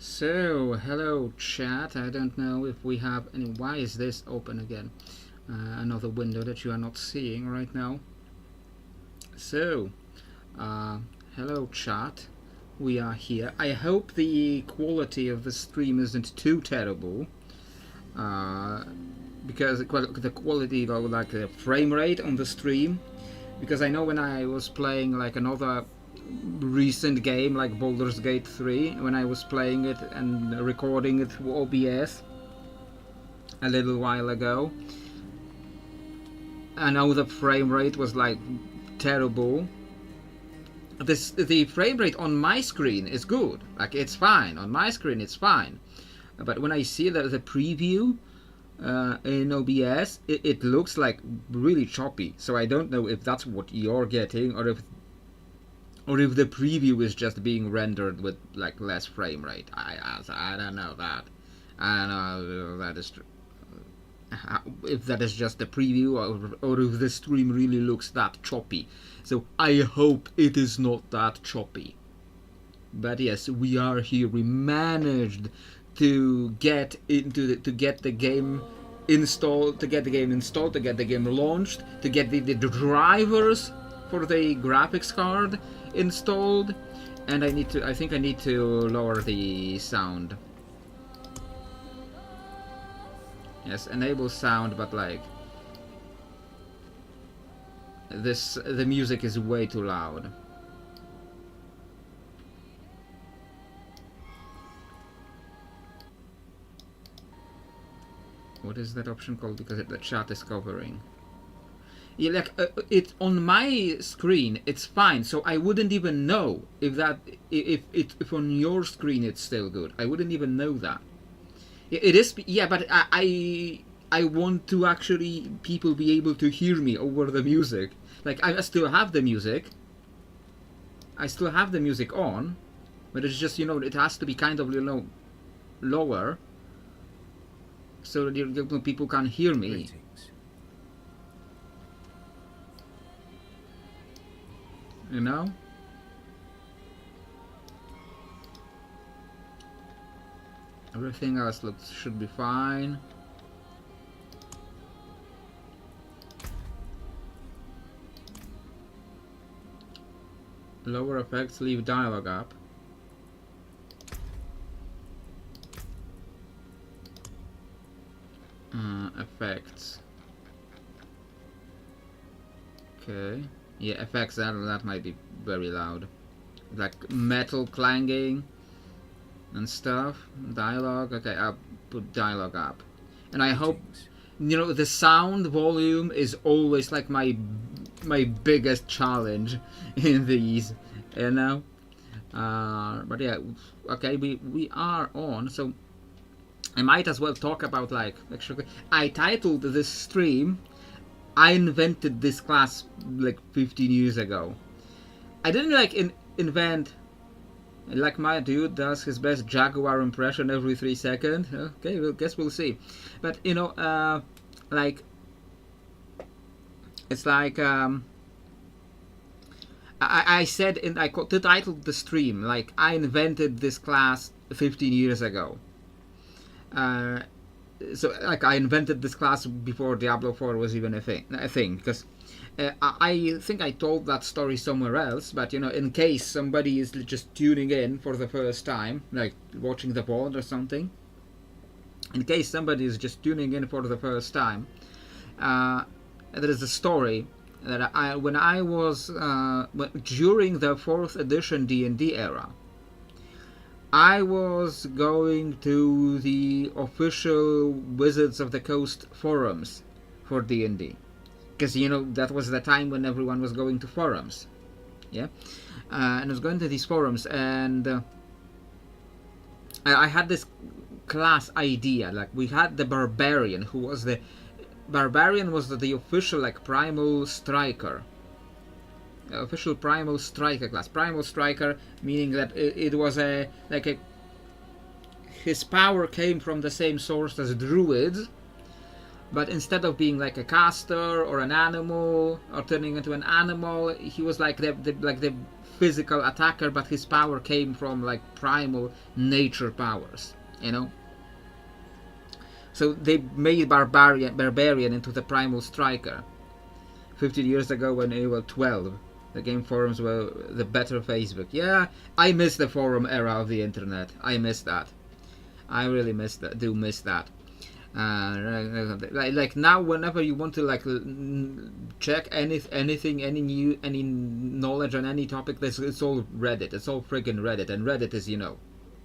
So, hello chat. I don't know if we have any. Why is this open again? Another window that you are not seeing right now. So, uh, hello chat. We are here. I hope the quality of the stream isn't too terrible. Because the quality of like the frame rate on the stream. Because I know when I was playing like another recent game like Baldur's Gate 3, when I was playing it and recording it through OBS a little while ago, I know the frame rate was like terrible. The frame rate on my screen is good, like it's fine on my screen, it's fine, but when I see the preview in OBS, it looks like really choppy. So I don't know if that's what you're getting, or if the preview is just being rendered with like less frame rate. I don't know that. I don't know if that is if that is just the preview, or if the stream really looks that choppy. So I hope it is not that choppy. But yes, we are here. We managed to get the game installed, to get the game launched, to get the drivers for the graphics card installed, and I think I need to lower the sound. Yes, enable sound, but like the music is way too loud. What is that option called? Because the chat is covering. Yeah, like it on my screen, it's fine. So I wouldn't even know if if on your screen it's still good. I wouldn't even know that. It is, yeah, but I want to actually people be able to hear me over the music. Like I still have the music. I still have the music on, but it's just, it has to be kind of, lower, so that people can hear me. Greetings. You know? Everything else should be fine. Lower effects, leave dialogue up. Effects. Okay. Yeah, effects, that might be very loud. Like metal clanging and stuff. Dialogue. Okay, I'll put dialogue up. And I hope, the sound volume is always like my biggest challenge in these, but yeah, okay, we are on. So I might as well talk about actually, I titled this stream "I invented this class" like 15 years ago. I didn't invent, like my dude does his best Jaguar impression every 3 seconds. Okay, well, guess we'll see. But it's like I said, I titled the stream like I invented this class 15 years ago. So like I invented this class before Diablo 4 was even a thing, because I think I told that story somewhere else, but in case somebody is just tuning in for the first time, like watching the pod or something, in case somebody is just tuning in for the first time, there is a story that when I was during the 4th edition D&D era, I was going to the official Wizards of the Coast forums for D&D, because that was the time when everyone was going to forums, yeah, and I was going to these forums, and I had this class idea. Like we had the Barbarian, who was the official primal striker. Official primal striker class. Primal striker meaning that it was his power came from the same source as druids, but instead of being like a caster or an animal or turning into an animal, he was like the physical attacker, but his power came from like primal nature powers, you know. So they made barbarian into the primal striker 15 years ago when they were 12. The game forums were the better Facebook. Yeah, I miss the forum era of the internet. I miss that. I really miss that. Do miss that. Like now, whenever you want to like check anything, any knowledge on any topic, it's all Reddit. It's all friggin' Reddit, and Reddit is, you know,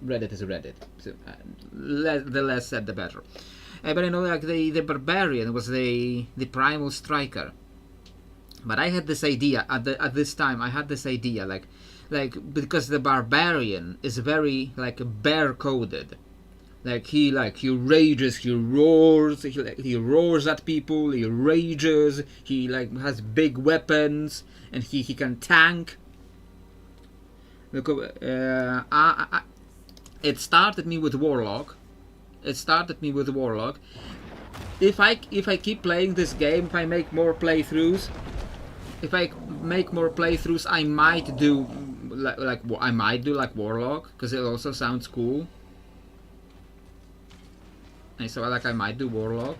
Reddit is Reddit. So, the less said, the better. But you know, like the barbarian was the primal striker. But I had this idea at this time. I had this idea like because the barbarian is very like bear coded. Like he rages, he roars, he roars at people, he rages, he like has big weapons, and he can tank. Look, it started me with Warlock. If I keep playing this game, if I make more playthroughs, I might do like Warlock, because it also sounds cool. And so like I might do Warlock,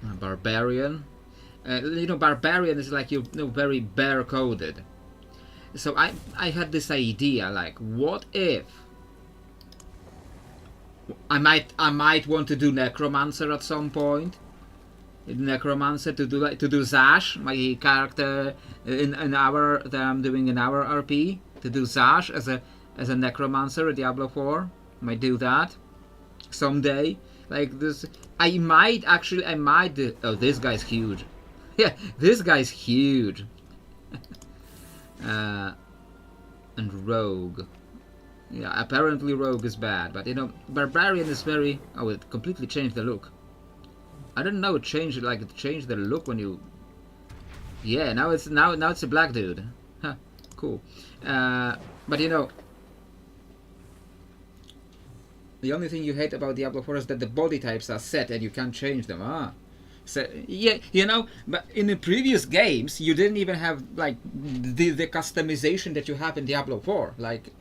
Barbarian. You know, Barbarian is like, you know, very bear coded. So I had this idea, like, what if I might want to do Necromancer at some point. Necromancer to do Zash, my character in our that I'm doing in our RP, to do Zash as a Necromancer in Diablo 4. Might do that someday. Like this, I might do. Oh, this guy's huge. Yeah, this guy's huge. And Rogue. Yeah, apparently Rogue is bad, but you know, Barbarian is very. Oh, it completely changed the look. I didn't know it changed the look when you. Yeah, now it's a black dude. Huh, cool. But you know, the only thing you hate about Diablo 4 is that the body types are set and you can't change them. So yeah, you know, but in the previous games you didn't even have like the customization that you have in Diablo 4. Like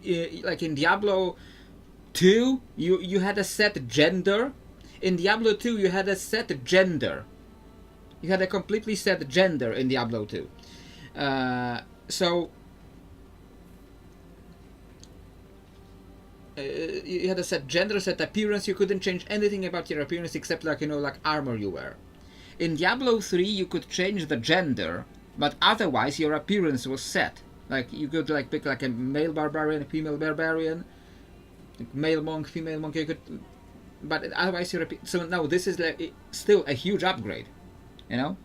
in Diablo 2, you had a set gender. In Diablo 2, you had a set gender. You had a completely set gender in Diablo 2. So you had a set gender, set appearance. You couldn't change anything about your appearance except like, you know, like armor you wear. In Diablo 3, you could change the gender, but otherwise your appearance was set. Like you could like pick like a male barbarian, a female barbarian, like male monk, female monk. You could, but otherwise your so now this is like still a huge upgrade, you know.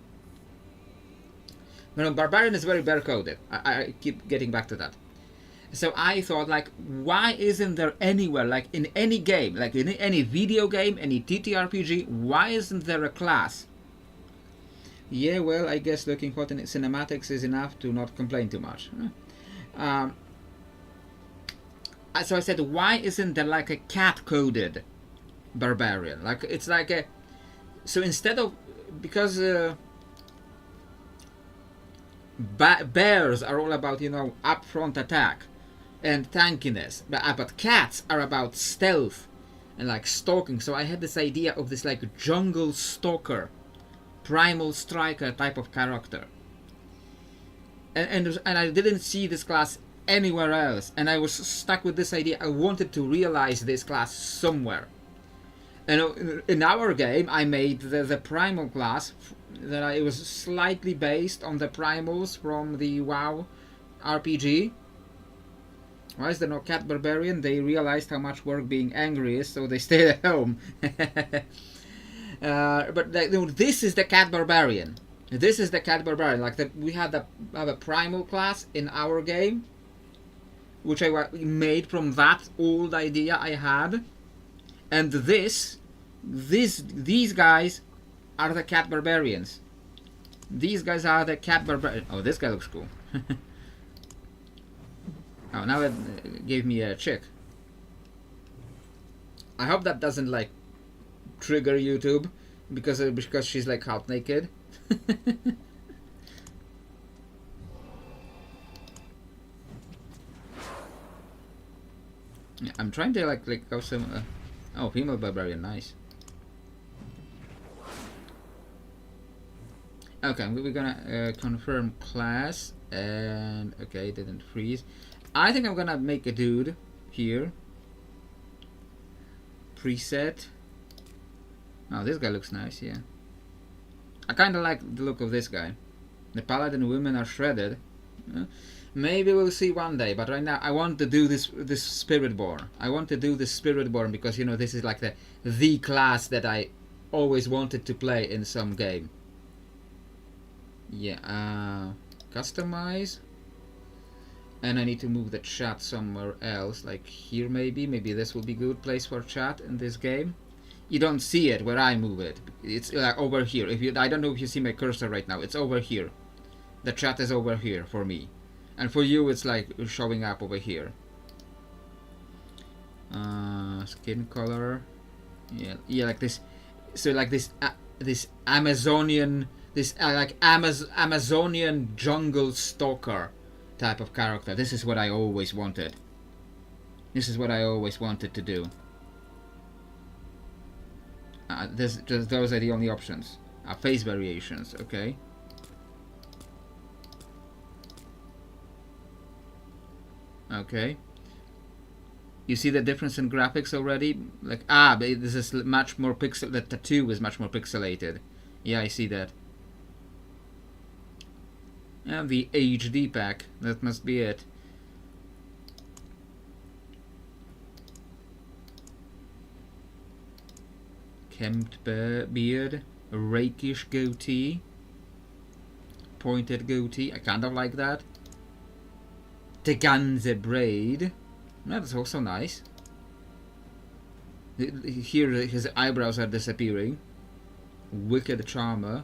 But no, barbarian is very bear coded. I keep getting back to that. So I thought, like, why isn't there anywhere, like in any game, like in any video game, any TTRPG, why isn't there a class? Yeah, well, I guess looking hot in cinematics is enough to not complain too much. So I said, why isn't there like a cat-coded barbarian? Like, it's like a... So instead of... Because... bears are all about, you know, upfront attack and tankiness, but cats are about stealth and like stalking. So I had this idea of this like jungle stalker, primal striker type of character, and I didn't see this class anywhere else, and I was stuck with this idea. I wanted to realize this class somewhere, and in our game I made the primal class that it was slightly based on the primals from the WoW RPG. Why is there no cat barbarian? They realized how much work being angry is, so they stayed at home. But you know, this is the cat barbarian. This is the cat barbarian. Like we have a primal class in our game, which I made from that old idea I had, and these guys are the cat barbarians. These guys are the cat barbarians. Oh, this guy looks cool. Oh, now it gave me a chick. I hope that doesn't like trigger YouTube because she's like half naked. Yeah, I'm trying to like go some. Oh, female barbarian, nice. Okay, we're gonna confirm class, and okay, it didn't freeze. I think I'm gonna make a dude here. Preset. Oh, this guy looks nice, yeah. I kind of like the look of this guy. The paladin women are shredded. Maybe we'll see one day, but right now I want to do this Spiritborn. I want to do this Spiritborn because, you know, this is like the class that I always wanted to play in some game. Yeah, customize. And I need to move the chat somewhere else, like here maybe. Maybe this will be good place for chat in this game. You don't see it where I move it. It's like over here. I don't know if you see my cursor right now. It's over here. The chat is over here for me, and for you it's like showing up over here. Skin color. Yeah, like this. So like this Amazonian, like Amazonian jungle stalker type of character. This is what I always wanted. This is what I always wanted to do. Those are the only options. Face variations, okay. Okay. You see the difference in graphics already? Like, but this is much more pixel. The tattoo is much more pixelated. Yeah, I see that. And the HD pack. That must be it. Kempt beard. Rakish goatee. Pointed goatee. I kind of like that. Teganze braid. That's also nice. Here his eyebrows are disappearing. Wicked charmer.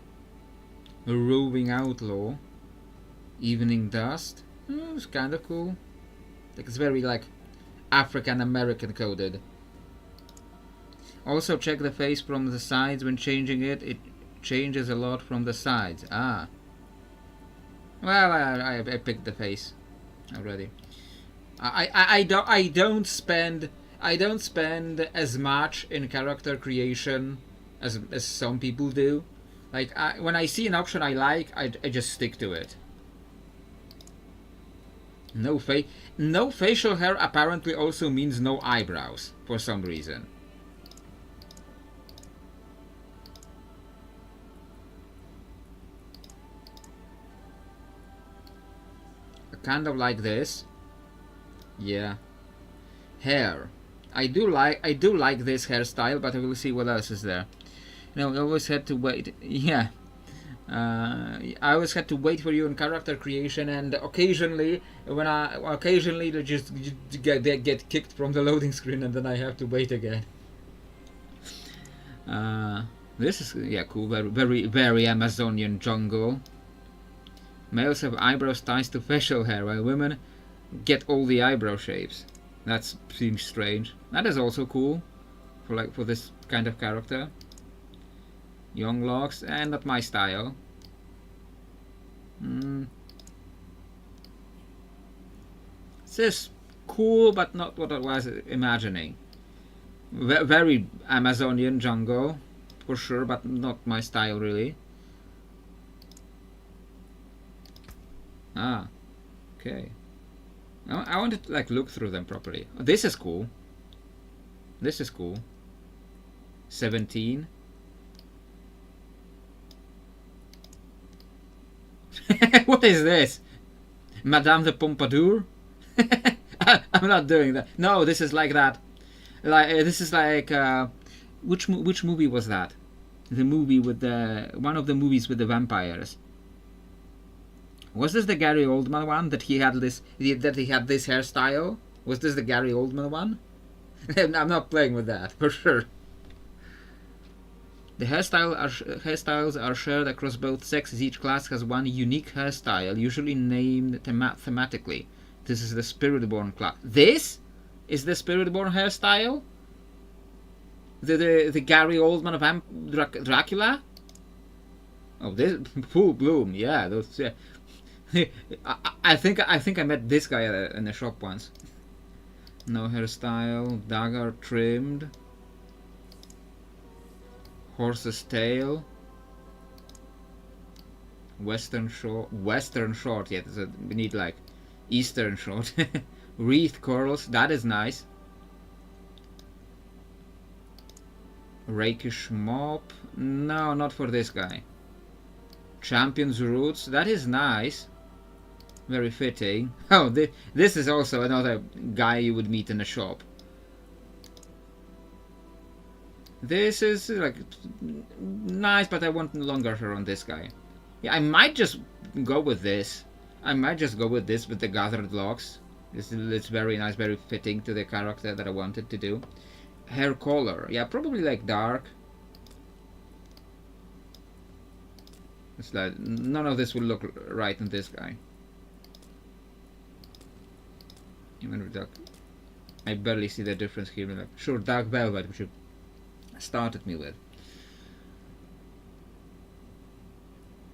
Roving outlaw. Evening dust. It's kind of cool. Like, it's very like African American coded. Also check the face from the sides when changing it. It changes a lot from the sides. Well, I picked the face already. I don't spend as much in character creation as some people do. Like, when I see an option I like, I just stick to it. No facial hair apparently also means no eyebrows for some reason. Kind of like this. Yeah. Hair. I do like this hairstyle, but I will see what else is there. You know, I always had to wait. Yeah. I always had to wait for you in character creation, and occasionally they just get kicked from the loading screen, and then I have to wait again. This is cool. Very Amazonian jungle. Males have eyebrows ties to facial hair, while women get all the eyebrow shapes. That seems strange. That is also cool for this kind of character. Young locks, and not my style. This is cool, but not what I was imagining. Very Amazonian jungle, for sure, but not my style really. Okay. I wanted to like look through them properly. Oh, this is cool. This is cool. 17. What is this? Madame de Pompadour? I'm not doing that. No, this is like that. Like this is like which movie was that? The movie with one of the movies with the vampires. Was this the Gary Oldman one that he had this hairstyle? Was this the Gary Oldman one? I'm not playing with that for sure. The hairstyles are shared across both sexes. Each class has one unique hairstyle, usually named thematically. This is the Spiritborn class. This is the Spiritborn hairstyle? The Gary Oldman of Dracula? Oh, this full bloom. Yeah, those. I think I met this guy in the shop once. No hairstyle. Dagger trimmed. Horse's tail. Western short. Western short. Yeah, we need like Eastern short. Wreath curls. That is nice. Rakish mop. No, not for this guy. Champion's roots. That is nice. Very fitting. Oh, this is also another guy you would meet in a shop. This is like nice, but I want longer hair on this guy. Yeah, I might just go with this. I might just go with this with the gathered locks. It's very nice, very fitting to the character that I wanted to do. Hair color. Yeah, probably like dark. It's like none of this will look right in this guy. Even with dark, I barely see the difference here. Like, sure, dark velvet, which you started me with.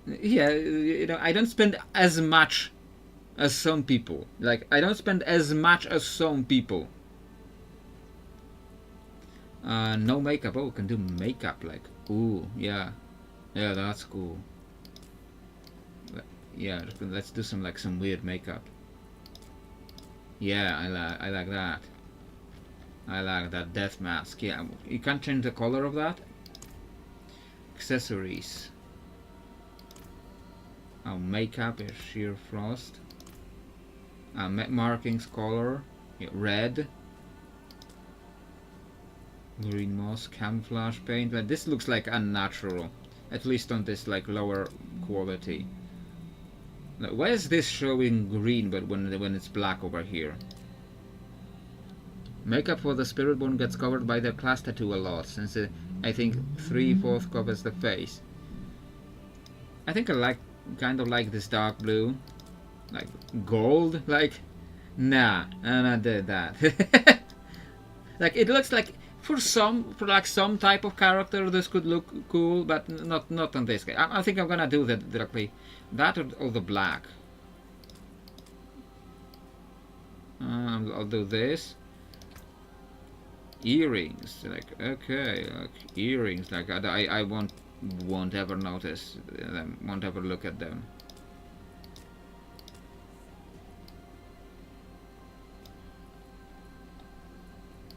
Yeah, you know, I don't spend as much as some people. Like, I don't spend as much as some people. No makeup. Oh, can do makeup. Like, ooh, yeah, yeah, that's cool. Yeah, let's do some like some weird makeup. Yeah, I like that. I like that death mask. Yeah, you can't change the color of that. Accessories. Oh, makeup is sheer frost. Markings color. Yeah, red. Green moss, camouflage paint. But this looks like unnatural, at least on this like lower quality. Why is this showing green but when it's black over here? Makeup for the Spiritborn gets covered by the class tattoo a lot, since I think 3/4 covers the face. I think I kind of like this dark blue. Like gold? Like, nah, I'm not did that. Like, it looks like for some type of character this could look cool, but not on this guy. I think I'm gonna do that directly. That or the black. I'll do this. Earrings, like, okay, like earrings, like I won't ever notice them, won't ever look at them.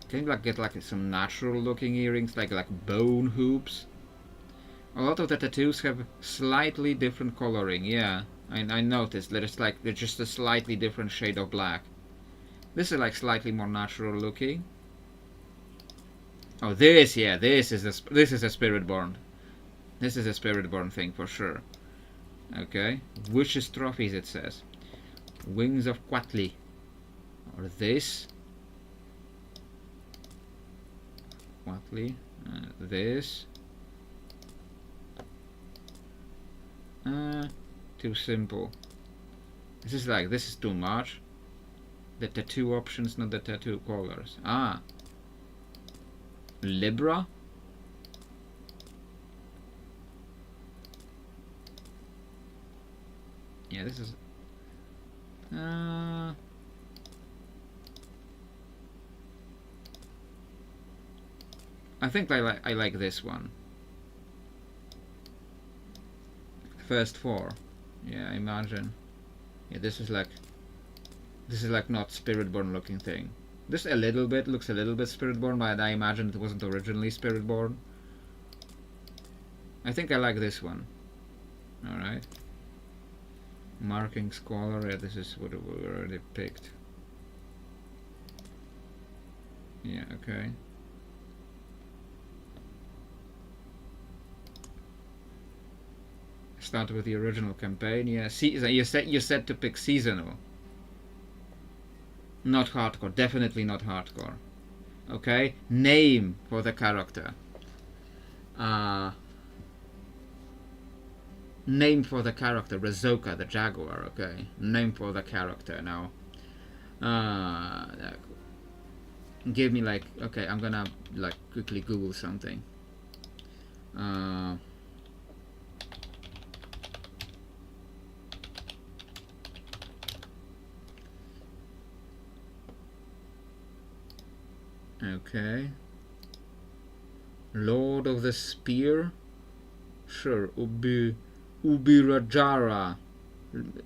Can you like get like some natural looking earrings, like bone hoops? A lot of the tattoos have slightly different coloring. Yeah, I noticed that it's like they're just a slightly different shade of black. This is like slightly more natural looking. Oh, this, yeah, this is a Spiritborn. This is a Spiritborn thing for sure. Okay, Witch's Trophies it says. Wings of Quatli. Or this. Quatli. This. Too simple. This is too much. The tattoo options, not the tattoo colors. Ah. Libra? Yeah, this is... I think I like this one. First 4. Yeah, I imagine. Yeah, this is like not Spiritborn looking thing. This looks a little bit Spiritborn, but I imagine it wasn't originally Spiritborn. I think I like this one. Alright. Marking color, yeah, this is what we already picked. Yeah, okay. Start with the original campaign. Yeah, you said to pick seasonal. Not hardcore, definitely not hardcore. Okay, name for the character. Name for the character, Razoka the Jaguar. Okay, name for the character now. Give me like, okay, I'm gonna like quickly Google something. Okay. Lord of the Spear. Sure. Ubirajara.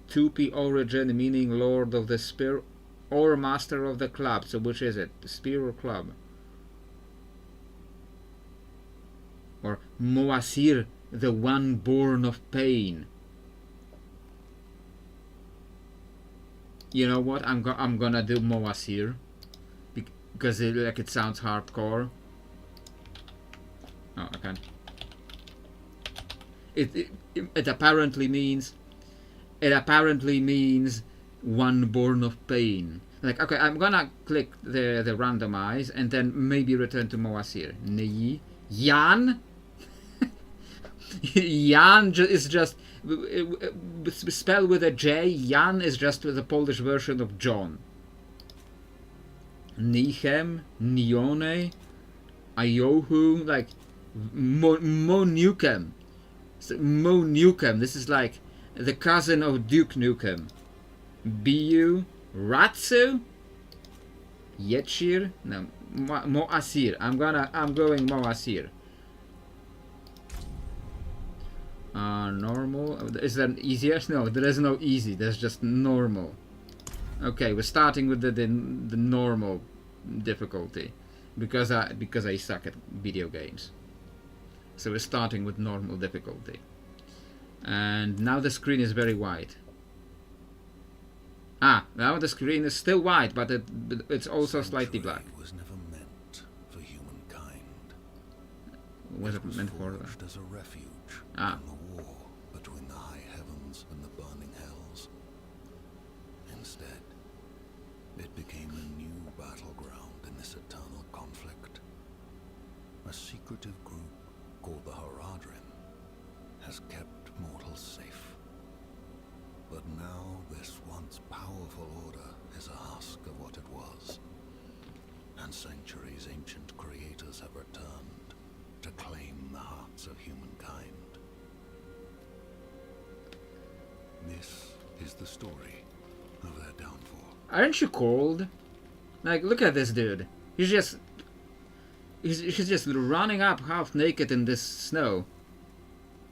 2p origin meaning Lord of the Spear or Master of the Club. So which is it? Spear or club? Or Moasir, the one born of pain. You know what? I'm gonna do Moasir because it sounds hardcore. Oh, I can't. It apparently means one born of pain. Like, okay, I'm gonna click the randomize and then maybe return to Moasir. Nei Jan. Jan is just spelled with a J. Jan is just the Polish version of John. Nichem, Nione, Iohu, like Mo Nukem. So, Mo Nukem. This is like the cousin of Duke Nukem. Bu, Ratsu, Yetshir. No, Moasir. I'm going Moasir. Normal. Is that easier? No, there is no easy. There's just normal. Okay, we're starting with the normal difficulty because I suck at video games. So we're starting with normal difficulty. And now the screen is very wide. Now the screen is still wide, but it's also slightly black. Was never meant for humankind. Was it meant for that? As a refuge from the war between the high heavens and the burning hells. Instead, it became a new battleground in this eternal conflict. A secretive group called the Haradrim has kept mortals safe. But now this once powerful order is a husk of what it was. And centuries ancient creators have returned to claim the hearts of humankind. This is the story of their downfall. Aren't you cold? Like, look at this dude. He's just running up half naked in this snow.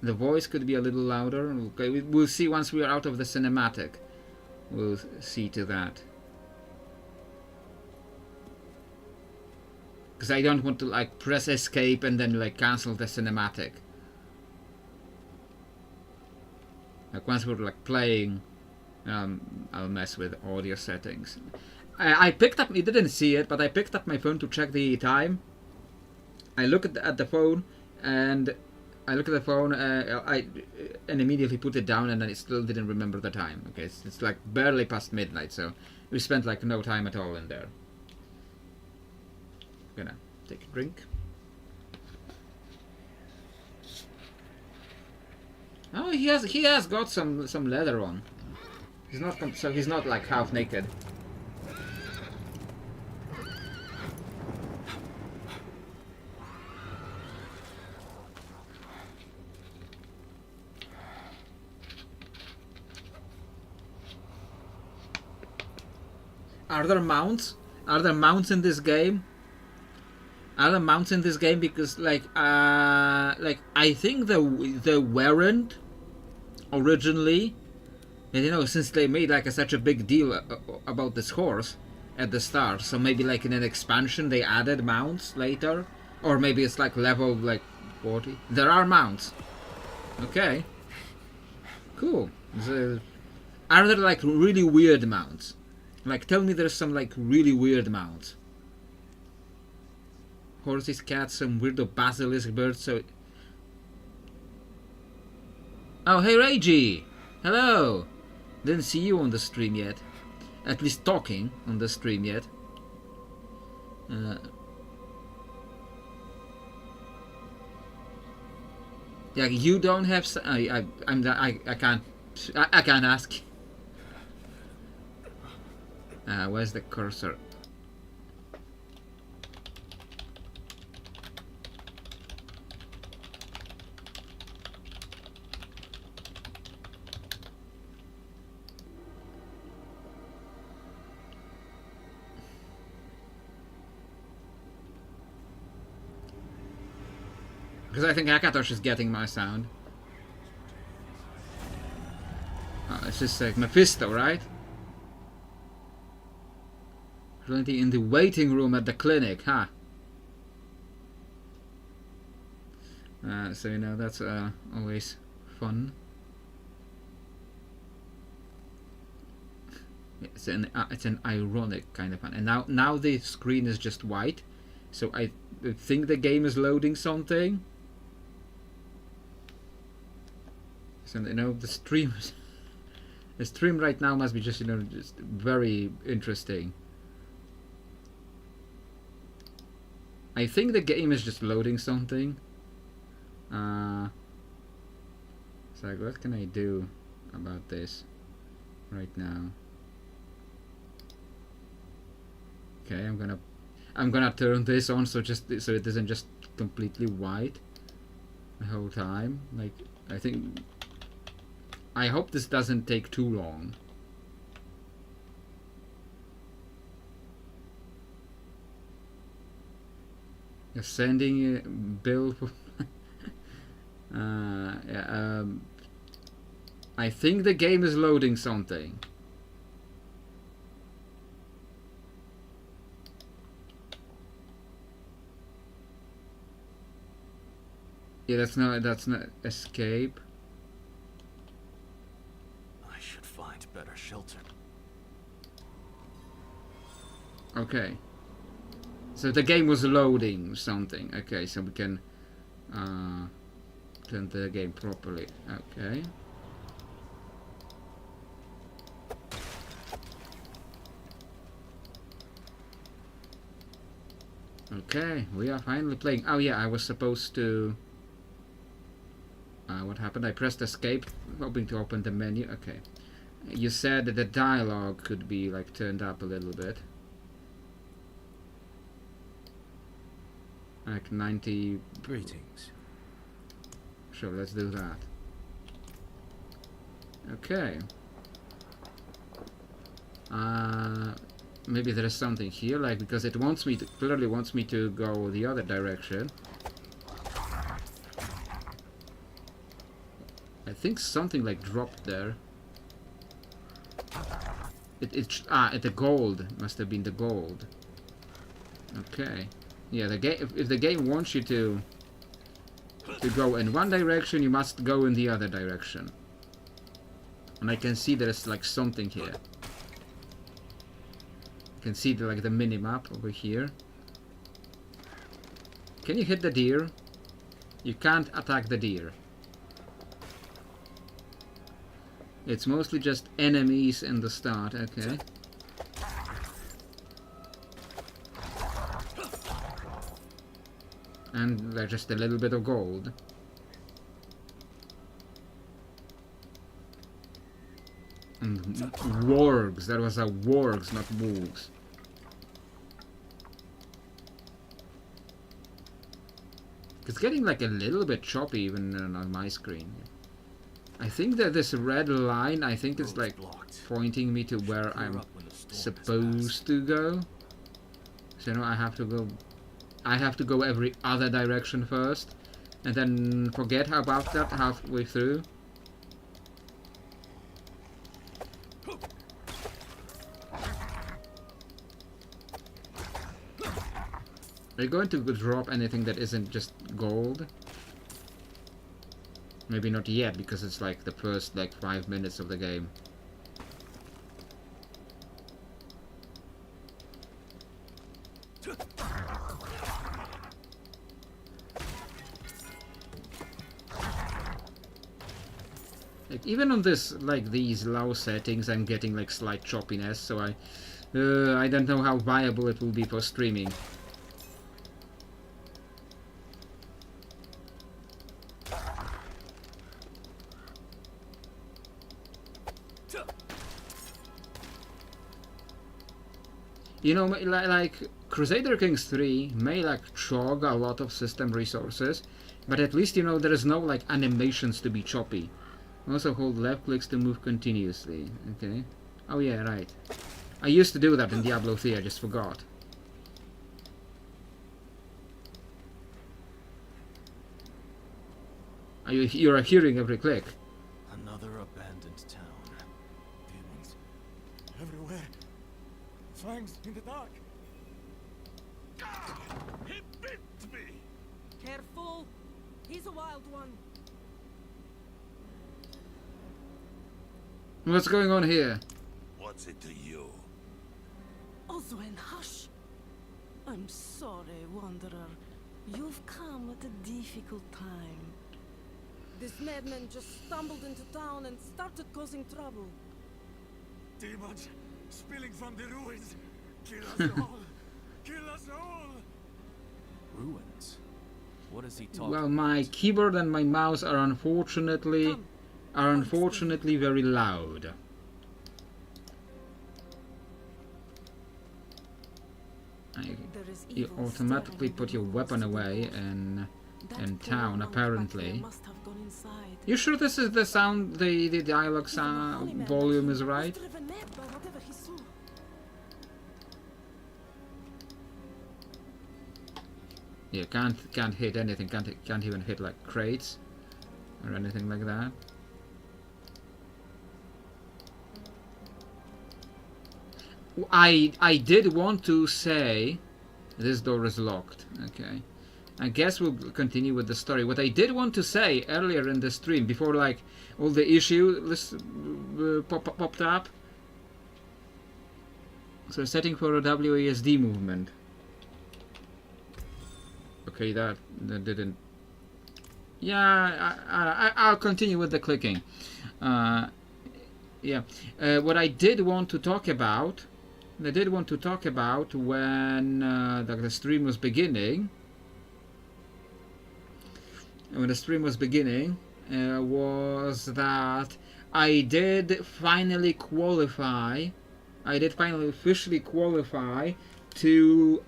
The voice could be a little louder. Okay, we'll see once we are out of the cinematic. We'll see to that. Because I don't want to like press escape and then like cancel the cinematic. Like once we're like playing, I'll mess with audio settings. I picked up, you didn't see it, but I picked up my phone to check the time. I look at the phone and and immediately put it down, and then it still didn't remember the time. Okay, it's like barely past midnight, so we spent like no time at all in there. Gonna take a drink. Oh, he has got some leather on. He's not like half naked. Are there mounts? Are there mounts in this game? Are there mounts in this game? Because like I think there weren't originally, and you know, since they made like such a big deal about this horse at the start, so maybe like in an expansion they added mounts later, or maybe it's like level like 40. There are mounts. Okay. Cool. So, are there like really weird mounts? Like, tell me there's some like really weird mounts. Horses, cats, some weirdo basilisk birds. So, oh hey Reiji, hello. Didn't see you on the stream yet. At least talking on the stream yet. Yeah, you don't have. I can't ask. Where's the cursor? Because I think Akatosh is getting my sound. Oh, it's just like Mephisto, right? Currently in the waiting room at the clinic, huh? So you know, that's always fun. It's an ironic kind of fun. And now the screen is just white, so I think the game is loading something. So you know, the stream right now must be just, you know, just very interesting. I think the game is just loading something. So like, what can I do about this right now? Okay, I'm gonna turn this on so it isn't just completely white the whole time. Like, I hope this doesn't take too long. You're sending a bill for yeah, I think the game is loading something. Yeah, that's not escape. I should find better shelter. Okay. So the game was loading something. Okay, so we can turn the game properly. Okay. Okay, we are finally playing. Oh yeah, I was supposed to... what happened? I pressed escape, hoping to open the menu. Okay. You said that the dialogue could be like turned up a little bit. Like 90... Greetings. Sure, let's do that. Okay. Maybe there is something here, like, because it wants me to, clearly wants me to go the other direction. I think something like dropped there. The gold must have been the gold. Okay. Yeah, the game. If the game wants you to go in one direction, you must go in the other direction. And I can see there's like something here. You can see like the mini map over here. Can you hit the deer? You can't attack the deer. It's mostly just enemies in the start. Okay. And like just a little bit of gold. And wargs. That was a wargs, not wolves. It's getting like a little bit choppy even on my screen. I think that this red line, I think it's like pointing me to where I'm supposed to go. So, you know, I have to go every other direction first, and then forget about that halfway through. Are you going to drop anything that isn't just gold? Maybe not yet, because it's like the first like 5 minutes of the game. Like, even on this, like these low settings, I'm getting like slight choppiness, so I don't know how viable it will be for streaming. You know, like Crusader Kings 3 may like chog a lot of system resources, but at least, you know, there is no like animations to be choppy. Also hold left clicks to move continuously. Okay. Oh yeah, right. I used to do that in Diablo 3, I just forgot. You're hearing every click. Another abandoned town. Demons. Everywhere. Fangs in the dark. Ah! He bit me! Careful! He's a wild one. What's going on here? What's it to you? Oswen, hush! I'm sorry, Wanderer. You've come at a difficult time. This madman just stumbled into town and started causing trouble. Demons spilling from the ruins. Kill us all! Kill us all! Ruins? What is he talking Well, my keyboard and my mouse are unfortunately very loud. You automatically put your weapon away in town, apparently. You sure this is the sound, the dialogue sound volume is right? Yeah, can't hit anything, can't even hit like crates or anything like that. I did want to say this door is locked. Okay, I guess we'll continue with the story. What I did want to say earlier in the stream, before like all the issues popped up. So setting for a WASD movement. Okay, that didn't. Yeah, I'll continue with the clicking. Yeah, what I did want to talk about. I did want to talk about when the stream was beginning. When the stream was beginning, was that I did finally qualify. I did finally officially qualify to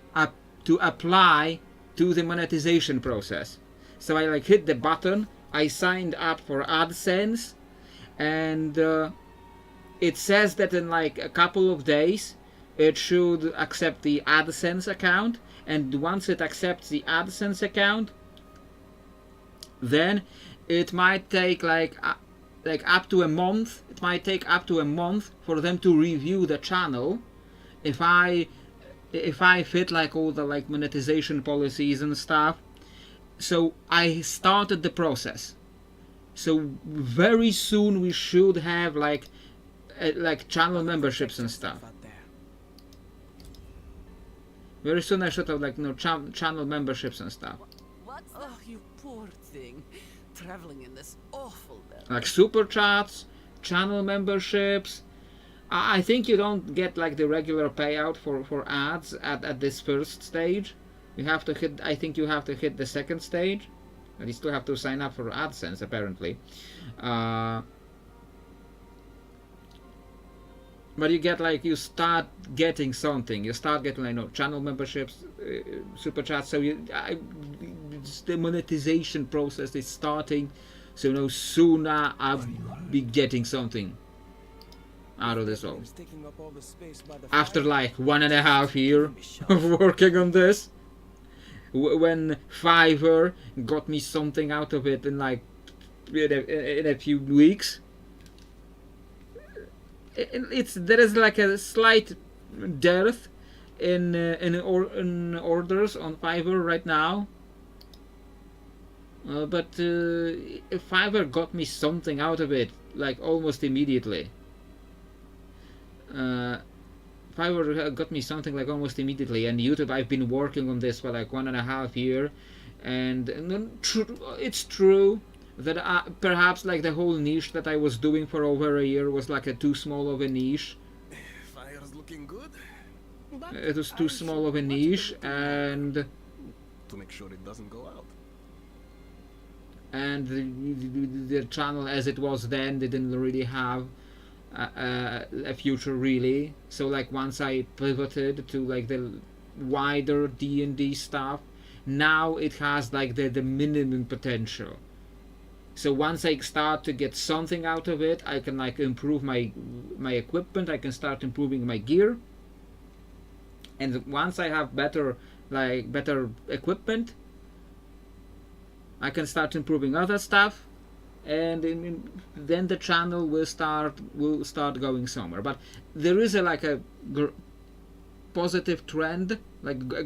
apply to the monetization process. So I like hit the button. I signed up for AdSense, and it says that in like a couple of days it should accept the AdSense account, and once it accepts the AdSense account, then it might take like up to a month. It might take up to a month for them to review the channel if I fit like all the like monetization policies and stuff. So I started the process. So very soon we should have like channel memberships and stuff. Very soon I should have like channel memberships and stuff. What's that? Oh, you poor thing. Traveling in this awful weather. Like super chats, channel memberships. I think you don't get like the regular payout for ads at this first stage. You have to hit. I think you have to hit the second stage. And you still have to sign up for AdSense apparently. But you get like, you start getting something. You start getting like channel memberships, super chats. So the monetization process is starting. So sooner I'll be getting something out of this all. After like 1.5 years of working on this, when Fiverr got me something out of it in like in a few weeks. There is like a slight dearth in orders on Fiverr right now, but Fiverr got me something out of it like almost immediately. Fiverr got me something like almost immediately, and YouTube, I've been working on this for like 1.5 years, and it's true that perhaps like the whole niche that I was doing for over a year was like too small of a niche. Fire's looking good. It was too small of a niche, and to make sure it doesn't go out. And the channel as it was then didn't really have a future really. So like once I pivoted to like the wider D&D stuff, now it has like the minimum potential. So once I start to get something out of it, I can like improve my equipment, I can start improving my gear, and once I have better equipment, I can start improving other stuff, and then the channel will start going somewhere. But there is a positive trend, like a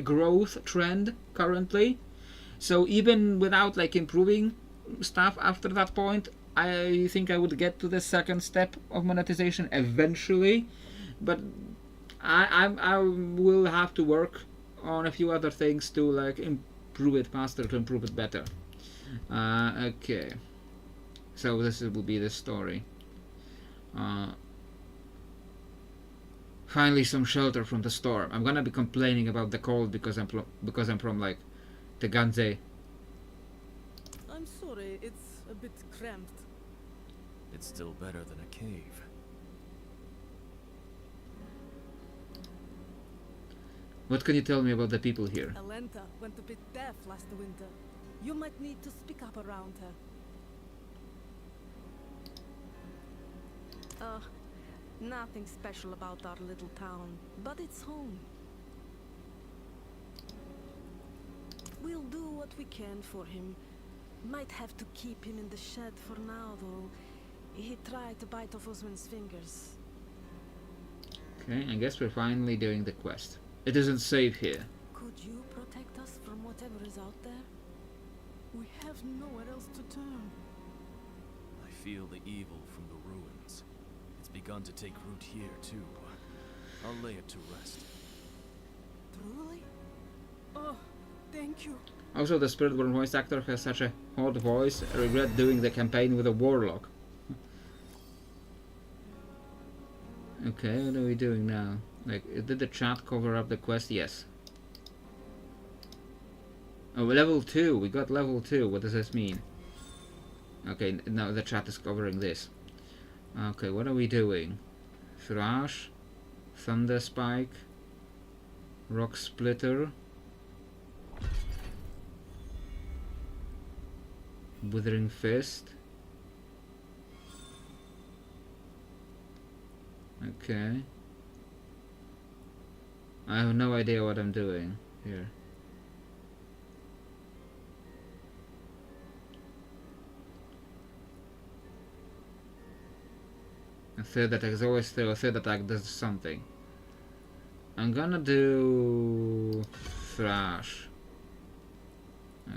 growth trend currently. So even without like improving stuff after that point, I think I would get to the second step of monetization eventually. But I will have to work on a few other things to like improve it faster, to improve it better. Okay, so this will be the story. Finally, some shelter from the storm. I'm gonna be complaining about the cold because I'm from like the Ganze. I'm sorry, it's a bit cramped. It's still better than a cave. What can you tell me about the people here? Alenta went a bit deaf last winter. You might need to speak up around her. Nothing special about our little town, but it's home. We'll do what we can for him. Might have to keep him in the shed for now, though. He tried to bite off Osman's fingers. Okay, I guess we're finally doing the quest. It isn't safe here. Could you protect us from whatever is out there? We have nowhere else to turn. I feel the evil from the ruins. It's begun to take root here, too. I'll lay it to rest. Truly? Oh, thank you. Also, the Spiritborn voice actor has such a hot voice. I regret doing the campaign with a warlock. Okay, what are we doing now? Like, did the chat cover up the quest? Yes. Oh, level 2. We got level 2. What does this mean? Okay, now the chat is covering this. Okay, what are we doing? Thrash, Thunder Spike, Rock Splitter, Withering Fist. Okay. I have no idea what I'm doing here. A third attack is always still a third attack does something. I'm gonna do Thrash.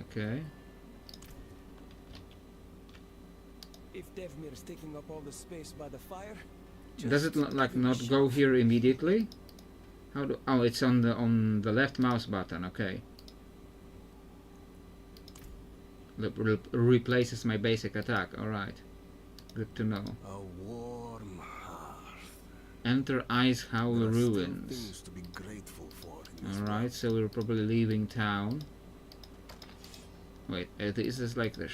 Okay. If Devmir's taking up all the space by the fire, Does it like not go here immediately? How do? Oh, it's on the left mouse button. Okay. Replaces my basic attack. All right. Good to know. A warm hearth. Enter Ice Howl There are still Ruins. things to be grateful for in this All right. So we're probably leaving town. Wait, this is like the.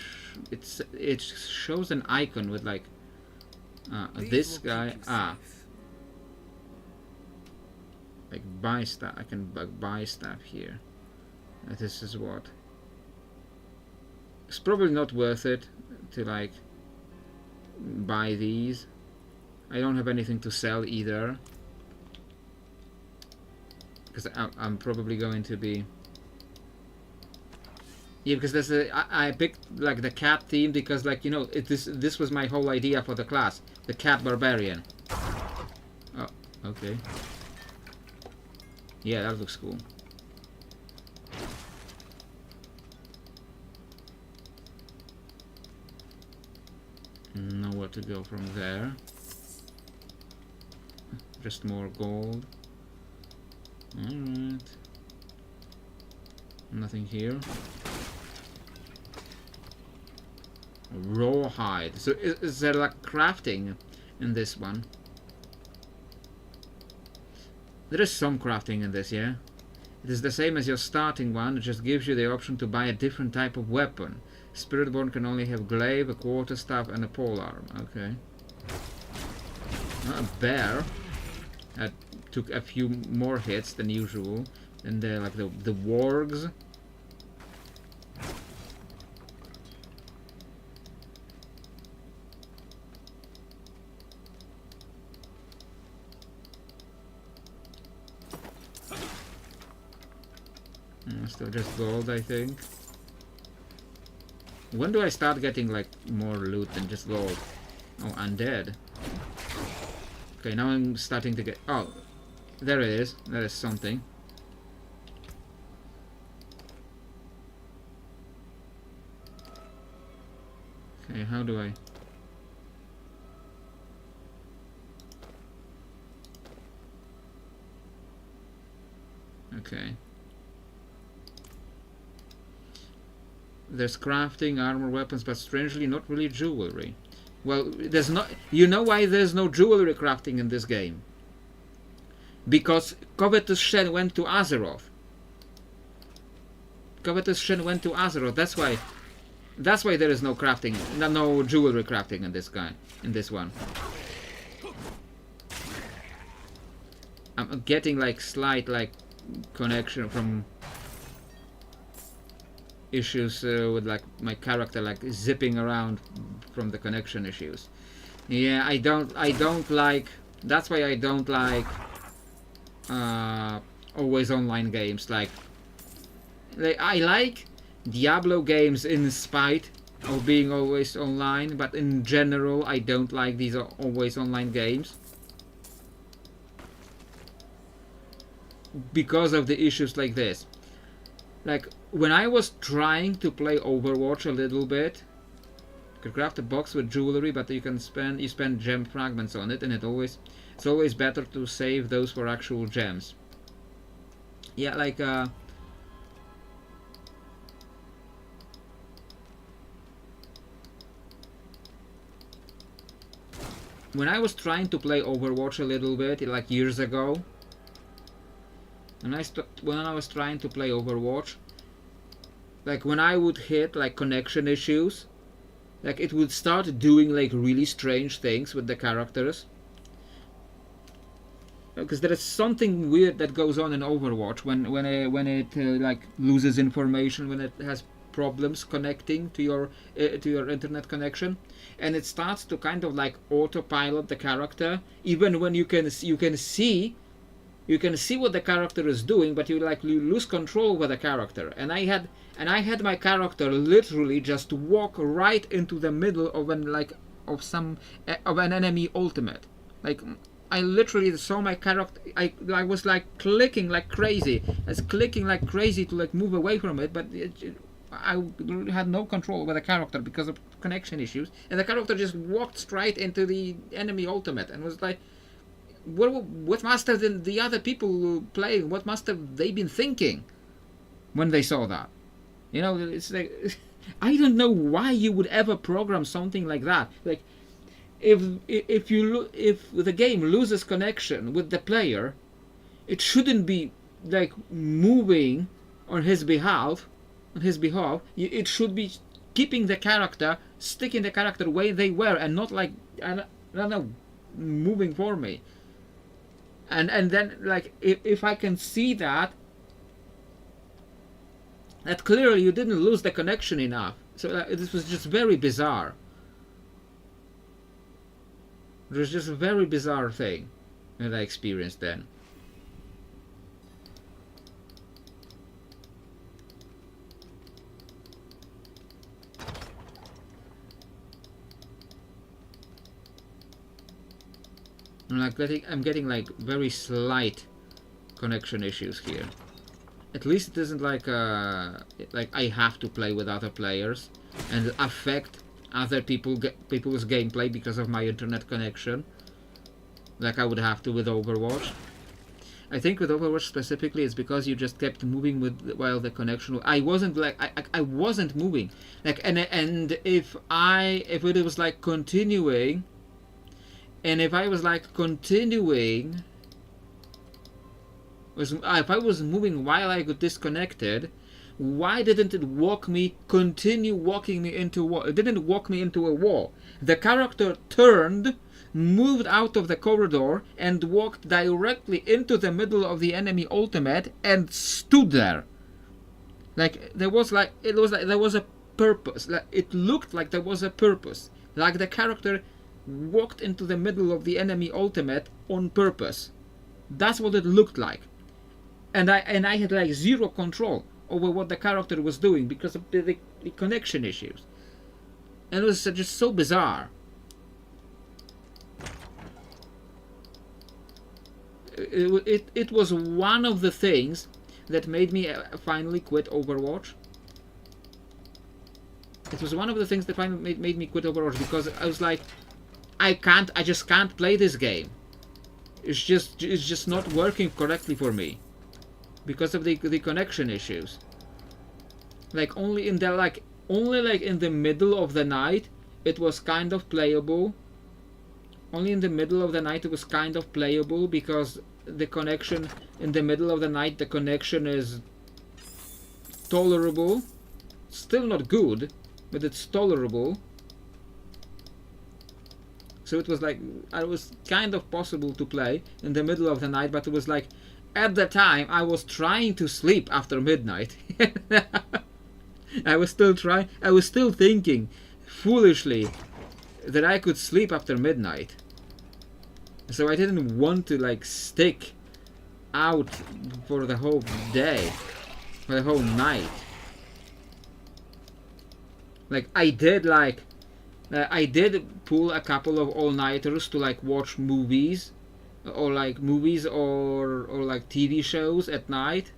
It shows an icon with like. This guy. Like buy stuff. I can buy stuff here. This is what. It's probably not worth it to like buy these. I don't have anything to sell either, because I'm probably going to be. Yeah, because there's I picked like the cat theme because like, you know, this was my whole idea for the class, the cat barbarian. Oh, okay. Yeah, that looks cool. Nowhere to go from there. Just more gold. Alright. Nothing here. Rawhide. So is there like crafting in this one? There is some crafting in this, yeah? It is the same as your starting one, it just gives you the option to buy a different type of weapon. Spiritborn can only have glaive, a quarterstaff, and a polearm. Okay. A bear. That took a few more hits than usual. And they're like the wargs. Still just gold, I think. When do I start getting like more loot than just gold? Oh, undead. Okay, now I'm starting to get... Oh, there it is. There is something. Okay, how do I... Okay. There's crafting, armor, weapons, but strangely not really jewelry. Well, there's not... You know why there's no jewelry crafting in this game? Because Covetous Shen went to Azeroth. Covetous Shen went to Azeroth. That's why there is no crafting, no jewelry crafting in this guy, in this one. I'm getting like slight like connection from issues with like my character like zipping around from the connection issues. Yeah, I don't like. That's why I don't like always online games. Like I like Diablo games in spite of being always online, but in general I don't like these always online games because of the issues like this. Like when I was trying to play Overwatch a little bit, you could craft a box with jewelry, but you spend gem fragments on it, and it's always better to save those for actual gems. Yeah, like when I was trying to play Overwatch a little bit, like years ago, when I was trying to play Overwatch, like when I would hit like connection issues, like it would start doing like really strange things with the characters. Because there is something weird that goes on in Overwatch when it like loses information, when it has problems connecting to your internet connection, and it starts to kind of like autopilot the character, even when you can see what the character is doing, but you lose control over the character. And I had my character literally just walk right into the middle of an enemy ultimate. Like I literally saw my character. I was like clicking like crazy. I was clicking like crazy to like move away from it, but I had no control over the character because of connection issues, and the character just walked straight into the enemy ultimate and was like, what must have the other people playing? What must have they been thinking when they saw that? You know, it's like I don't know why you would ever program something like that. Like if the game loses connection with the player, it shouldn't be like moving on his behalf. It should be keeping the character, sticking the character where they were, and not like I don't know, moving for me. And then like if I can see that clearly you didn't lose the connection enough. So this was just very bizarre. It was just a very bizarre thing that I experienced then. I'm getting like very slight connection issues here. At least it isn't like I have to play with other players and affect other people's gameplay because of my internet connection, like I would have to with Overwatch. I think with Overwatch specifically, it's because you just kept moving while the connection. I wasn't moving like and if it was like continuing. And if I was like continuing, if I was moving while I got disconnected, why didn't it continue walking me into a wall? It didn't walk me into a wall. The character turned, moved out of the corridor, and walked directly into the middle of the enemy ultimate and stood there. Like there was a purpose. Like it looked like there was a purpose. Like the character walked into the middle of the enemy ultimate on purpose. That's what it looked like. And I had like zero control over what the character was doing because of the connection issues. and it was just so bizarre. It was one of the things that made me finally quit Overwatch. It was one of the things that finally made me quit Overwatch, because I was like, I just can't play this game. It's just not working correctly for me because of the connection issues. Like only in the middle of the night it was kind of playable. Only in the middle of the night it was kind of playable, because the connection in the middle of the night, the connection is tolerable. Still not good, but it's tolerable. So it was like, it was kind of possible to play in the middle of the night, but it was like, at the time I was trying to sleep after midnight. I was still thinking foolishly that I could sleep after midnight. So I didn't want to like stick out for the whole day, for the whole night. Like I did pull a couple of all-nighters to like watch movies, or like TV shows at night.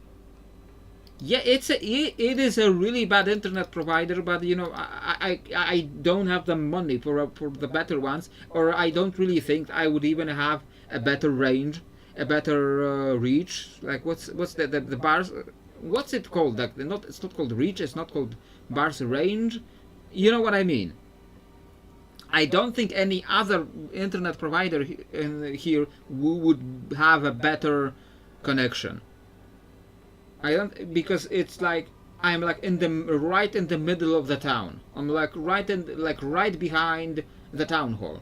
Yeah, it is a really bad internet provider, but you know, I don't have the money for the better ones, or I don't really think I would even have a better range, a better reach. Like what's the bars? What's it called? Like it's not called reach. It's not called bars range. You know what I mean? I don't think any other internet provider here would have a better connection. I don't, because it's like I'm like right in the middle of the town. I'm like right behind the town hall.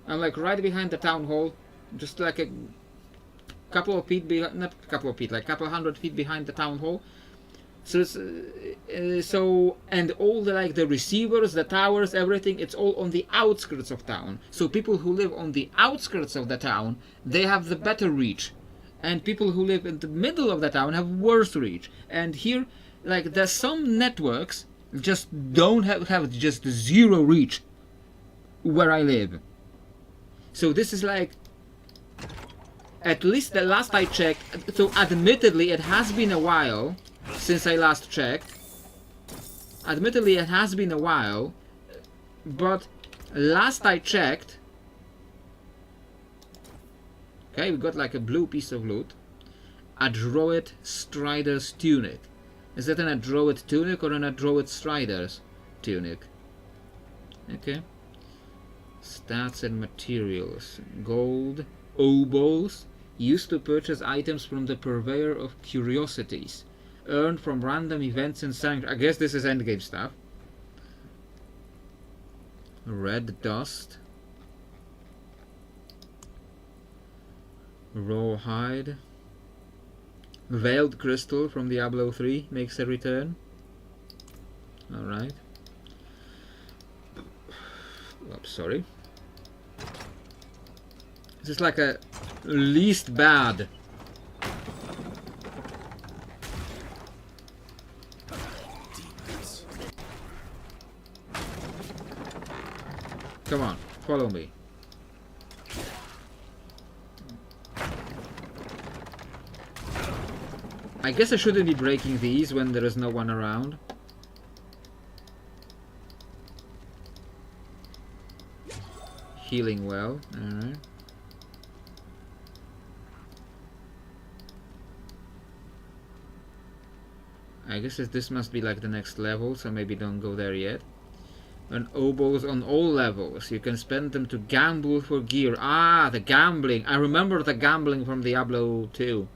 I'm like right behind the town hall, just like a couple of feet behind, not a couple of feet, like a couple 100 feet behind the town hall. So it's, and all the receivers, the towers, everything, it's all on the outskirts of town. So people who live on the outskirts of the town, they have the better reach, and people who live in the middle of the town have worse reach. And here, like, there's some networks just don't have just zero reach where I live. So this is like, at least the last I checked, so admittedly it has been a while since I last checked. Admittedly it has been a while, but last I checked, okay, we got like a blue piece of loot. A Druid Strider's tunic. Is that a Druid tunic or a Druid Strider's tunic? Okay. Stats and materials. Gold. Obols. Used to purchase items from the Purveyor of Curiosities. Earned from random events in Sanctuary. I guess this is endgame stuff. Red dust. Raw hide. Veiled crystal from Diablo 3 makes a return. Alright. Oops, sorry. This is like a least bad. Come on, follow me. I guess I shouldn't be breaking these when there is no one around. Healing well, alright. I guess this must be like the next level, so maybe don't go there yet. And oboes on all levels. You can spend them to gamble for gear. Ah, the gambling. I remember the gambling from Diablo 2.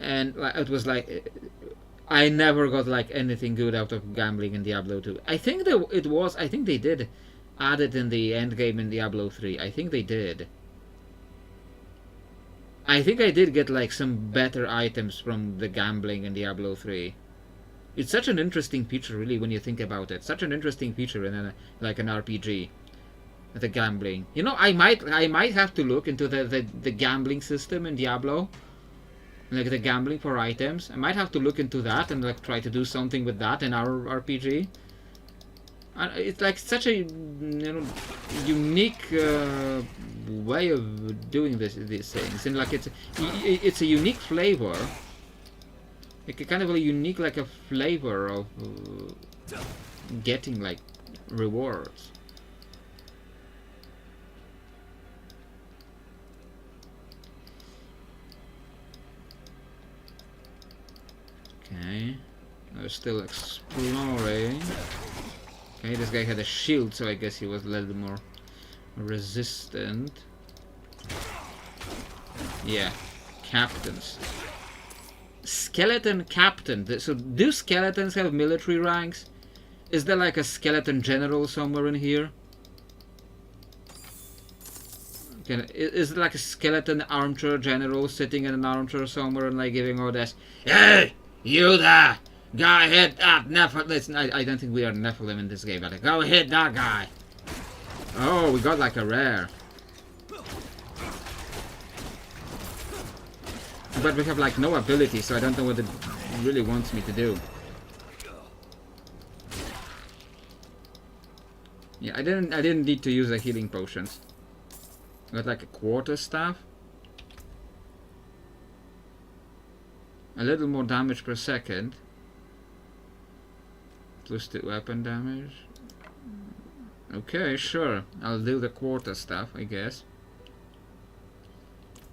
And it was like, I never got like anything good out of gambling in Diablo 2. I think they did add it in the end game in Diablo 3. I think they did. I think I did get like some better items from the gambling in Diablo 3. It's such an interesting feature, really, when you think about it. Such an interesting feature in like an RPG. The gambling. You know, I might have to look into the gambling system in Diablo. Like the gambling for items. I might have to look into that and like try to do something with that in our RPG. It's like such a unique way of doing these things, and like it's a unique flavor, like a kind of a unique like a flavor of getting like rewards. Okay, we're still exploring. Okay, this guy had a shield, so I guess he was a little more resistant. Yeah, captains. Skeleton captain. So do skeletons have military ranks? Is there like a skeleton general somewhere in here? Okay, is there like a skeleton armchair general sitting in an armchair somewhere and like giving orders? Hey, you there! Go ahead, Nephilim. Listen, I don't think we are Nephilim in this game, but go ahead, that guy. Oh, we got like a rare. But we have like no ability, so I don't know what it really wants me to do. Yeah, I didn't need to use the healing potions. I got like a quarter staff. A little more damage per second. Plus 2 weapon damage. Okay, sure. I'll do the quarter staff, I guess.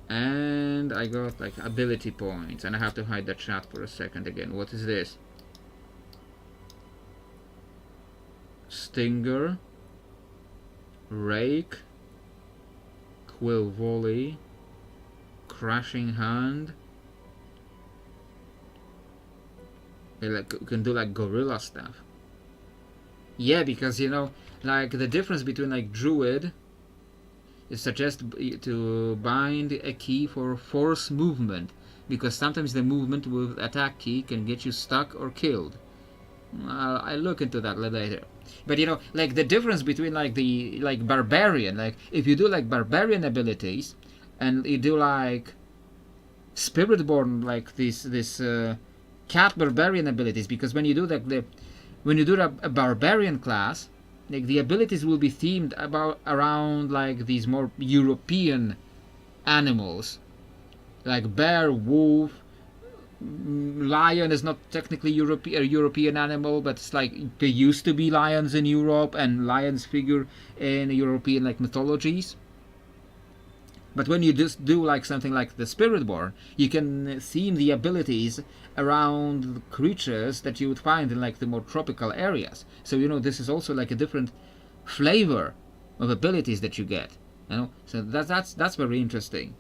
And I got like ability points, and I have to hide the chat for a second again. What is this? Stinger, Rake, Quill Volley, Crashing Hand. They like can do like gorilla stuff. Yeah, because you know, like the difference between like Druid. It suggests to bind a key for force movement, because sometimes the movement with attack key can get you stuck or killed. I'll look into that later. But you know, like the difference between like the barbarian, like if you do like barbarian abilities, and you do like spiritborn, like this cat barbarian abilities, because when you do like when you do a barbarian class, like the abilities will be themed around like these more European animals, like bear, wolf, lion is not technically a European animal, but it's like there used to be lions in Europe, and lions figure in European like mythologies. But when you just do like something like the Spiritborn, you can theme the abilities around creatures that you would find in like the more tropical areas. So you know, this is also like a different flavor of abilities that you get. You know, so that's very interesting.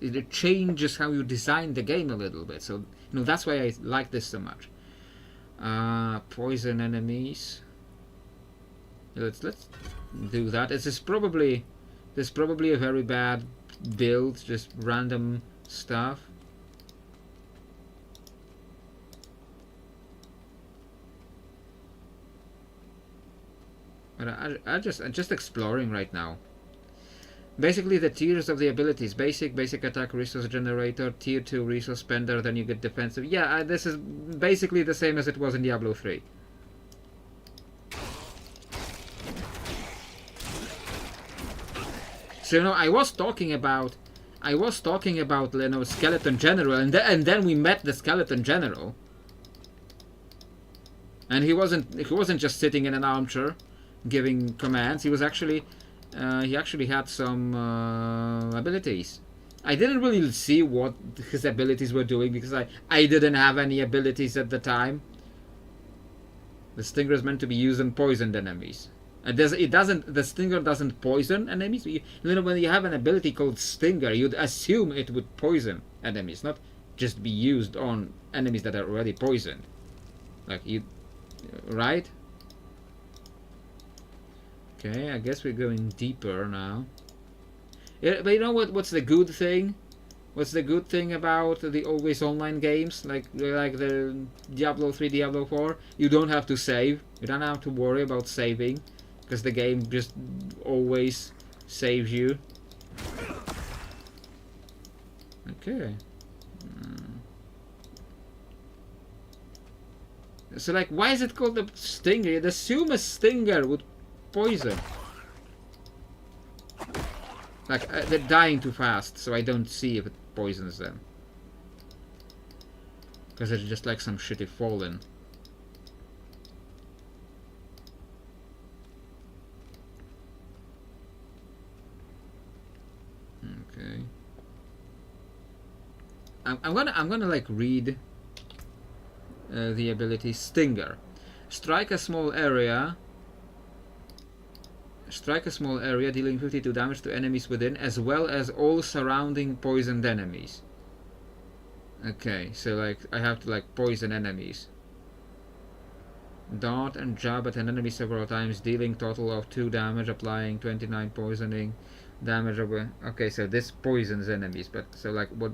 It changes how you design the game a little bit. So you know, that's why I like this so much. Poison enemies. Let's do that. This is probably a very bad build, just random stuff. But I'm just exploring right now. Basically, the tiers of the abilities: basic attack, resource generator, tier 2 resource spender, then you get defensive. Yeah, this is basically the same as it was in Diablo 3. So you know, I was talking about you know, skeleton general, and then we met the skeleton general, and he wasn't just sitting in an armchair giving commands. He was actually he actually had some abilities. I didn't really see what his abilities were doing, because I didn't have any abilities at the time. The stinger is meant to be used on poisoned enemies. The stinger doesn't poison enemies. You know, when you have an ability called stinger, you'd assume it would poison enemies, not just be used on enemies that are already poisoned. Like you, right? Okay, I guess we're going deeper now. Yeah, but you know what's the good thing? What's the good thing about the always online games, like the Diablo 3, Diablo 4? You don't have to save. You don't have to worry about saving, because the game just always saves you. Okay. So like, why is it called a stinger? You'd assume a stinger would poison. Like, they're dying too fast, so I don't see if it poisons them. Because it's just like some shitty fallen. Okay. I'm gonna like read the ability Stinger. Strike a small area, dealing 52 damage to enemies within, as well as all surrounding poisoned enemies. Okay, so like I have to like poison enemies. Dart and jab at an enemy several times, dealing total of 2 damage, applying 29 poisoning damage over. Okay, so this poisons enemies, but so like what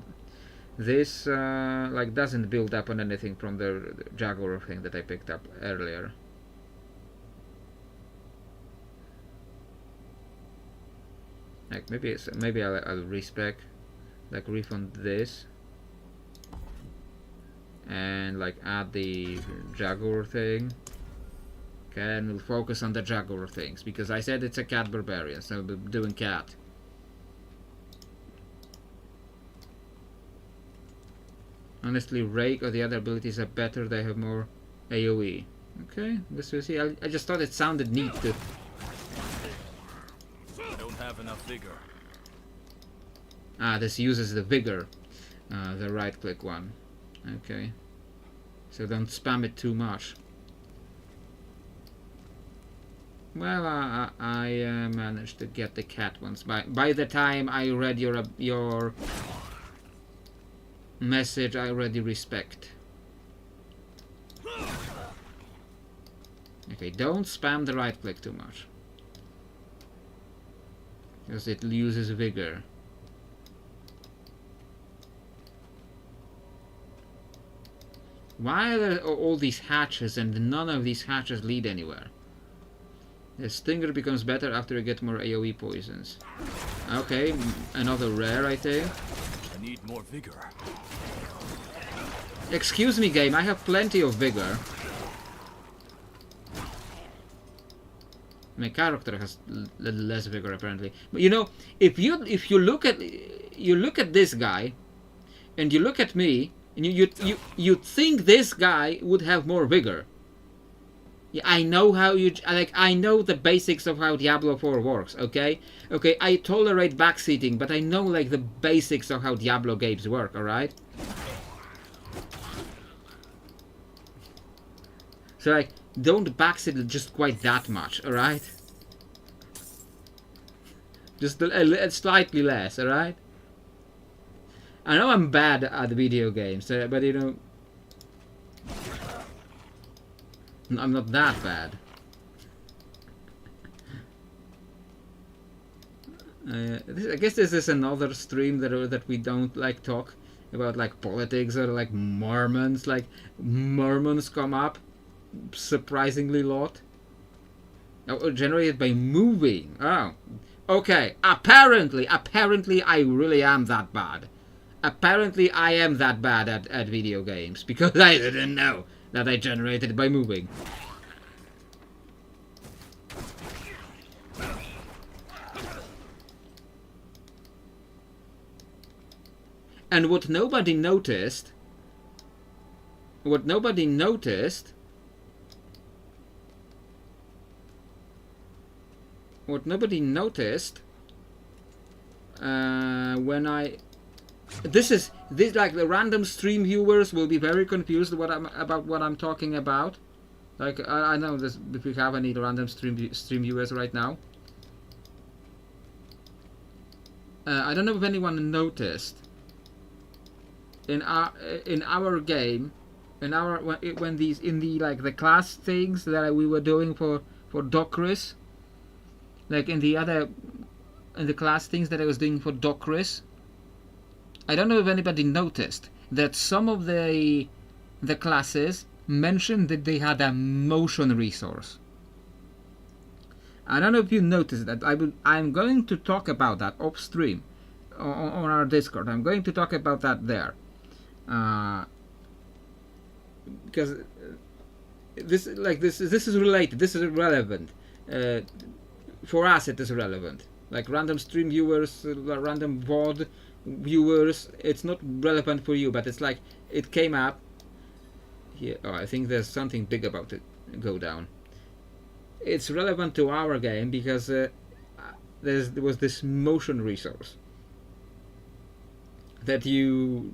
this like doesn't build up on anything from the Jaguar thing that I picked up earlier. Like maybe I'll respec, like refund this, and like add the Jaguar thing. Okay, and we'll focus on the Jaguar things because I said it's a cat barbarian, so we'll be doing cat. Honestly, Rake or the other abilities are better. They have more AoE. Okay, this we'll see. I just thought it sounded neat to. Don't have enough vigor. Ah, this uses the vigor, the right-click one. Okay, so don't spam it too much. Well, I managed to get the cat once. By the time I read your message, I already respect. Okay, don't spam the right click too much, because it uses vigor. Why are there all these hatches and none of these hatches lead anywhere? The Stinger becomes better after you get more AoE poisons. Okay, another rare, I think. I need more vigor. Excuse me, game, I have plenty of vigor. My character has less vigor apparently. But you know, if you look at this guy, and you look at me, and you think this guy would have more vigor. Yeah, I know how I know the basics of how Diablo 4 works, okay? Okay, I tolerate backseating, but I know like the basics of how Diablo games work, alright? So like, don't backseat just quite that much, alright? Just slightly less, alright? I know I'm bad at video games, but you know, I'm not that bad. I guess this is another stream that we don't like talk about, like politics or like Mormons. Like Mormons come up surprisingly a lot. Oh, generated by moving. Oh, okay. Apparently, I really am that bad. Apparently, I am that bad at video games because I didn't know that I generated by moving. And what nobody noticed when I this like the random stream viewers will be very confused about what I'm talking about. Like I know this, if we have any random stream viewers right now. I don't know if anyone noticed in our game, when these in the like the class things that we were doing for Docris, like in the class things that I was doing for Docris. I don't know if anybody noticed that some of the classes mentioned that they had a motion resource. I don't know if you noticed that. I'm going to talk about that off stream on our Discord. I'm going to talk about that there, because this is related. This is relevant. For us, it is relevant. Like random stream viewers, random VOD viewers, it's not relevant for you, but it's like it came up here. Oh, I think there's something big about to go down. It's relevant to our game because there was this motion resource that you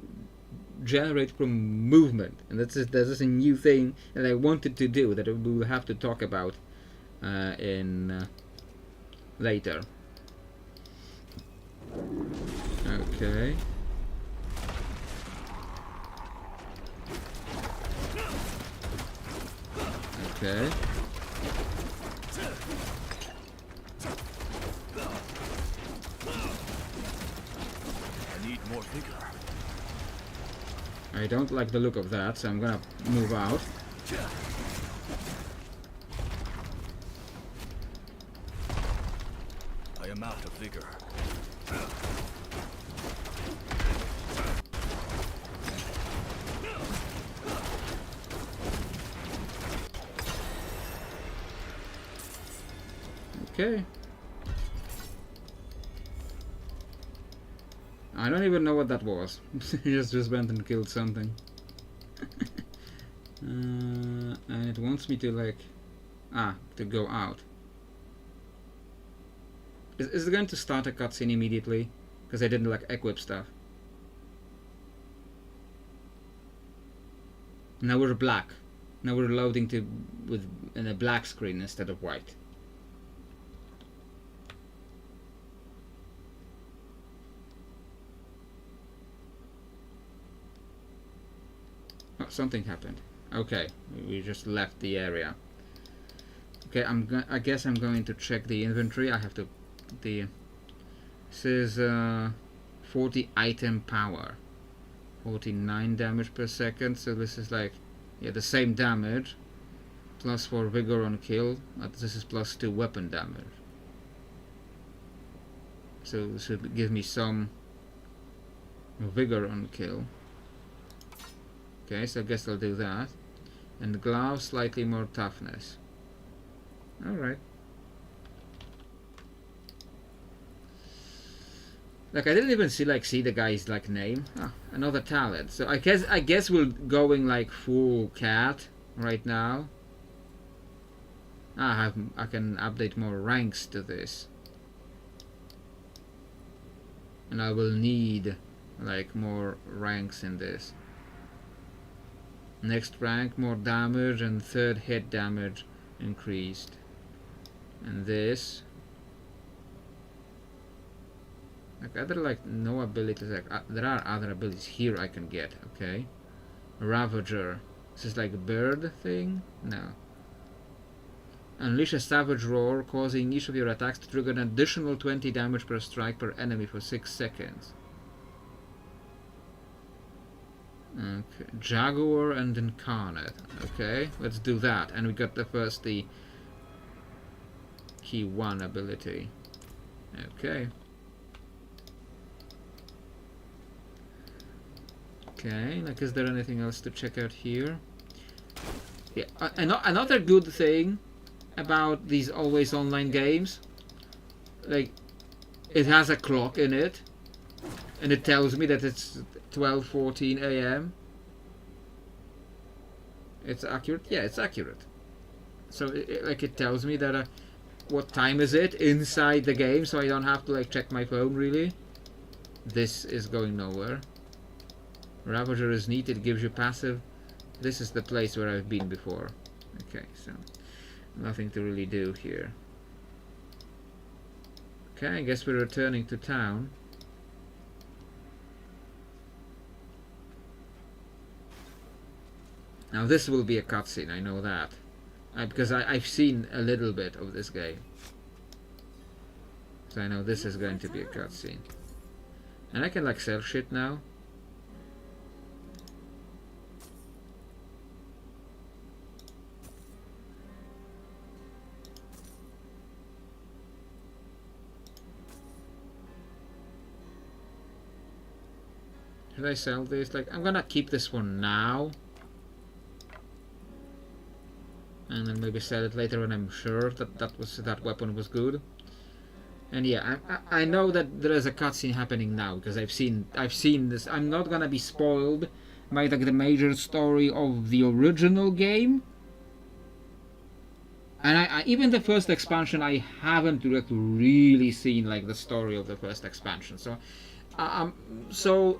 generate from movement, and that is a new thing that I wanted to do that we will have to talk about in later. Okay. Okay. I need more vigor. I don't like the look of that, so I'm gonna move out. I am out of vigor. Okay. I don't even know what that was. He just went and killed something. And it wants me to like... to go out. Is it going to start a cutscene immediately? Because I didn't like equip stuff. Now we're black. Now we're loading in a black screen instead of white. Oh, something happened. Okay, we just left the area. Okay, I guess I'm going to check the inventory. I have to. This is 40 item power, 49 damage per second. So this is like, yeah, the same damage, plus 4 vigor on kill. But this is plus 2 weapon damage. So this should give me some vigor on kill. Okay, so I guess I'll do that. And gloves, slightly more toughness. Alright. Like I didn't even see the guy's like name. Ah, another talent. So I guess we're going like full cat right now. I can update more ranks to this. And I will need like more ranks in this. Next rank, more damage, and third hit damage increased. And this, like other like no abilities. Like there are other abilities here I can get. Okay, Ravager. This is like a bird thing. No. Unleash a savage roar, causing each of your attacks to trigger an additional 20 damage per strike per enemy for 6 seconds. Okay, Jaguar and Incarnate. Okay, let's do that. And we got the key 1 ability. Okay. Okay, like is there anything else to check out here? Yeah, another good thing about these always online games, like it has a clock in it and it tells me that it's 12:14 a.m. It's accurate? Yeah, it's accurate. So it tells me that what time is it inside the game, so I don't have to like check my phone really. This is going nowhere. Ravager is neat, it gives you passive. This is the place where I've been before. Okay, so nothing to really do here. Okay, I guess we're returning to town. Now this will be a cutscene, I know that. Because I've seen a little bit of this game. So I know this is going to be a cutscene. And I can like sell shit now. Should I sell this? Like, I'm gonna keep this one now. and then maybe sell it later when I'm sure that weapon was good. And yeah, I know that there is a cutscene happening now because I've seen this. I'm not gonna be spoiled by like the major story of the original game. And I even the first expansion, I haven't really seen like the story of the first expansion. So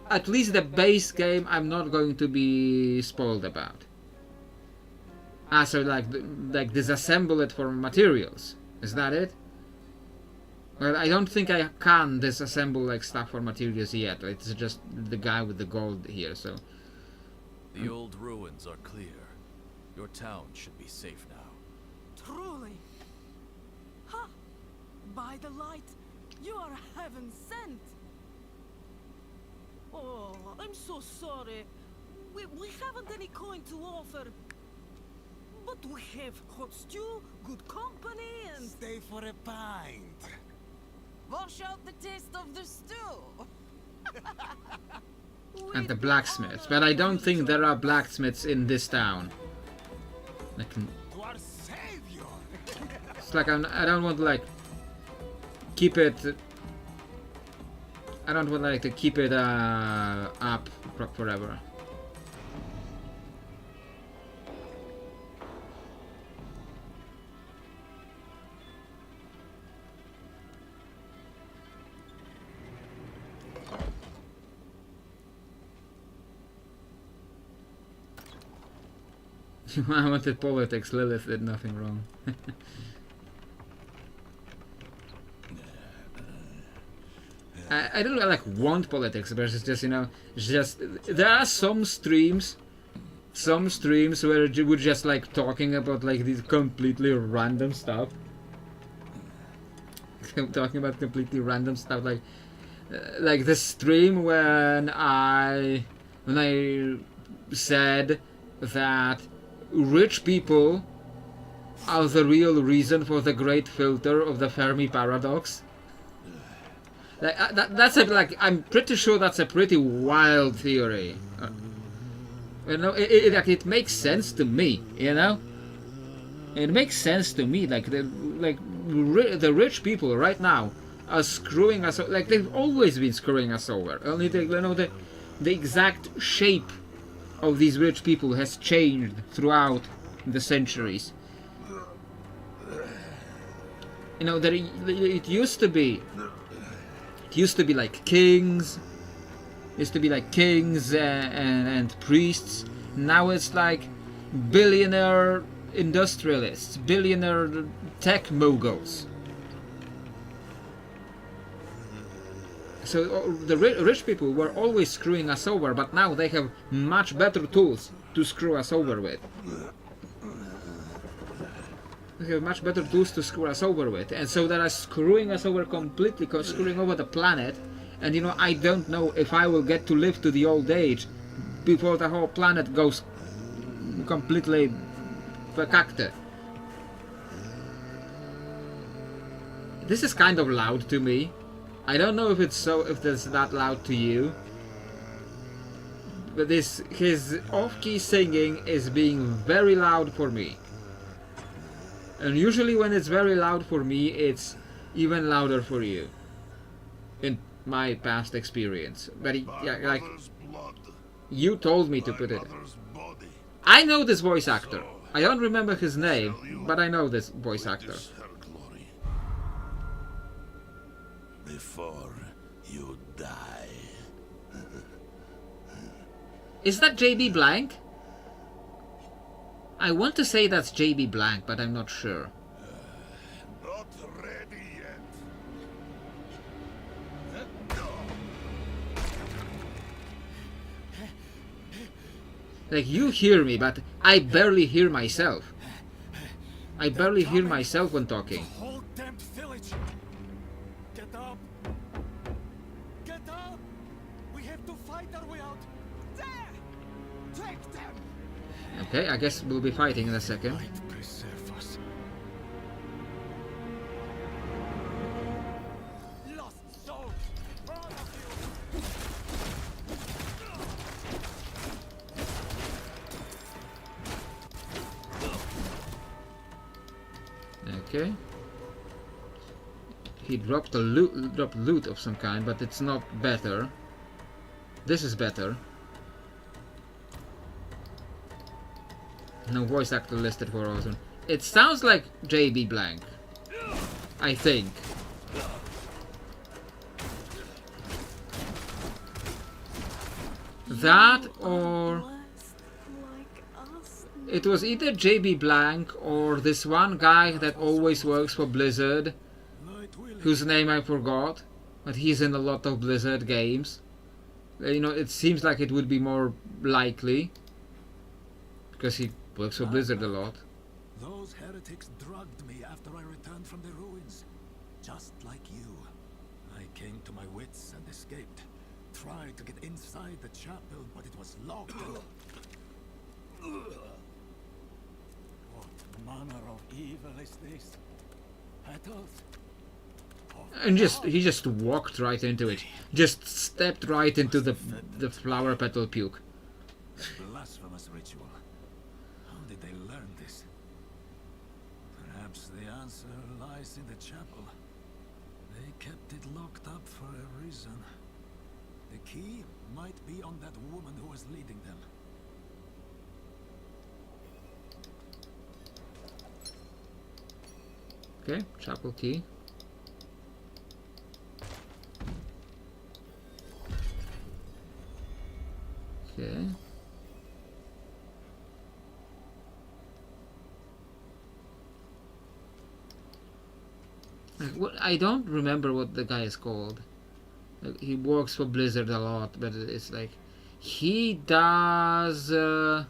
at least the base game, I'm not going to be spoiled about. So like disassemble it for materials. Is that it? Well, I don't think I can disassemble like stuff for materials yet. It's just the guy with the gold here. So The old ruins are clear. Your town should be safe now. Truly. Ha! By the light, you are heaven sent. Oh, I'm so sorry. We haven't any coin to offer. But we have hot stew, good company, and... Stay for a pint. Wash out the taste of the stew. and the blacksmiths, but I don't think there are blacksmiths in this town. Like, To our savior. it's like I don't want to like keep it. I don't want like to keep it up forever. I wanted politics. Lilith did nothing wrong. I don't like want politics, but it's just, you know, it's just there are some streams where we're just like talking about like these completely random stuff. Talking about completely random stuff, like the stream when I said that rich people are the real reason for the great filter of the Fermi paradox. Like, that's a, like, I'm pretty sure that's a pretty wild theory. You know, it makes sense to me. You know, it makes sense to me. Like the rich people right now are screwing us. Like they've always been screwing us over. Only the exact shape of these rich people has changed throughout the centuries. You know, it used to be like kings. And priests. Now it's like billionaire industrialists, billionaire tech moguls. So the rich people were always screwing us over, but now they have much better tools to screw us over with. They have much better tools to screw us over with, and so they are screwing us over completely, screwing over the planet. And you know, I don't know if I will get to live to the old age before the whole planet goes completely verkakte. This is kind of loud to me. I don't know if it's that loud to you. But his off-key singing is being very loud for me. And usually when it's very loud for me, it's even louder for you. In my past experience. But yeah, like, you told me to put it. I know this voice actor. I don't remember his name, but I know this voice actor. Before you die. Is that JB Blank? I want to say that's JB Blank, but I'm not sure. Not ready yet. Like, you hear me, but I barely hear myself. I barely hear myself when talking. Whole damn village. Get up. Get up. We have to fight our way out. There. Take them. Okay, I guess we'll be fighting in a second. Light preserve us. Lost souls. All of you. Okay. He dropped loot of some kind, but it's not better. This is better. No voice actor listed for Ozone. It sounds like JB Blank, I think. That or it was either JB Blank or this one guy that always works for Blizzard, whose name I forgot, but he's in a lot of Blizzard games. You know, it seems like it would be more likely because he works for Blizzard a lot. Those heretics drugged me after I returned from the ruins. Just like you. I came to my wits and escaped. Tried to get inside the chapel, but it was locked. What manner of evil is this? Petals? And he just walked right into it. Just stepped right into the flower petal puke. Blasphemous ritual. How did they learn this? Perhaps the answer lies in the chapel. They kept it locked up for a reason. The key might be on that woman who was leading them. Okay, chapel key. Okay. What, I don't remember what the guy is called. He works for Blizzard a lot, but it's like he does the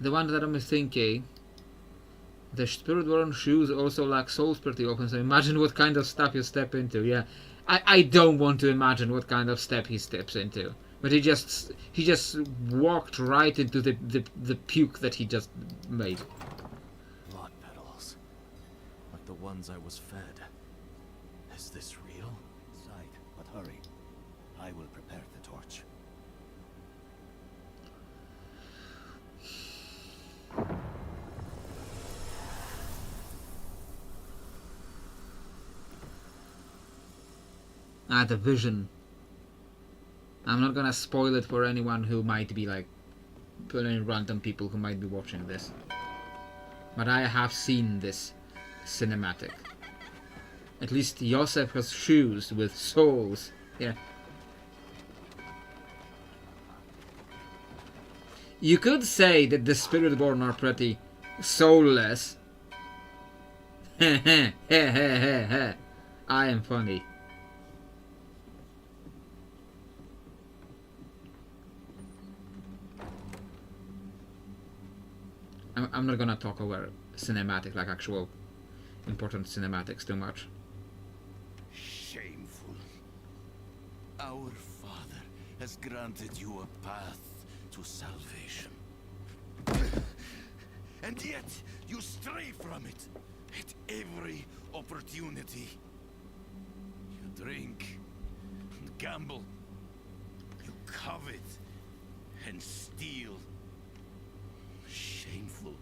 one that I'm thinking. The Spirit-born shoes also lack souls pretty often, so imagine what kind of stuff you step into. Yeah, I don't want to imagine what kind of step he steps into. But he just walked right into the puke that he just made. Blood petals. Like the ones I was fed. Is this real? Sight, but hurry. I will prepare the torch. Ah, the vision. I'm not gonna spoil it for anyone who might be like, any random people who might be watching this. But I have seen this cinematic. At least Yosef has shoes with souls. Yeah. You could say that the Spiritborn are pretty soulless. I am funny. I'm not gonna talk over cinematic, like actual important cinematics too much. Shameful. Our Father has granted you a path to salvation. And yet, you stray from it at every opportunity. You drink and gamble. You covet and steal. Shameful.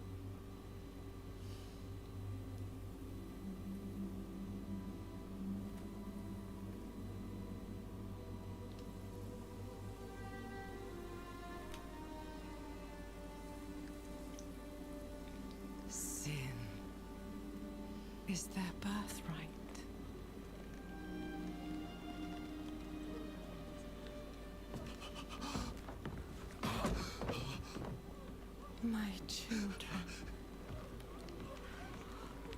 Sin is their birthright. My children.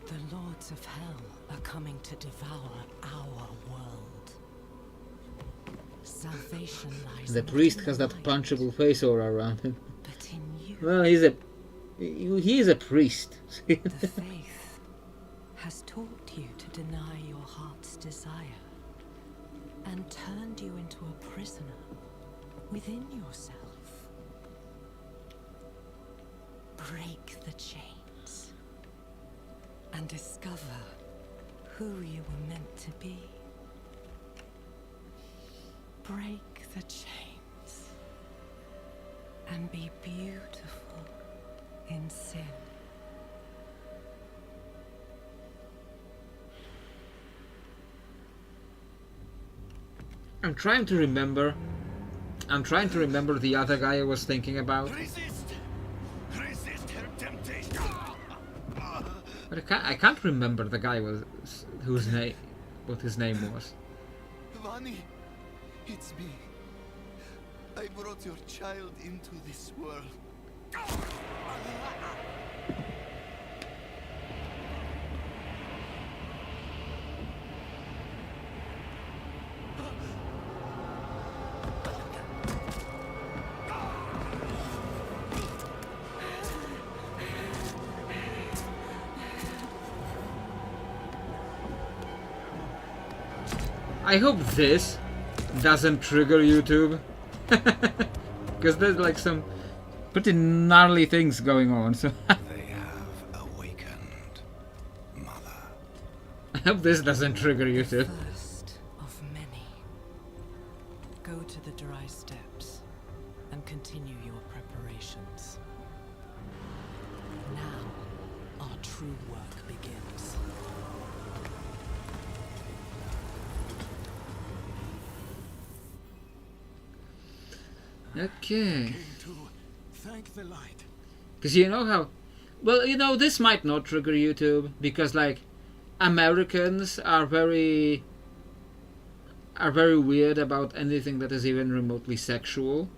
The lords of hell are coming to devour our world. Salvation lies The not priest in has the that light, punchable face aura around him. but in you. Well, he is a priest. The faith has taught you to deny your heart's desire and turned you into a prisoner within yourself. Break the chains and discover who you were meant to be. Break the chains and be beautiful in sin. I'm trying to remember. I'm trying to remember the other guy I was thinking about. Resist! Resist her temptation! But I can't remember the guy was whose name, what his name was. Vani, it's me. I brought your child into this world. I hope this doesn't trigger YouTube. Because there's like some pretty gnarly things going on, so They have awakened, Mother. I hope this doesn't trigger YouTube. First of many. Go to the dry steps and continue your preparations. Now, our true work begins. Okay. Came to thank the light. Because you know how... Well, you know, this might not trigger YouTube, because, like, Americans are very weird about anything that is even remotely sexual.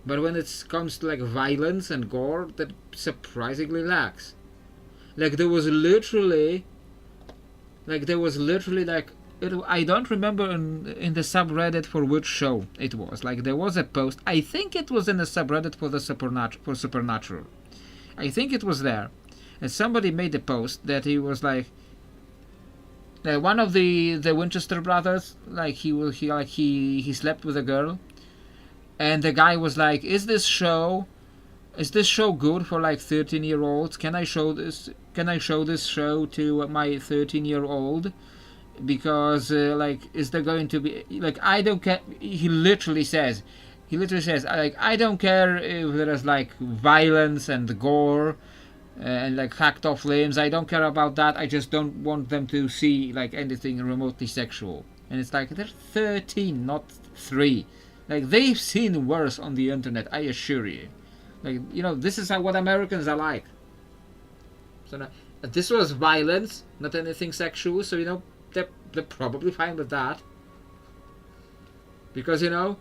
But when it comes to, like, violence and gore, that surprisingly lacks. Like, there was literally, like... I don't remember in the subreddit for which show it was. Like, there was a post. I think it was in the subreddit for the Supernatural. I think it was there, and somebody made a post that he was like, one of the Winchester brothers, like he slept with a girl, and the guy was like, is this show good for like 13-year-olds? Can I show this show to my 13-year-old? Because like, is there going to be, like, I don't care. He literally says like, I don't care if there is like violence and gore and like hacked off limbs. I don't care about that. I just don't want them to see like anything remotely sexual. And it's like, they're 13, not 3. Like, they've seen worse on the internet, I assure you. Like, you know, this is what Americans are like. So now, this was violence, not anything sexual, so, you know, they're probably fine with that. Because, you know,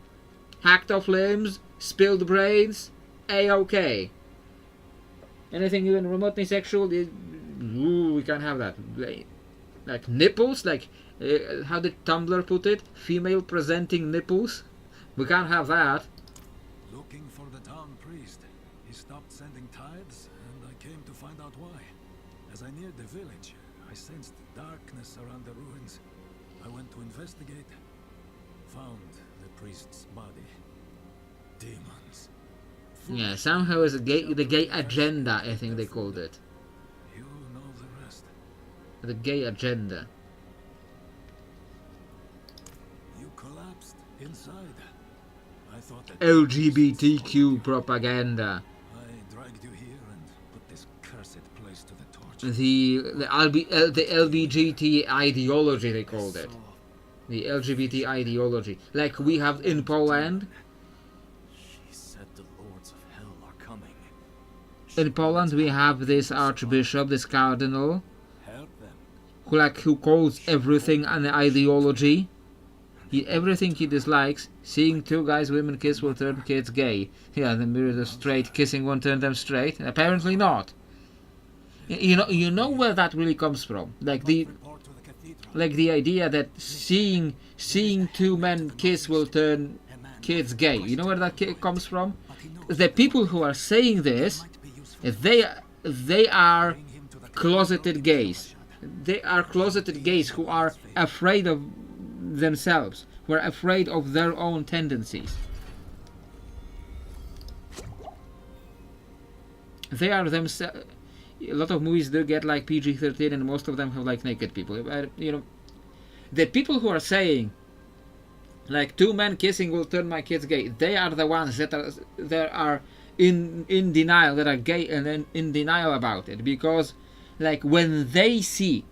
hacked off limbs, spilled brains, A-okay. Anything even remotely sexual, we can't have that. Like nipples, like, how did Tumblr put it? Female presenting nipples? We can't have that. Looking for the town priest. He stopped sending tithes, and I came to find out why. As I neared the village, I sensed darkness around the ruins. I went to investigate. Found the priest's body. Demons. Yeah, somehow it's the gay agenda, I think they called it. You know the rest. The gay agenda. You collapsed inside. I thought that LGBTQ propaganda. I dragged you here and put this cursed place to the torch. The LGBT ideology, they called it. The LGBT ideology. Like we have in Poland. She said the lords of hell are coming. In Poland we have this archbishop, this cardinal, Help them. who calls everything an ideology. Everything he dislikes, seeing 2 guys, women kiss will turn kids gay. Yeah, the straight kissing won't turn them straight. Apparently not. You know where that really comes from. Like the idea that seeing 2 men kiss will turn kids gay. You know where that comes from? The people who are saying this, they are closeted gays. They are closeted gays who are afraid of themselves, who are afraid of their own tendencies. They are themselves. A lot of movies do get like PG-13, and most of them have like naked people. You know, the people who are saying like 2 men kissing will turn my kids gay, they are the ones that are in denial, that are gay and then in denial about it. Because like when they see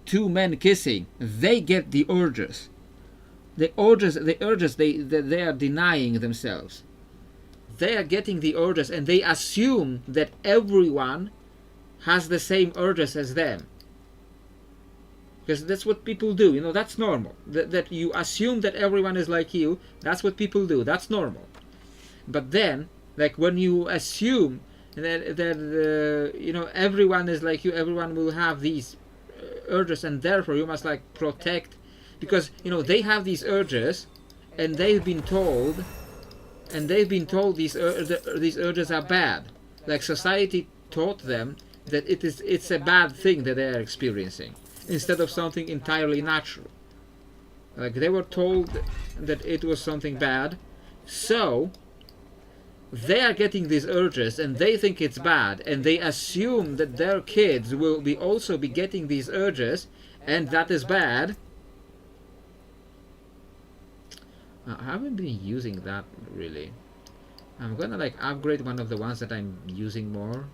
2 men kissing, they get the urges. the urges they are denying themselves. They are getting the urges and they assume that everyone has the same urges as them. Because that's what people do, you know, that's normal. That you assume that everyone is like you, that's what people do, that's normal. But then, like when you assume that you know, everyone is like you, everyone will have these urges, and therefore you must like protect, because you know they have these urges, and they've been told these urges are bad. Like society taught them that it's a bad thing that they are experiencing, instead of something entirely natural. Like they were told that it was something bad, so they are getting these urges and they think it's bad, and they assume that their kids will also be getting these urges, and that is bad. I haven't been using that really. I'm gonna like upgrade one of the ones that I'm using more.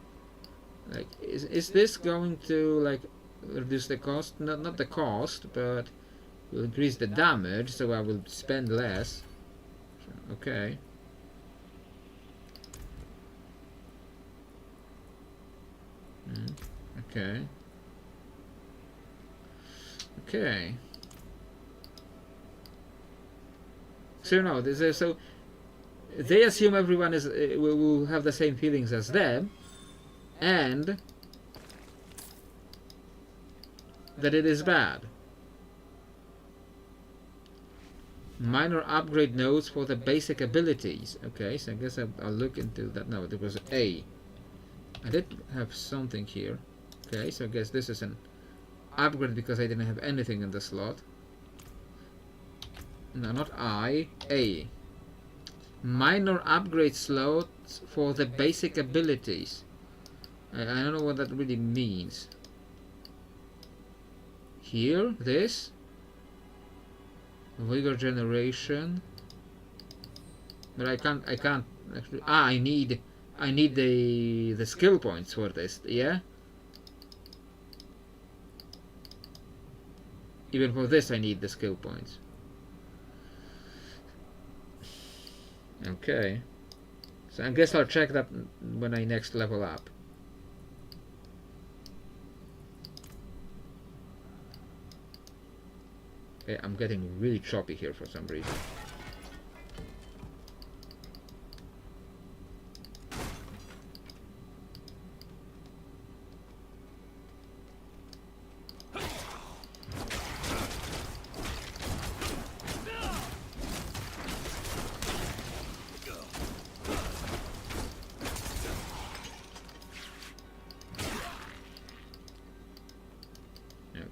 Like, is this going to like reduce the cost? Not the cost, but will increase the damage, so I will spend less. Okay. Okay. Okay. So no, so they assume everyone will have the same feelings as them, and that it is bad. Minor upgrade nodes for the basic abilities. Okay, so I guess I'll look into that. No, there was A. I did have something here. Okay, so I guess this is an upgrade because I didn't have anything in the slot. No, not I. A. Minor upgrade slots for the basic abilities. I don't know what that really means. Here, this vigor generation, but I can't actually. I need the skill points for this. Yeah. Even for this, I need the skill points. Okay. So I guess I'll check that when I next level up. Okay, I'm getting really choppy here for some reason.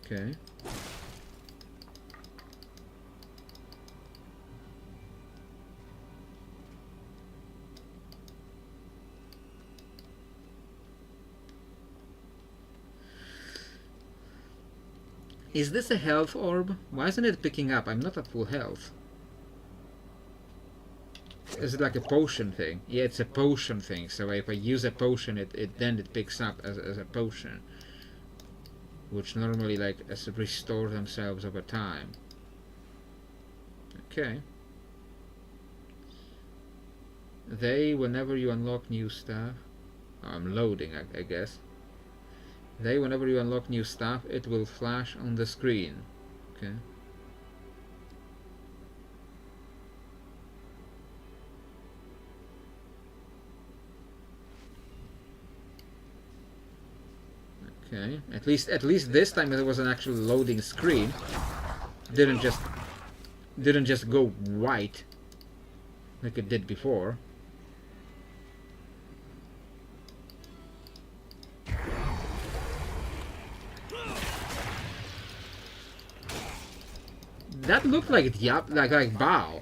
Okay. Is this a health orb? Why isn't it picking up? I'm not at full health. Is it like a potion thing? Yeah, it's a potion thing. So if I use a potion, it picks up as a potion, which normally like restore themselves over time. Okay. Whenever you unlock new stuff. Oh, I'm loading, I guess. Whenever you unlock new stuff, it will flash on the screen. Okay. Okay. At least this time there was an actual loading screen. Didn't just go white like it did before. That looked like like Bao.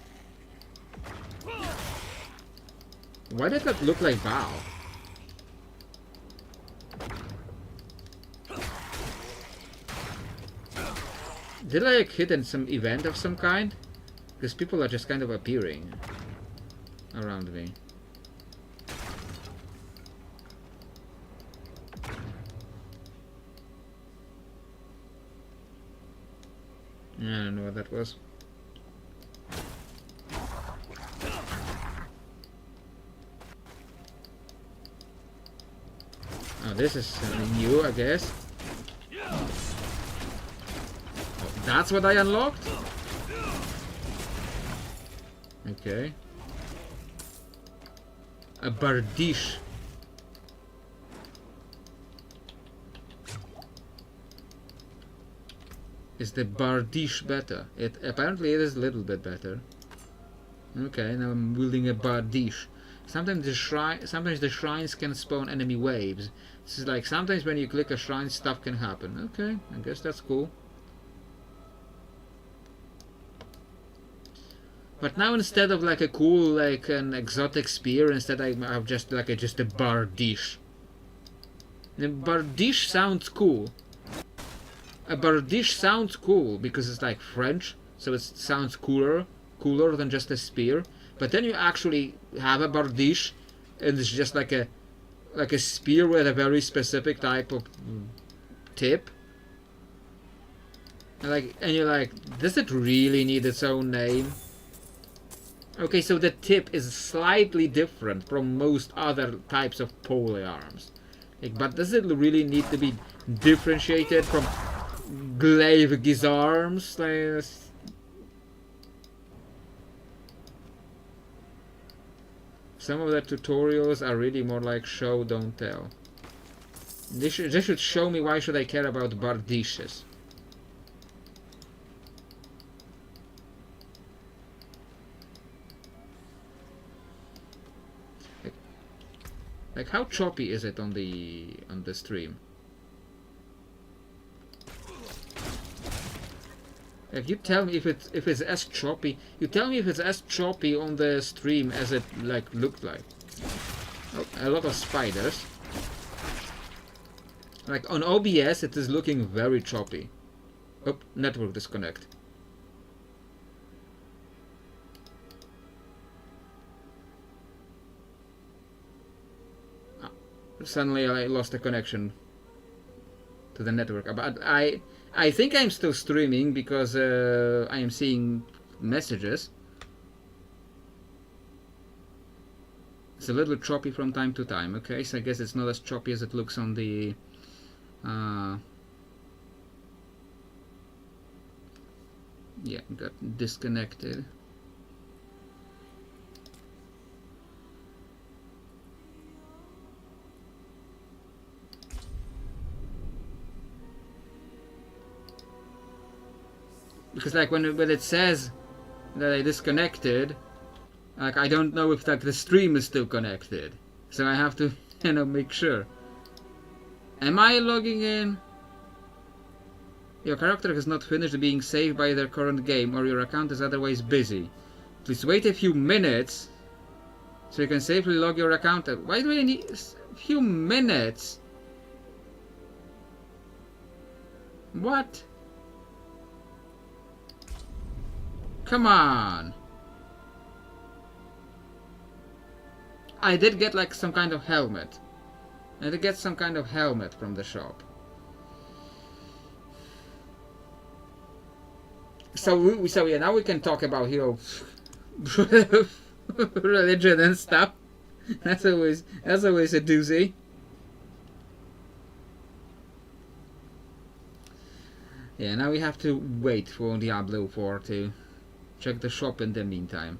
Why did that look like Bao? Did I like hit in some event of some kind? Because people are just kind of appearing around me. I don't know what that was. Oh, this is new, I guess. Oh, that's what I unlocked? Okay. A bardiche. Is the bardiche better? It apparently it is a little bit better. Okay, now I'm wielding a bardiche. Sometimes the shrines can spawn enemy waves. This is like sometimes when you click a shrine, stuff can happen. Okay, I guess that's cool. But now instead of like a cool, like an exotic spear, instead I have just like just a bardiche. The bardiche sounds cool. A bardiche sounds cool because it's like French, so it sounds cooler than just a spear. But then you actually have a bardiche, and it's just like a spear with a very specific type of tip. And you're like, does it really need its own name? Okay, so the tip is slightly different from most other types of polearms. Like, but does it really need to be differentiated from glaive guisarms? Like, some of the tutorials are really more like show, don't tell. They should show me why should I care about bardiches. Like how choppy is it on the stream? Like you tell me if it's as choppy. You tell me if it's as choppy on the stream as it like looked like. Oh, a lot of spiders. Like on OBS, it is looking very choppy. Oh, network disconnect. Suddenly I lost the connection to the network. But I think I'm still streaming because I am seeing messages. It's a little choppy from time to time. Okay, so I guess it's not as choppy as it looks on the yeah, got disconnected. Because like when it says that I disconnected, like I don't know if like the stream is still connected, so I have to make sure. Am I logging in? Your character has not finished being saved by their current game, or your account is otherwise busy. Please wait a few minutes so you can safely log your account. Why do I need a few minutes? What? Come on! I did get like some kind of helmet. I did get some kind of helmet from the shop. So yeah, now we can talk about religion and stuff. That's always a doozy. Yeah, now we have to wait for Diablo IV to check the shop in the meantime.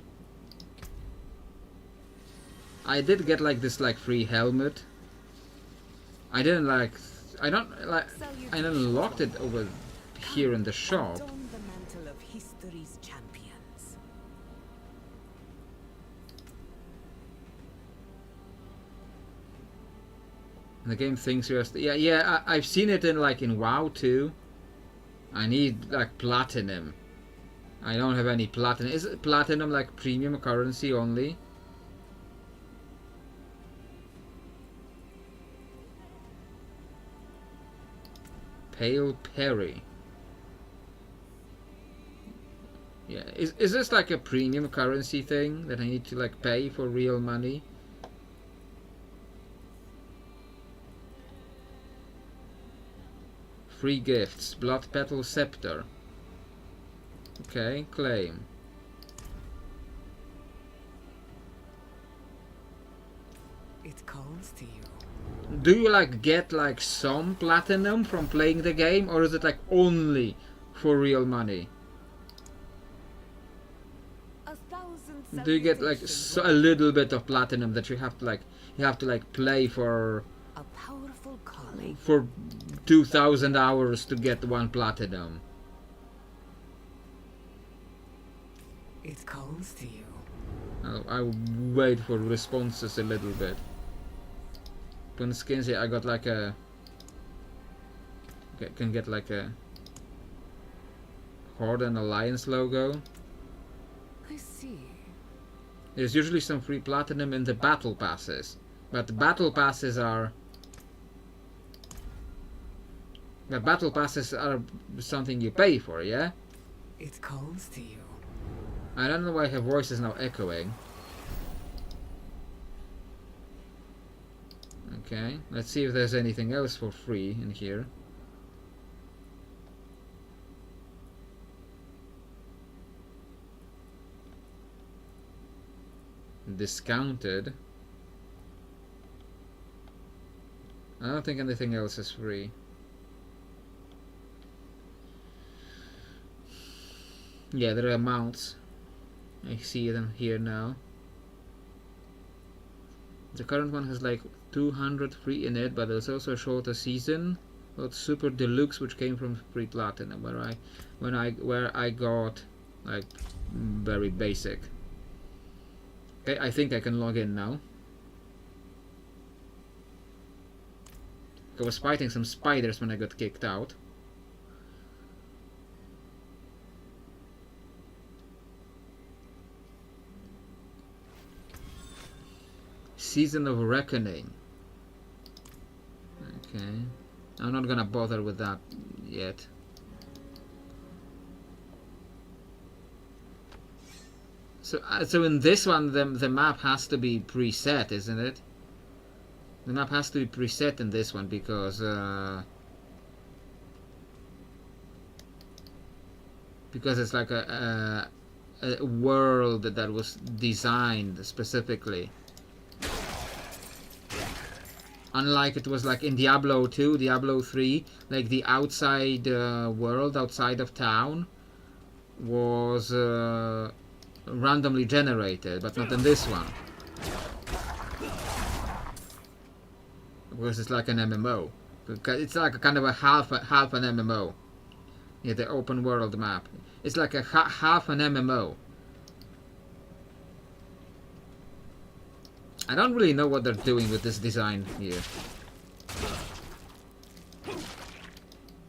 I did get like this free helmet. I unlocked it over here in the shop. The game thinks you're I've seen it in in WoW too. I need platinum. I don't have any platinum. Is platinum premium currency only? Pale Perry. Yeah, is this a premium currency thing that I need to pay for real money? Free gifts. Blood Petal Scepter. Okay, claim. It calls to you. Do you like get like some platinum from playing the game, or is it like only for real money? 1,000 Do you get like a little bit of platinum that you have to play for A powerful calling. 2,000 hours to get one platinum? It calls to you. I'll wait for responses a little bit. When skins, yeah, I got like a can get like a Horde and Alliance logo. I see. There's usually some free platinum in the battle passes, but the battle passes are something you pay for, yeah? It calls to you. I don't know why her voice is now echoing. Okay, let's see if there's anything else for free in here. Discounted. I don't think anything else is free. Yeah, there are amounts. I see them here now. The current one has like 200 free in it, but there's also a shorter season called Super Deluxe, which came from free platinum, where I got like very basic. Okay, I think I can log in now. I was fighting some spiders when I got kicked out. Season of Reckoning. Okay, I'm not gonna bother with that yet. So in this one, the map has to be preset, isn't it? The map has to be preset in this one because it's like a world that was designed specifically. Unlike it was like in Diablo II, Diablo III, like the outside world, outside of town, was randomly generated, but not in this one. Because it's like an MMO. It's like a kind of a half an MMO. Yeah, the open world map. It's like a half an MMO. I don't really know what they're doing with this design here.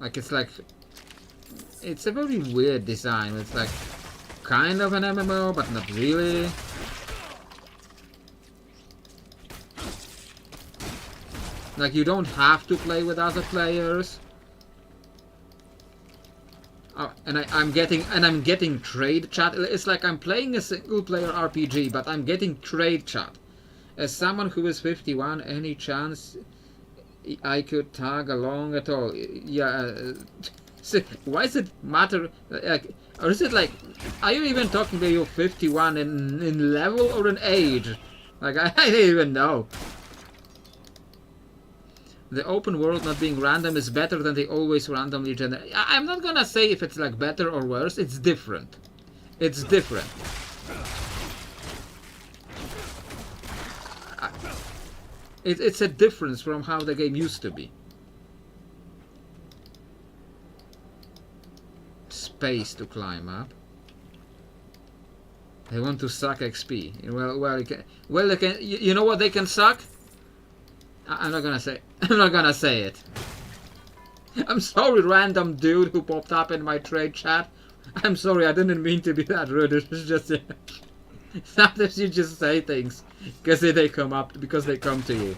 Like it's a very weird design. It's like kind of an MMO, but not really. Like you don't have to play with other players. Oh, and I'm getting trade chat. It's like I'm playing a single player RPG, but I'm getting trade chat. As someone who is 51, any chance I could tag along at all? Yeah. So why does it matter? Like, or is it like, are you even talking about you're 51 in level or in age? Like I don't even know. The open world not being random is better than the always randomly generate. I'm not gonna say if it's like better or worse. It's different. It's different. It's a difference from how the game used to be. Space to climb up. They want to suck XP. Well, they can. You know what they can suck? I'm not gonna say. I'm not gonna say it. I'm sorry, random dude who popped up in my trade chat. I'm sorry. I didn't mean to be that rude. It's just. Sometimes you just say things because they come up because they come to you.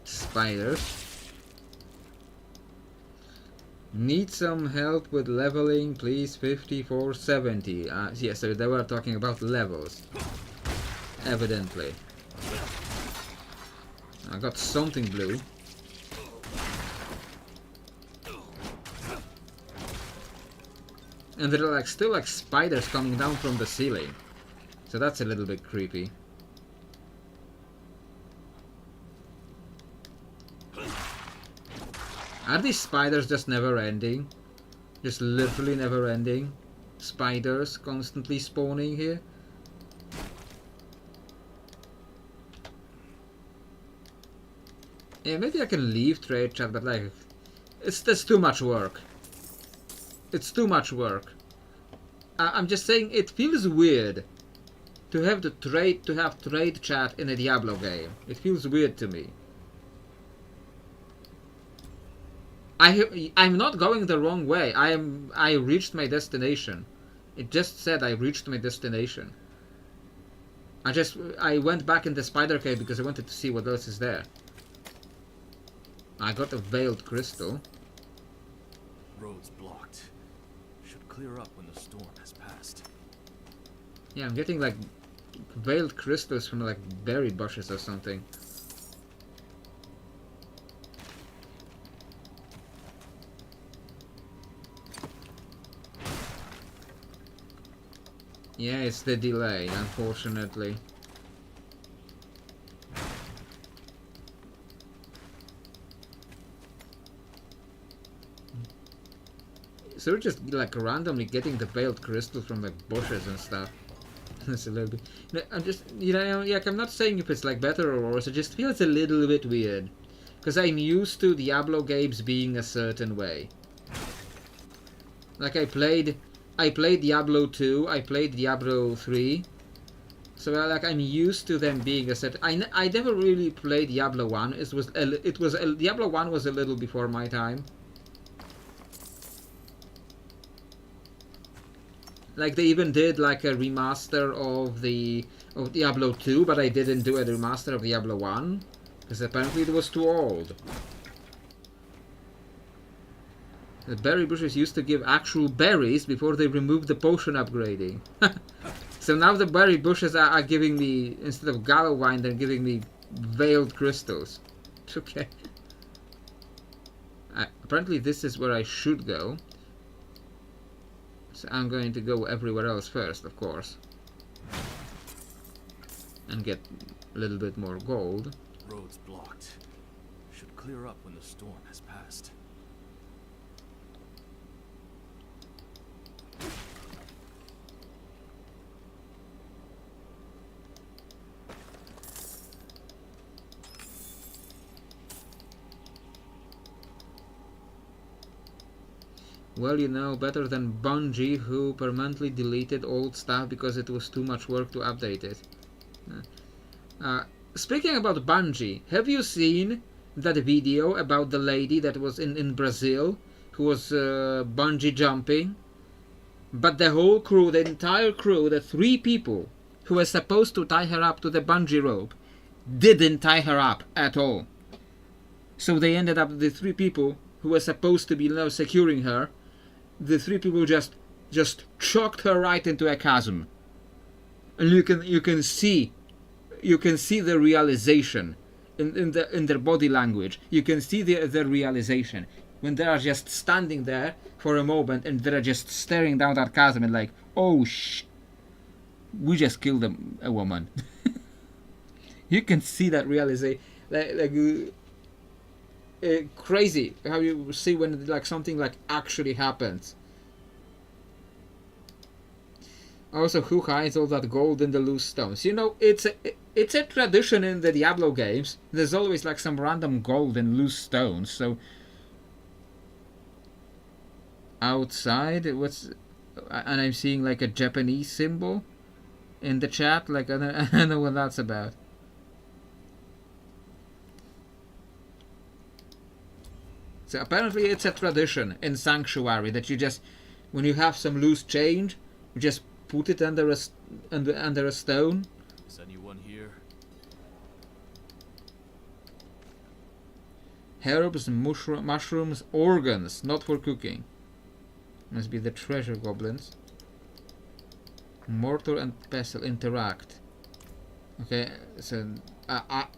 Spiders. Need some help with leveling, please. 5470. Yeah, so they were talking about levels. Evidently. I got something blue. And there are like still like spiders coming down from the ceiling. So that's a little bit creepy. Are these spiders just never ending? Just literally never ending? Spiders constantly spawning here? Yeah, maybe I can leave trade chat, but like, that's too much work. It's too much work. I'm just saying it feels weird to have trade chat in a Diablo game. It feels weird to me. I'm not going the wrong way. I reached my destination. It just said I reached my destination. I went back in the spider cave because I wanted to see what else is there. I got a veiled crystal. Road's blocked. Should clear up when the storm has passed. Yeah, I'm getting like veiled crystals from like berry bushes or something. Yeah, it's the delay, unfortunately. So we're just like randomly getting the veiled crystal from like bushes and stuff. That's a little bit. I'm just, like I'm not saying if it's like better or worse. It just feels a little bit weird, because I'm used to Diablo games being a certain way. Like I played Diablo 2, I played Diablo 3, so like I'm used to them being a certain. I never really played Diablo 1. Diablo 1 was a little before my time. Like they even did like a remaster of Diablo 2, but I didn't do a remaster of Diablo 1 because apparently it was too old. The berry bushes used to give actual berries before they removed the potion upgrading. So now the berry bushes are giving me, instead of gallow wine, they're giving me veiled crystals. Okay. Apparently this is where I should go. So I'm going to go everywhere else first, of course. And get a little bit more gold. Road's blocked. Should clear up when the storm has passed. Well, better than Bungie, who permanently deleted old stuff because it was too much work to update it. Speaking about Bungie, have you seen that video about the lady that was in Brazil, who was bungee jumping? But the whole crew, the entire crew, the 3 people who were supposed to tie her up to the bungee rope, didn't tie her up at all. So they ended up, the 3 people who were supposed to be securing her, the 3 people just chucked her right into a chasm. And you can see the realization in their body language. You can see the realization when they are just standing there for a moment and they're just staring down that chasm and like, oh we just killed a woman. You can see that realization, crazy how you see when like something like actually happens. Also, who hides all that gold in the loose stones? It's a tradition in the Diablo games. There's always like some random gold in loose stones. So outside, and I'm seeing like a Japanese symbol in the chat. Like I don't know what that's about. So apparently it's a tradition in Sanctuary that you just, when you have some loose change, you just put it under a stone. Is anyone here? Herbs, mushrooms, organs, not for cooking. Must be the treasure goblins. Mortar and pestle interact. Okay, so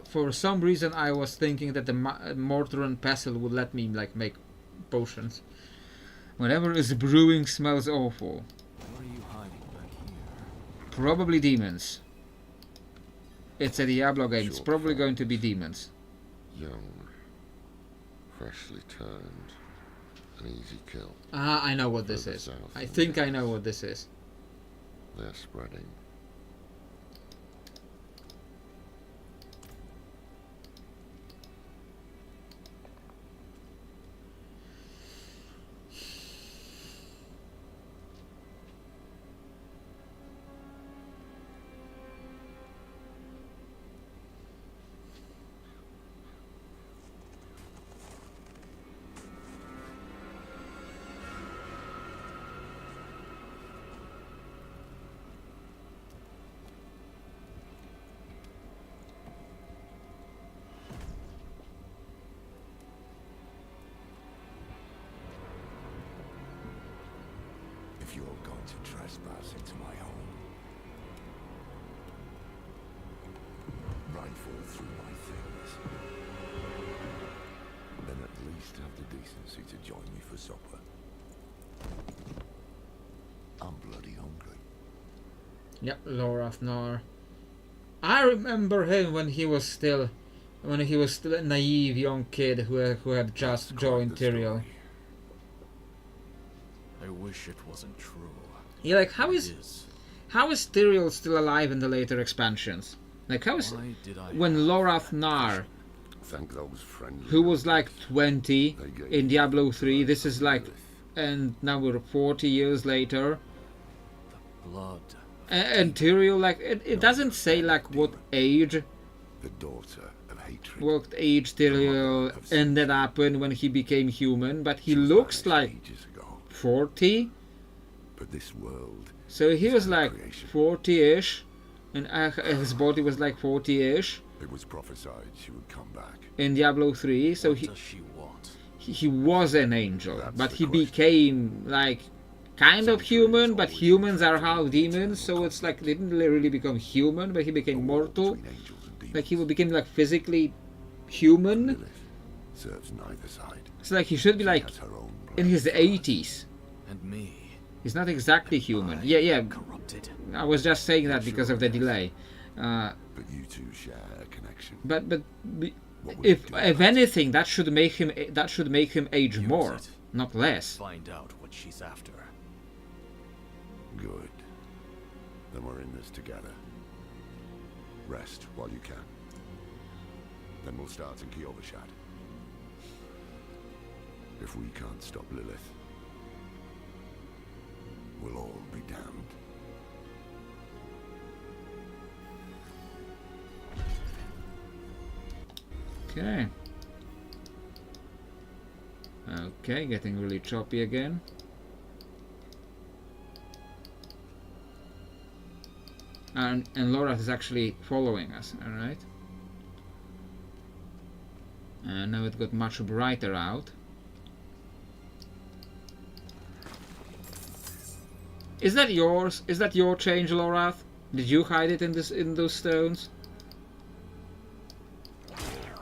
for some reason I was thinking that the mortar and pestle would let me like make potions. Whatever is brewing smells awful. What are you hiding back here? Probably demons. It's a Diablo game. It's Short probably going to be friends. demons. Young, freshly turned, an easy kill. Ah, I know what this Further is. south I in think the I know what this is. They're spreading. If you're going to trespass into my home, rifle through my things, then at least have the decency to join me for supper. I'm bloody hungry. Yep, Lorath Nar. I remember him when he was still a naive young kid who had just joined Tyrael. I wish it wasn't true. Yeah, like It is. how is Tyrael still alive in the later expansions? Like how is Why did I when have Lorath that Nar, vision? Thank those friendly. who was like 20 They gave in Diablo you 3, this is like, Lilith. and now we're 40 years later, Blood. and Tyrael, like it doesn't say like what age The daughter of hatred. Tyrael ended up when he became human, but he She was looks banished like ages ago. 40. But this world So he is was her like creation. 40-ish, and his body was like 40-ish It was prophesied she would come back. in Diablo 3. So What he does she want? he was an angel, That's but the he question. became like kind of Sanctuary human, is but always humans are interested in half the demons, so eternal it's like they didn't really become human, but he A became war mortal. between angels and demons. Like he became like physically human. Lilith serves neither side. It's like he should be She like has her own in his plan. 80s. And me. He's not exactly human. I Yeah. Corrupted. I was just saying that because of the delay. But you two share a connection. But What will you if do if about it? anything, that should make him age Use more, it. not less. Find out what she's after. Good. Then we're in this together. Rest while you can. Then we'll start in Kiovashad. If we can't stop Lilith, we'll all be damned. Okay. Okay, getting really choppy again. And Lorath is actually following us, alright? And now it got much brighter out. Is that yours? Is that your change, Lorath? Did you hide it in those stones?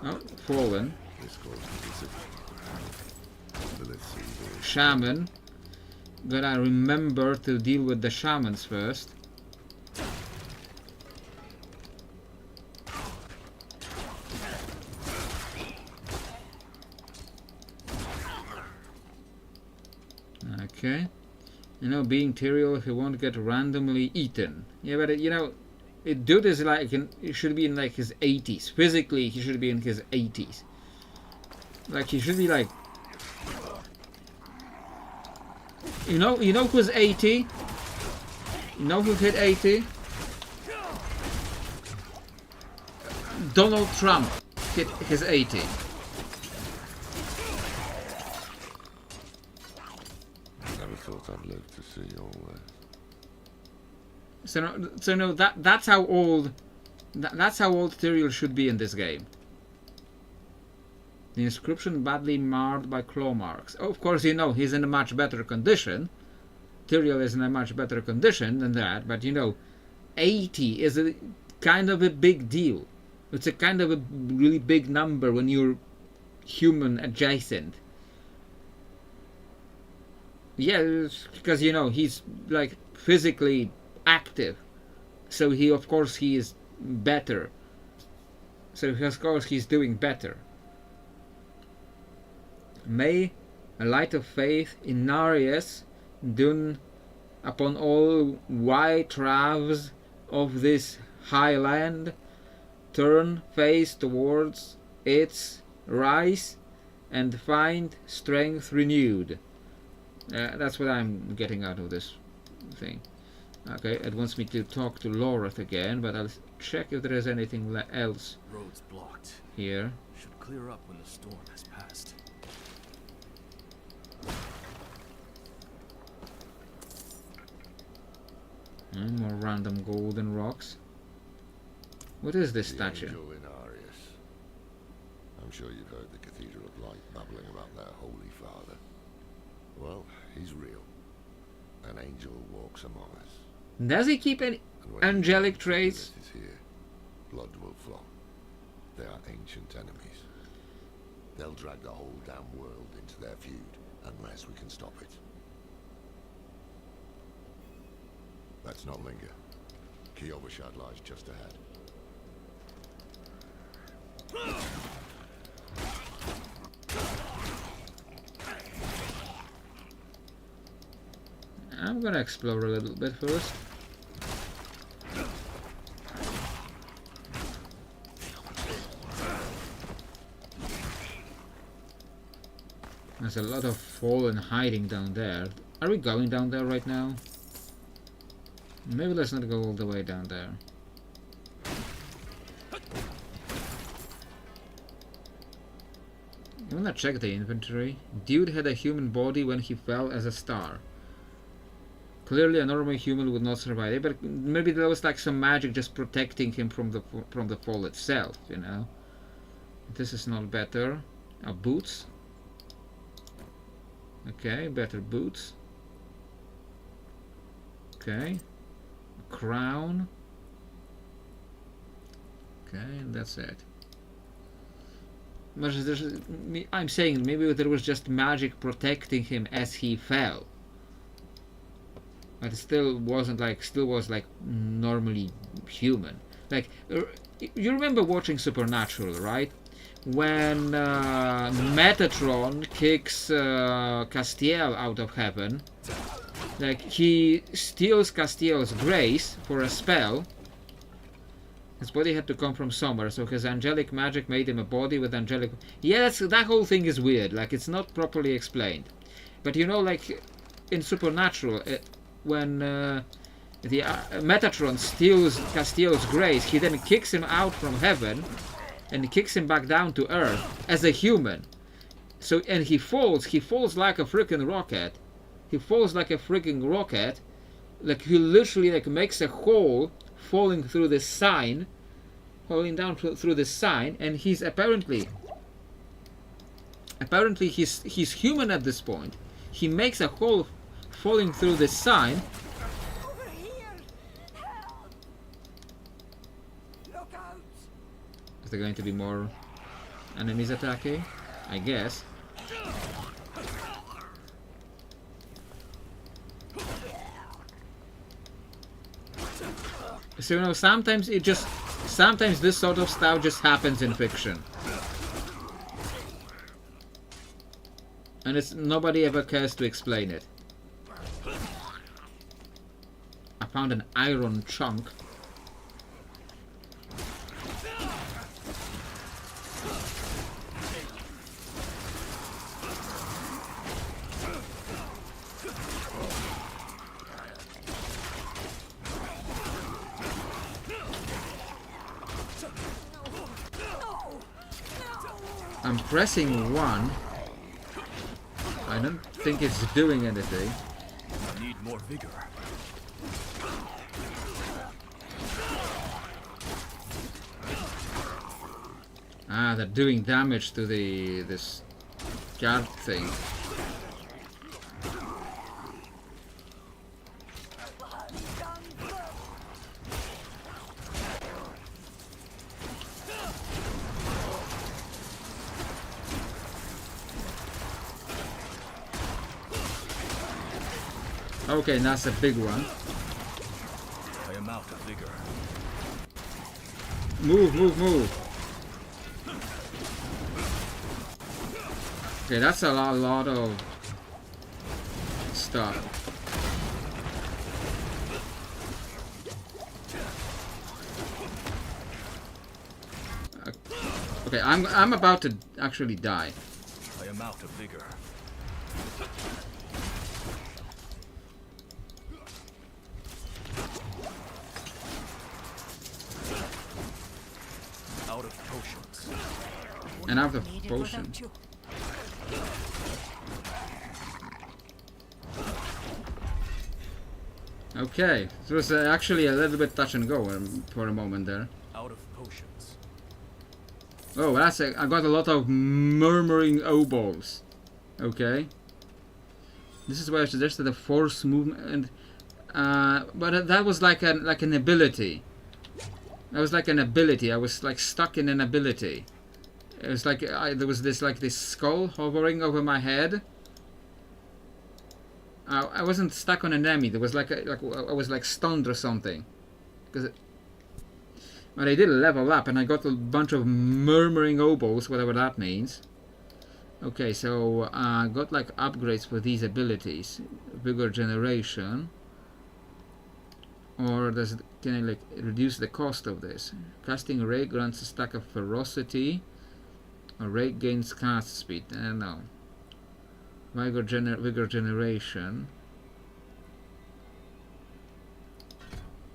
Oh, fallen. This goes to the city. Lilith sees all. Shaman. Gotta remember to deal with the shamans first. Okay. You know, being Tyrael, he won't get randomly eaten. Yeah, but dude is like he should be in like his 80s. Physically, he should be in his 80s. Like he should be like, you know who's 80? You know who hit 80? Donald Trump hit his 80. Never thought I'd live to see all this. So no, that's how old Tyrael should be in this game. The inscription badly marred by claw marks. Of course, he's in a much better condition. Tyrael is in a much better condition than that, but 80 is a kind of a big deal. It's a kind of a really big number when you're human adjacent. Yeah, because you know he's like physically active, so he of course he is better. So of course he's doing better. May a light of faith in Narius done upon all white tribes of this high land, turn face towards its rise and find strength renewed. That's what I'm getting out of this thing. Okay, it wants me to talk to Loreth again, but I'll check if there is anything else Road's blocked. here. Should clear up when the storm has passed. More random golden rocks. What is this The statue? angel in Arius. I'm sure you've heard the Cathedral of Light babbling about their Holy Father. Well, he's real. An angel walks among us. Does he keep any And when angelic the traits? Lilith is here, blood will flow. They are ancient enemies. They'll drag the whole damn world into their feud unless we can stop it. Let's not linger. Key Overshad lies just ahead. I'm gonna explore a little bit first. There's a lot of fallen hiding down there. Are we going down there right now? Maybe let's not go all the way down there. You wanna check the inventory? Dude had a human body when he fell as a star. Clearly a normal human would not survive it, but maybe there was like some magic just protecting him from the fall itself, you know. This is not better. Boots. Okay, better boots. Okay. A crown. Okay, and that's it. I'm saying maybe there was just magic protecting him as he fell. But it still wasn't like, still was like normally human. Like, you remember watching Supernatural, right? When Metatron kicks Castiel out of heaven, like he steals Castiel's grace for a spell. His body had to come from somewhere, so his angelic magic made him a body with angelic. Yes, that whole thing is weird. Like it's not properly explained. But you know, like in Supernatural, when the Metatron steals Castiel's grace, he then kicks him out from heaven and kicks him back down to earth as a human. So and he falls like a freaking rocket. He falls like a freaking rocket. Like he literally like makes a hole falling through the sign, falling down through the sign, and he's apparently he's human at this point. He makes a hole falling through the sign. Over here! Help! Look out! Is there going to be more enemies attacking? I guess. So you know, sometimes this sort of stuff just happens in fiction, and it's nobody ever cares to explain it. I found an iron chunk. I'm pressing 1. I don't think it's doing anything. Need more vigor. Ah, they're doing damage to this guard thing. Okay, that's a big one. I am out of vigor. Move, move, move. Okay, that's a lot of stuff. Okay, I'm about to actually die. I am out of vigor. Out of potions. And out of potion. Okay, it was actually a little bit touch and go for a moment there. Out of potions. Oh, that's I got a lot of murmuring oboes. Okay. This is where I suggested a force movement, but that was like an ability. That was like an ability. I was like stuck in an ability. It was like there was this skull hovering over my head. I wasn't stuck on an enemy. There was I was like stunned or something. But I did level up and I got a bunch of murmuring oboes, whatever that means. Okay, so I got like upgrades for these abilities. Vigor generation. Or can I like reduce the cost of this? Casting Ray grants a stack of ferocity. Or Ray gains cast speed. No. Vigor generation.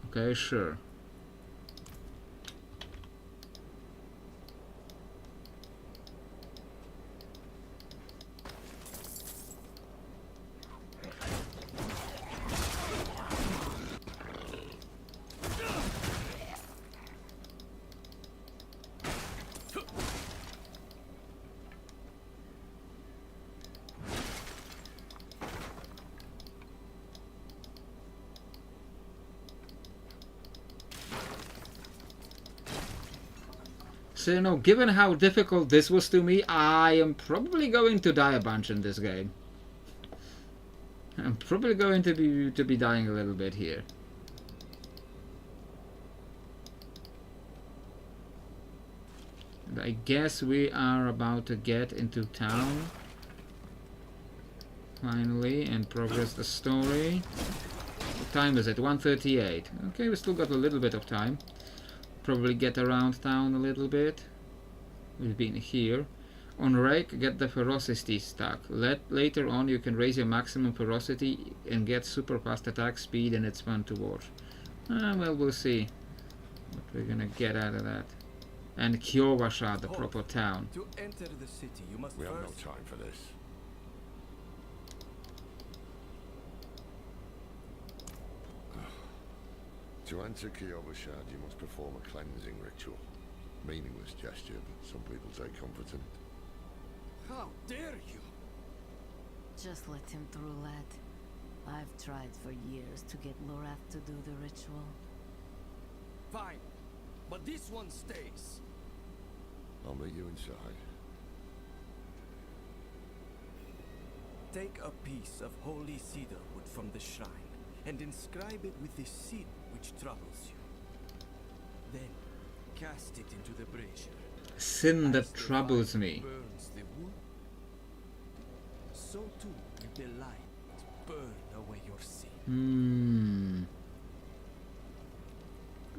Okay, sure. So, you know, given how difficult this was to me, I am probably going to die a bunch in this game. I'm probably going to be dying a little bit here. And I guess we are about to get into town. Finally, and progress the story. What time is it? 1:38. Okay, we still got a little bit of time. Probably get around town a little bit. We've been here. On Rake, get the ferocity stack. Later on you can raise your maximum ferocity and get super fast attack speed, and it's fun to watch. Well, we'll see what we're gonna get out of that. And Kyovasha, the proper town. To enter the city, you must We have no first... time for this. To enter Kyovashad, you must perform a cleansing ritual. Meaningless gesture, but some people take comfort in it. How dare you? Just let him through, lad. I've tried for years to get Lorath to do the ritual. Fine, but this one stays. I'll meet you inside. Take a piece of holy cedar wood from the shrine and inscribe it with the sin which troubles you. Then cast it into the brazier. Sin As that the troubles fire me. burns the wood, so too will the light burn away your sin.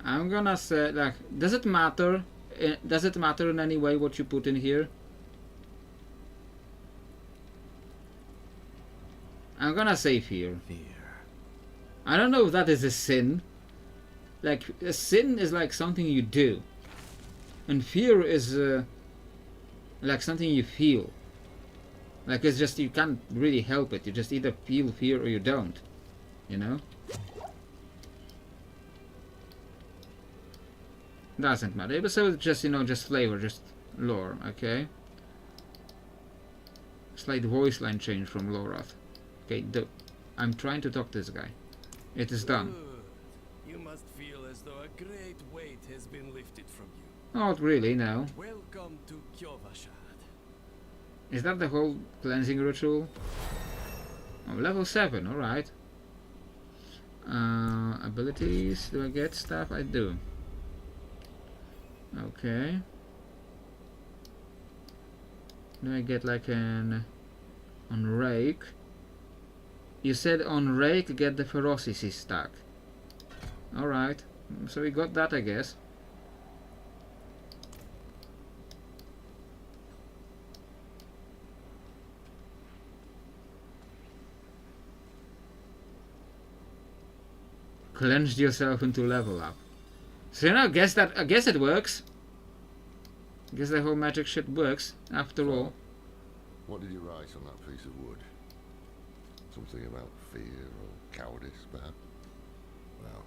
I'm gonna say, like, does it matter? Does it matter in any way what you put in here? I'm gonna say fear. I don't know if that is a sin. Like, a sin is like something you do. And fear is like something you feel. Like, it's just, you can't really help it. You just either feel fear or you don't. You know? Doesn't matter. But so it's just, you know, just flavor, just lore, okay? Slight voice line change from Lorath. Okay, I'm trying to talk to this guy. It is done. Good. You must feel as though a great weight has been lifted from you. Not really, no. Welcome to Kyovashad. Is that the whole cleansing ritual? Oh, level 7, alright. Abilities. Do I get stuff? I do. Okay. Do I get like an on rake? You said on rake get the ferocity stack. Alright. So we got that, I guess. Clenched yourself into level up. So I guess it works. I guess the whole magic shit works after all. What did you write on that piece of wood? Something about fear or cowardice, perhaps? Well,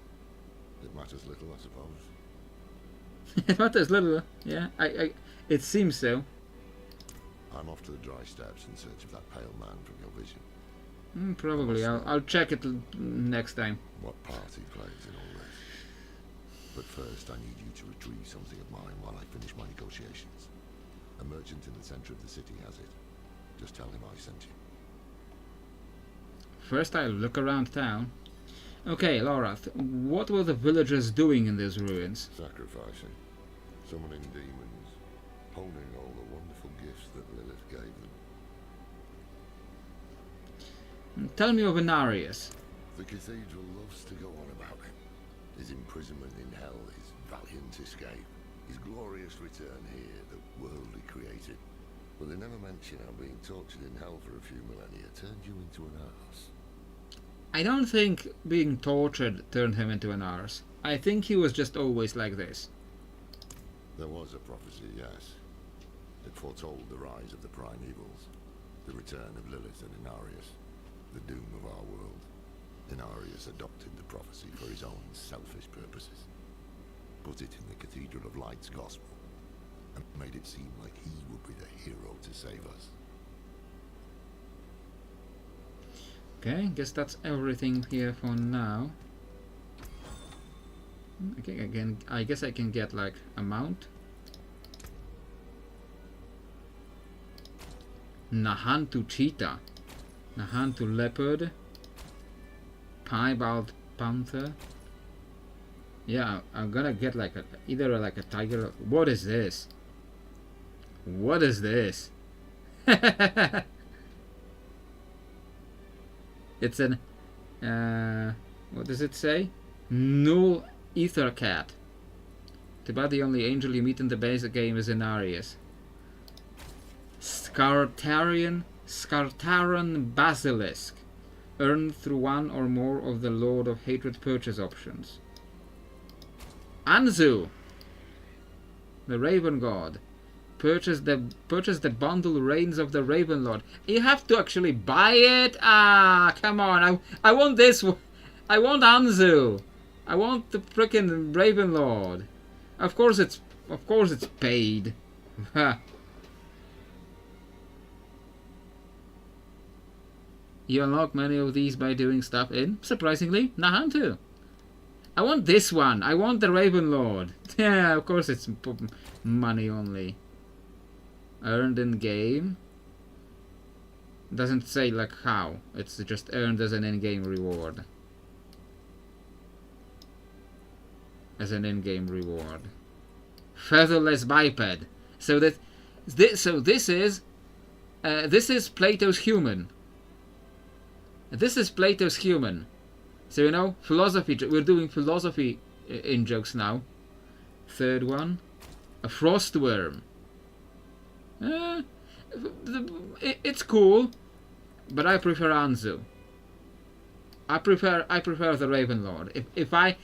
it matters little, I suppose. It matters little, yeah. It seems so. I'm off to the dry steps in search of that pale man from your vision. Probably. I'll check it next time. What part he plays in all this. But first, I need you to retrieve something of mine while I finish my negotiations. A merchant in the center of the city has it. Just tell him I sent you. First, I'll look around town. Okay, Laura, what were the villagers doing in these ruins? Sacrificing. Summoning demons. Honing all the wonderful gifts that Lilith gave them. Tell me of Inarius. The cathedral loves to go on about him. His imprisonment in hell, his valiant escape, his glorious return here, the world he created. But they never mention how being tortured in hell for a few millennia turned you into an arse. I don't think being tortured turned him into an arse. I think he was just always like this. There was a prophecy, yes. It foretold the rise of the primevals, the return of Lilith and Inarius, the doom of our world. Inarius adopted the prophecy for his own selfish purposes, put it in the Cathedral of Light's gospel, and made it seem like he would be the hero to save us. Okay, guess that's everything here for now. Okay, again, I guess I can get like a mount. Nahantu cheetah, Nahantu leopard, piebald panther. Yeah, I'm gonna get like either like a tiger. What is this? What is this? It's an what does it say? Null ether cat. It's about the only angel you meet in the base game is Inarius. Scartaran basilisk. Earned through one or more of the Lord of Hatred purchase options. Anzu, the Raven God. Purchase the bundle Reigns of the Raven Lord. You have to actually buy it. Ah, come on. I want this. I want Anzu. I want the frickin' Raven Lord. Of course it's paid. You unlock many of these by doing stuff in, surprisingly, Nahantu. I want this one. I want the Raven Lord. Yeah, of course it's money only. Earned in game. Doesn't say like how. It's just earned as an in-game reward. As an in-game reward. Featherless biped. So that this is Plato's human. This is Plato's human. So you know, philosophy. We're doing philosophy in jokes now. Third one, a frostworm. It's cool, but I prefer Anzu. I prefer the Raven Lord. If I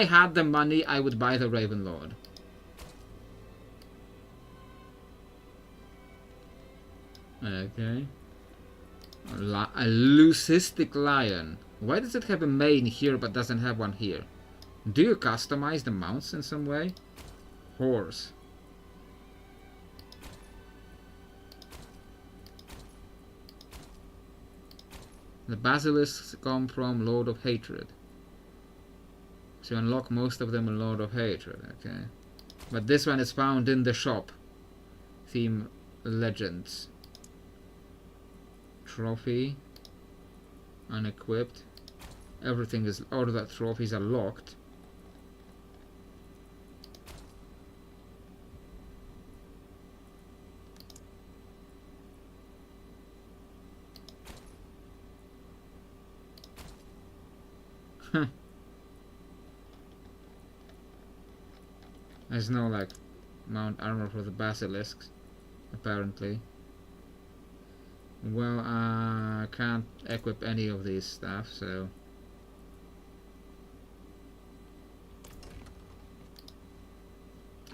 had the money, I would buy the Raven Lord. Okay. A leucistic lion. Why does it have a mane here but doesn't have one here? Do you customize the mounts in some way? Horse. The basilisks come from Lord of Hatred. So you unlock most of them in Lord of Hatred, okay. But this one is found in the shop. Theme Legends. Trophy. Unequipped. everything is, all the trophies are locked. There's no like mount armor for the basilisks, apparently. Well, I can't equip any of these stuff, so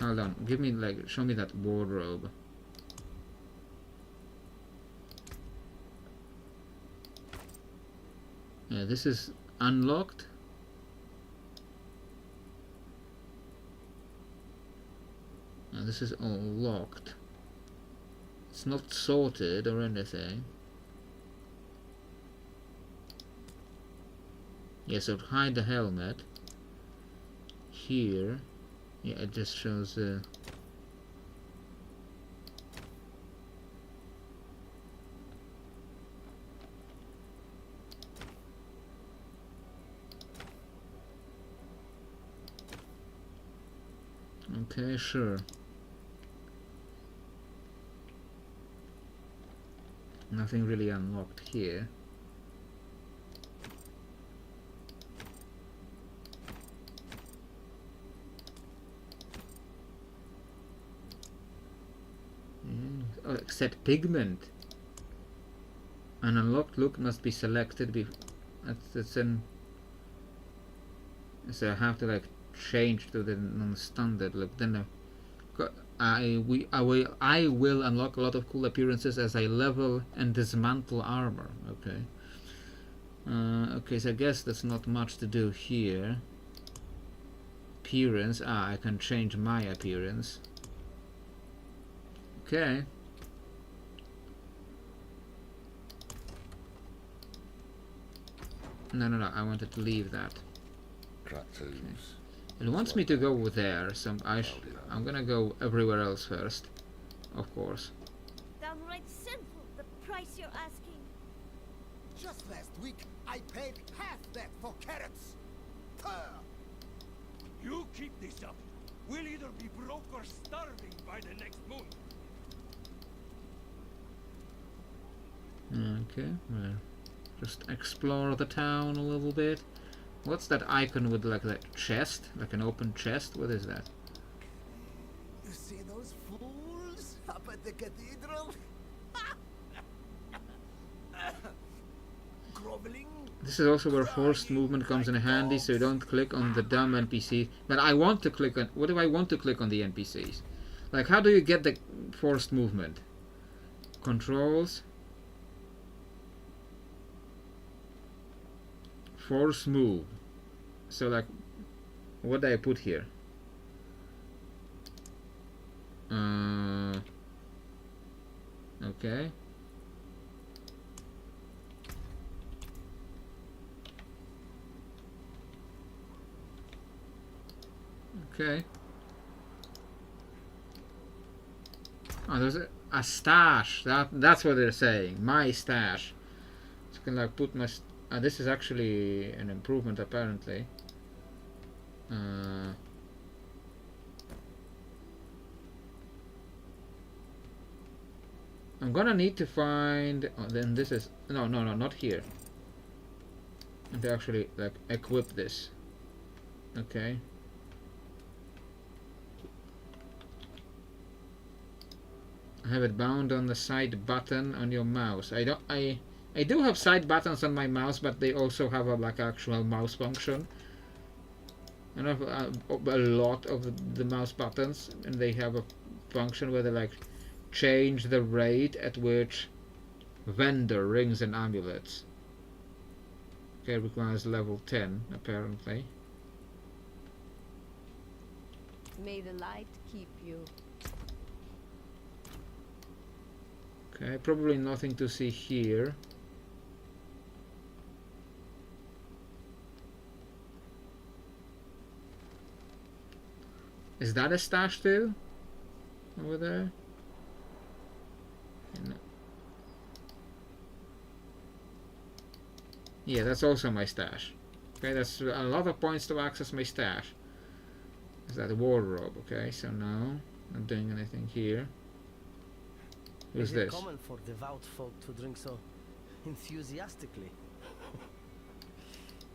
hold on, give me like, show me that wardrobe. Yeah, this is unlocked. This is all locked. It's not sorted or anything. Yeah, so hide the helmet. Here, yeah, it just shows okay, sure. Nothing really unlocked here. Oh, except pigment. An unlocked look must be selected. That's an. So I have to like change to the non-standard look. Then I will unlock a lot of cool appearances as I level and dismantle armor. Okay. Okay, so I guess that's not much to do here. Appearance. I can change my appearance. Okay. No, I wanted to leave that. Cracked hooves. It wants me to go there, so I'm gonna go everywhere else first, of course. Downright sinful, the price you're asking. Just last week, I paid half that for carrots. Purr. You keep this up. We'll either be broke or starving by the next moon. Okay, well, just explore the town a little bit. What's that icon with like that chest? Like an open chest? What is that? You see those fools up at the cathedral? Groveling. This is also where forced movement comes in handy, so you don't click on the dumb NPC. But I want to click on... What do I want to click on the NPCs? Like, how do you get the forced movement? Controls. Force move. So like, what do I put here? Okay. Okay. Oh, there's a stash. That's what they're saying. My stash. So I can like put my. This is actually an improvement, apparently. I'm gonna need to find. Oh, then this is no, not here. And to actually like equip this. Okay. Have it bound on the side button on your mouse. I do have side buttons on my mouse, but they also have a like actual mouse function. I have a lot of the mouse buttons, and they have a function where they like change the rate at which vendor rings and amulets. Okay, requires level 10 apparently. May the light keep you. Okay, probably nothing to see here. Is that a stash too? Over there? No. Yeah, that's also my stash. Okay, that's a lot of points to access my stash. Is that a wardrobe? Okay, so no, not doing anything here. Who's Is it this? common for devout folk to drink so enthusiastically?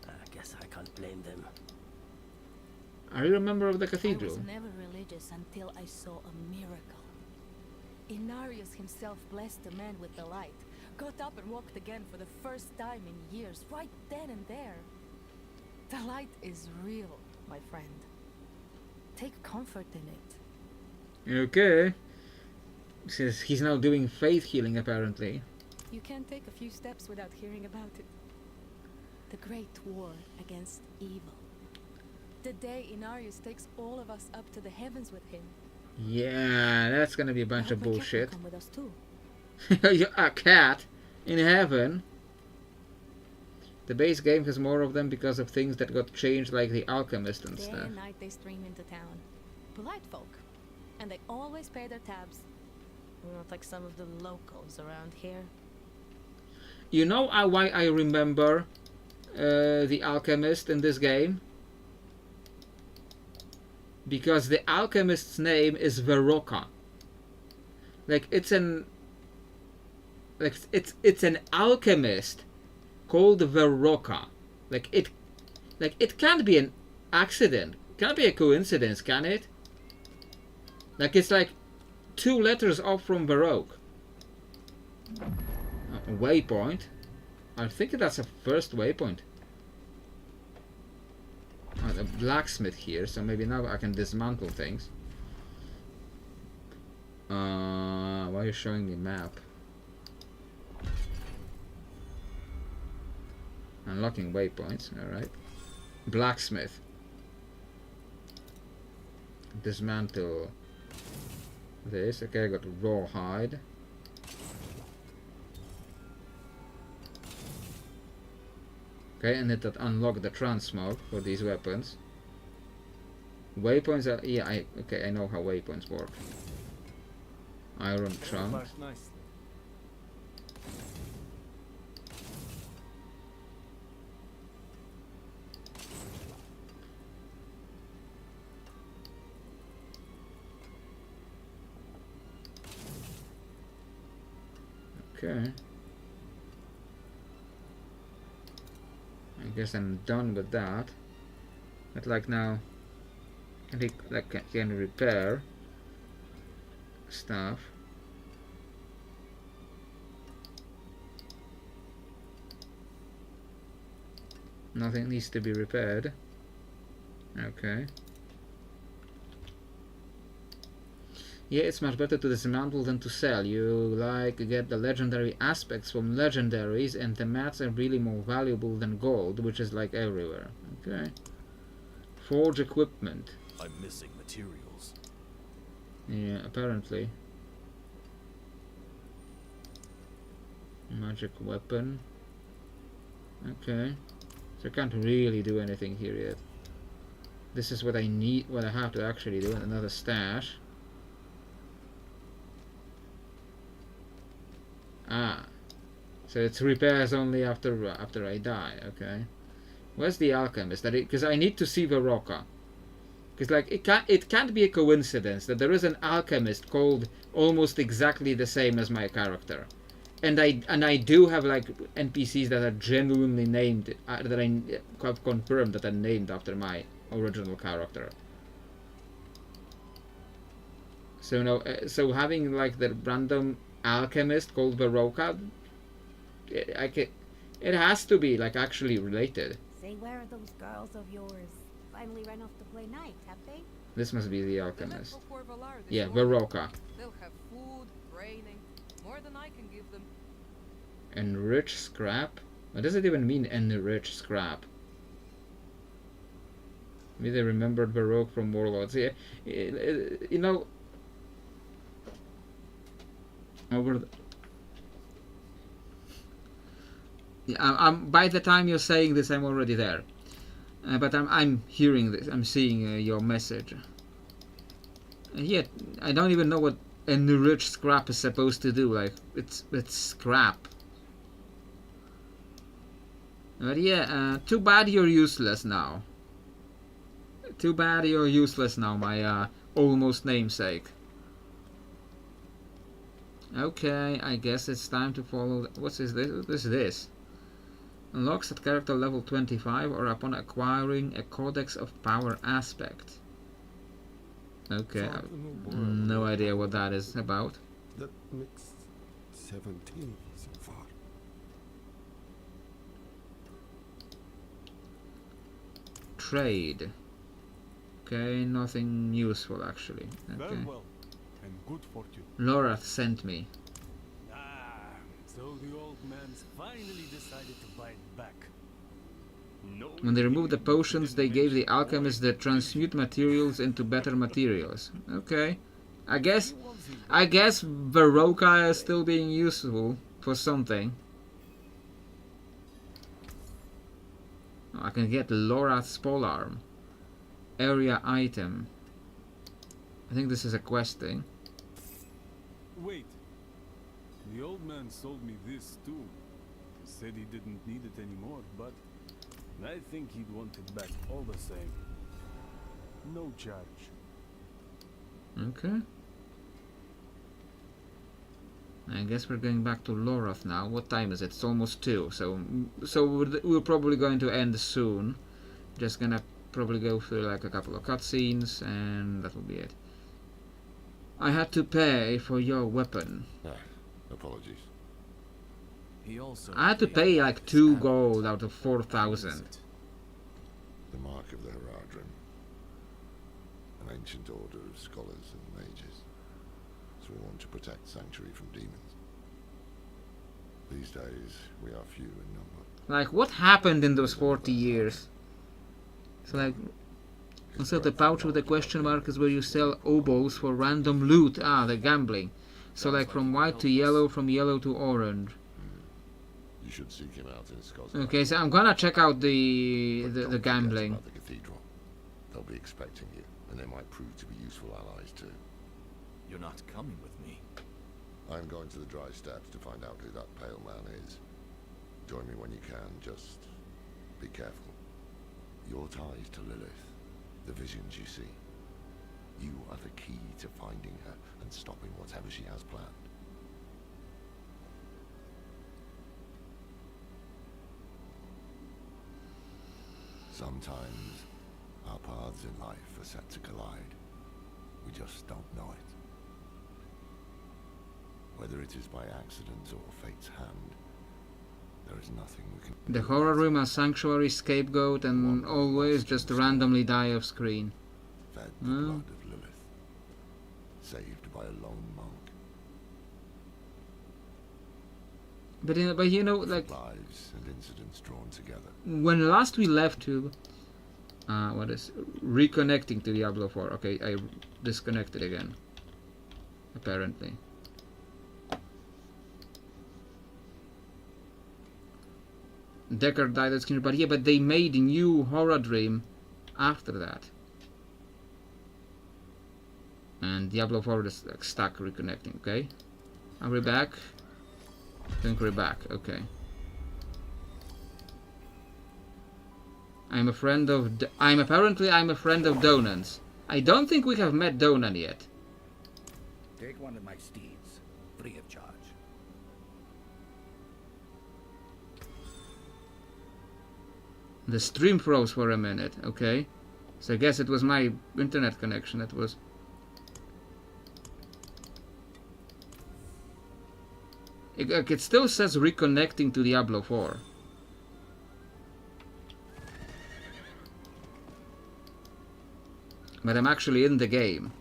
I guess I can't blame them. Are you a member of the I cathedral? was never religious until I saw a miracle. Inarius himself blessed the man with the light, got up and walked again for the first time in years, right then and there. The light is real, my friend. Take comfort in it. Okay. Says he's now doing faith healing apparently. You can't take a few steps without hearing about it. The great war against evil. The day Inarius takes all of us up to the heavens with him. Yeah, that's gonna be a bunch of I hope my cat will bullshit. come with us too. A cat in heaven. The base game has more of them because of things that got changed, like the alchemist and Day stuff. and night they stream into town. Polite folk. And they always pay their tabs. Not like some of the locals around here. You know why I remember the alchemist in this game? Because the alchemist's name is Veroka. Like it's an alchemist called Veroka. Like it can't be an accident. Can't be a coincidence, can it? Like it's like 2 letters off from Baroque. Waypoint. I think that's a first waypoint. Oh, the blacksmith here, so maybe now I can dismantle things. Why are you showing me map? Unlocking waypoints, alright. Blacksmith. Dismantle this. Okay, I got rawhide. Okay, and it unlock the transmog for these weapons. Waypoints are, yeah, I know how waypoints work. Iron trunk. Okay. I guess I'm done with that. But like now, can repair stuff. Nothing needs to be repaired. Okay. Yeah, it's much better to dismantle than to sell. You get the legendary aspects from legendaries, and the mats are really more valuable than gold, which is like everywhere. Okay. Forge equipment. I'm missing materials. Yeah, apparently. Magic weapon. Okay. So I can't really do anything here yet. This is what I need, what I have to actually do. Another stash. Ah, so it's repairs only after I die. Okay, where's the alchemist? Because I need to see Veroka. Because like it can't be a coincidence that there is an alchemist called almost exactly the same as my character, and I do have like NPCs that are genuinely named that I have confirmed that are named after my original character. So no, so having like the random alchemist called Veroka, it has to be like actually related. Say, where are those girls of yours? Finally ran off to play night, have they? This must be the alchemist. Valar this Yeah, morning. Veroka. They'll have food, training, more than I can give them. Enrich scrap? What does it even mean, enrich scrap? Maybe they remembered Baroque from Warlords. Yeah, you know, over the, yeah, I'm by the time you're saying this, I'm already there. But I'm hearing this. I'm seeing your message. And yet I don't even know what enrich scrap is supposed to do. Like it's scrap. But yeah, too bad you're useless now. Too bad you're useless now, my almost namesake. Okay, I guess it's time to follow. What's this? What's this? Unlocks at character level 25 or upon acquiring a Codex of Power aspect. Okay, no idea what that is about. That makes 17 so far. Trade. Okay, nothing useful actually. Okay. Very well, and good fortune. Lorath sent me. So the old man's finally decided to buy it back. No, When they removed the potions, they gave the alchemists the transmute materials into better materials. Okay. I guess Veroka is still being useful for something. Oh, I can get Lorath's polearm. Area item. I think this is a quest thing. Wait. The old man sold me this too. Said he didn't need it anymore, but I think he'd want it back all the same. No charge. Okay. I guess we're going back to Lorath now. What time is it? It's almost 2, so we're probably going to end soon. Just gonna probably go through like a couple of cutscenes, and that will be it. I had to pay for your weapon. Apologies. I had to pay like 2 gold out of 4,000. The mark of the Heradrim. An ancient order of scholars and mages. So we want to protect Sanctuary from demons. These days, we are few in number. Like, what happened in those 40 years? So like, also the pouch with the question mark is where you sell obols for random loot. Ah, the gambling. So like from white to yellow, from yellow to orange. You should seek him out in Scotland. Okay, so I'm gonna check out the gambling. About the cathedral. They'll be expecting you, and they might prove to be useful allies too. You're not coming with me. I'm going to the dry steppes to find out who that pale man is. Join me when you can, just be careful. Your ties to Lilith, the visions you see. You are the key to finding her and stopping whatever she has planned. Sometimes our paths in life are set to collide. We just don't know it. Whether it is by accident or fate's hand, there is nothing we can... The horror room, a sanctuary, scapegoat, and always just randomly die off screen. Fed the blood of Lilith. Saved by a lone monk. But you know, like, lives and incidents drawn together. When last we left to what is reconnecting to Diablo 4? Okay, I disconnected again. Apparently. Deckard died at screen, but yeah, but they made a new horror dream after that. And Diablo 4 is like stuck reconnecting. Okay, are we back? I think we're back. Okay. I'm a friend of. I'm a friend of Donan's. I don't think we have met Donan yet. Take one of my steeds, free of charge. The stream froze for a minute. Okay, so I guess it was my internet connection that was. It still says reconnecting to Diablo 4. But I'm actually in the game.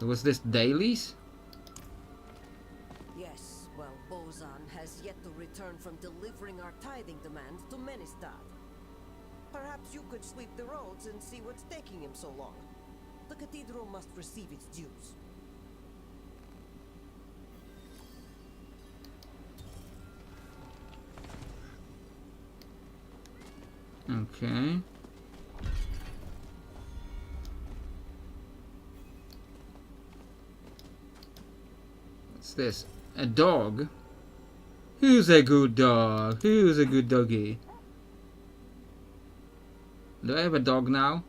Was this dailies? Yes, well, Bozan has yet to return from delivering our tithing demands to Menestad. Perhaps you could sweep the roads and see what's taking him so long. The cathedral must receive its dues. Okay. What's this? A dog? Who's a good dog? Who's a good doggy? Do I have a dog now?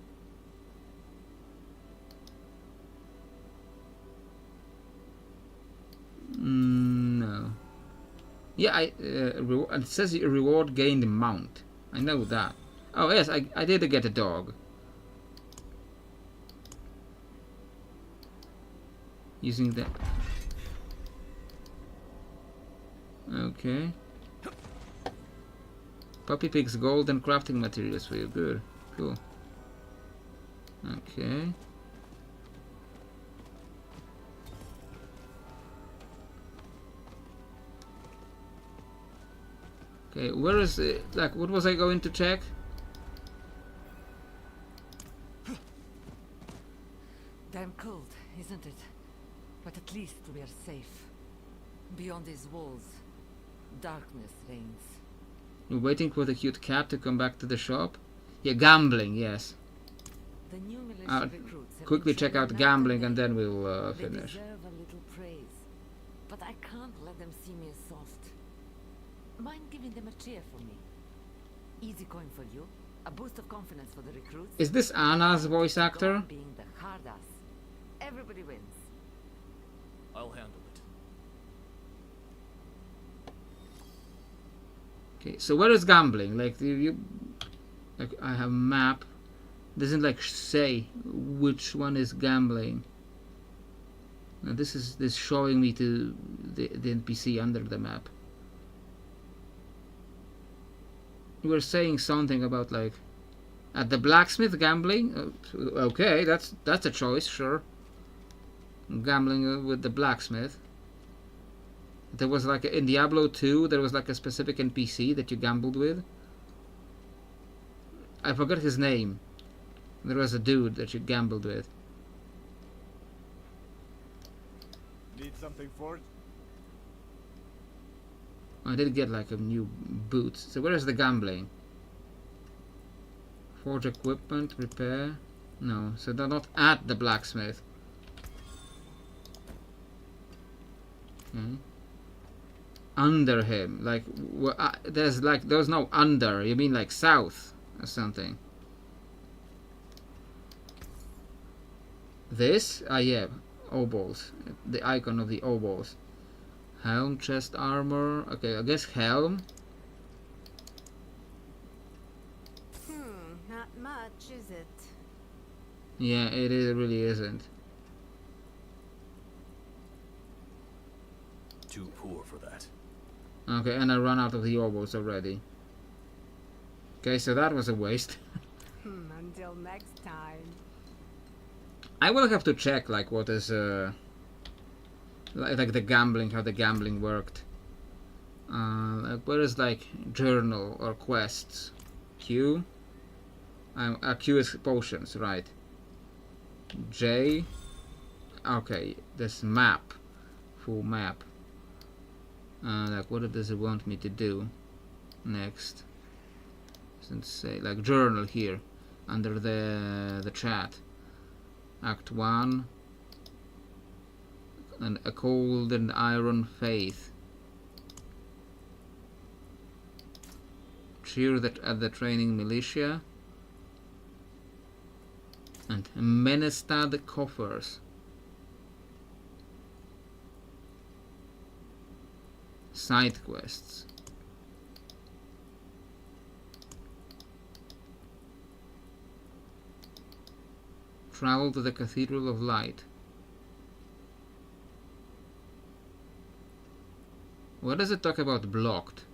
No. Yeah, it says reward gained mount. I know that. Oh yes, I did get a dog. Using that. Okay. Puppy picks gold and crafting materials for you. Good. Cool. Okay. Okay, where is it? Like, what was I going to check? Damn cold, isn't it? But at least we are safe. Beyond these walls, darkness reigns. You're waiting for the cute cat to come back to the shop? Yeah, gambling, yes. The new militia recruits have Quickly been check out training gambling night and day. then we'll finish. They deserve a little praise, but I can't let them see me as soft. Mind giving them a cheer for me? Easy coin for you. A boost of confidence for the recruits. Is this Anna's voice actor? Being the hard ass. Everybody wins. I'll handle it. Okay, so where is gambling? Like, like I have a map. Doesn't like say which one is gambling. Now this is showing me to the NPC under the map. You were saying something about like at the blacksmith gambling. Okay, that's a choice, sure. Gambling with the blacksmith. There was like in Diablo 2, there was like a specific NPC that you gambled with. I forgot his name. There was a dude that you gambled with. Need something for it? I did get like a new boots. So where is the gambling? Forge equipment, repair. No, so they're not at the blacksmith. Okay. Under him, like there's no under. You mean like south or something? This? Ah, yeah, obols. The icon of the obols. Helm, chest armor. Okay, I guess helm. Not much, is it? Yeah, it really isn't. Too poor for that. Okay, and I run out of the obols already. Okay, so that was a waste. Until next time. I will have to check like what is like the gambling, how the gambling worked. Like where is like journal or quests? Q. Q is potions, right? J. Okay, this map, full map. Like what does it want me to do next? Doesn't say. Like journal here under the chat. Act 1. And a cold and iron faith. Cheer at the training militia. And Menestad coffers. Side quests. Travel to the Cathedral of Light. What does it talk about blocked?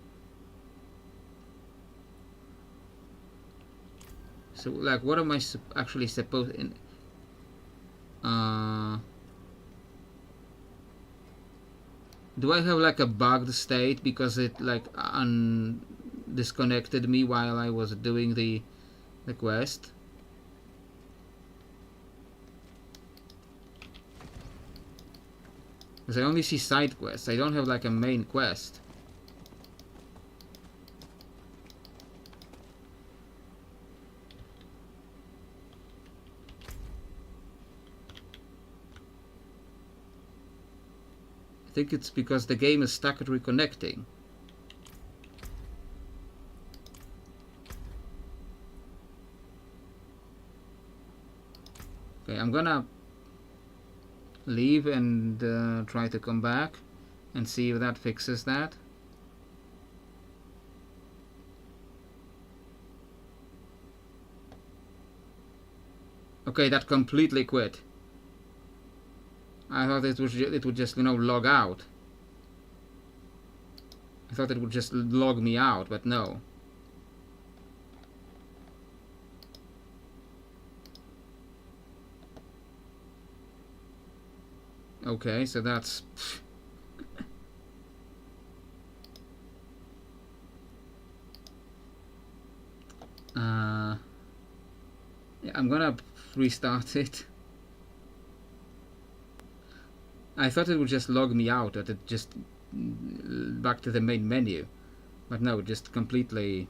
So, like, what am I actually supposed in? Do I have like a bugged state because it like disconnected me while I was doing the quest? Because I only see side quests. I don't have like a main quest. I think it's because the game is stuck at reconnecting. Okay, I'm gonna leave and try to come back and see if that fixes that. Okay, that completely quit. I thought it would just, you know, log out. I thought it would just log me out, but no. Okay, so that's... yeah, I'm gonna restart it. I thought it would just log me out, that it just back to the main menu, but no, just completely.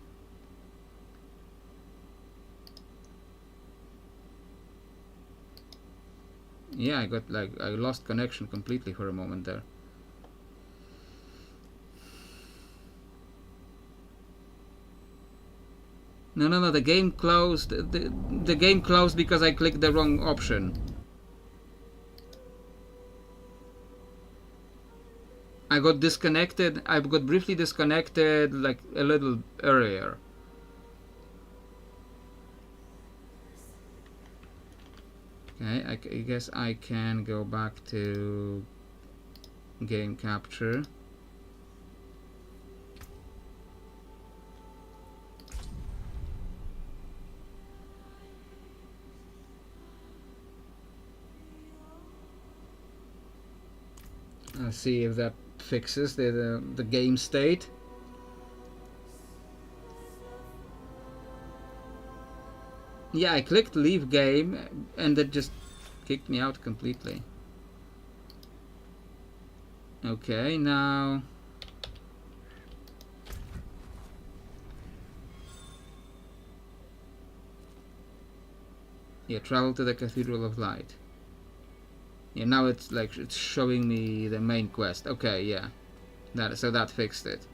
Yeah, I lost connection completely for a moment there. No, the game closed. The game closed because I clicked the wrong option. I got disconnected. I got briefly disconnected like a little earlier. Okay, I guess I can go back to game capture. Let's see if that fixes the game state. Yeah, I clicked leave game and it just kicked me out completely. Okay, now yeah, travel to the Cathedral of Light. Yeah, now it's like it's showing me the main quest. Okay, yeah, so that fixed it.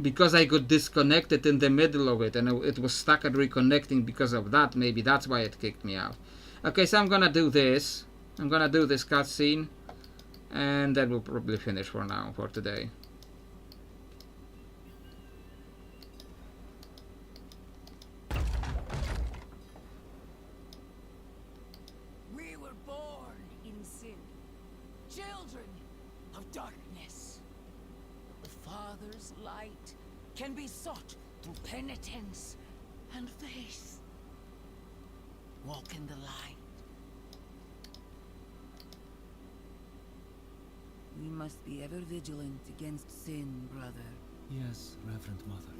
Because I got disconnected in the middle of it and it was stuck at reconnecting because of that, maybe that's why it kicked me out. Okay, so I'm gonna do this. I'm gonna do this cutscene and that will probably finish for now, for today. We were born in sin, children of darkness. The Father's light can be sought through penitence and faith. Walk in the light. We must be ever vigilant against sin, brother. Yes, Reverend Mother.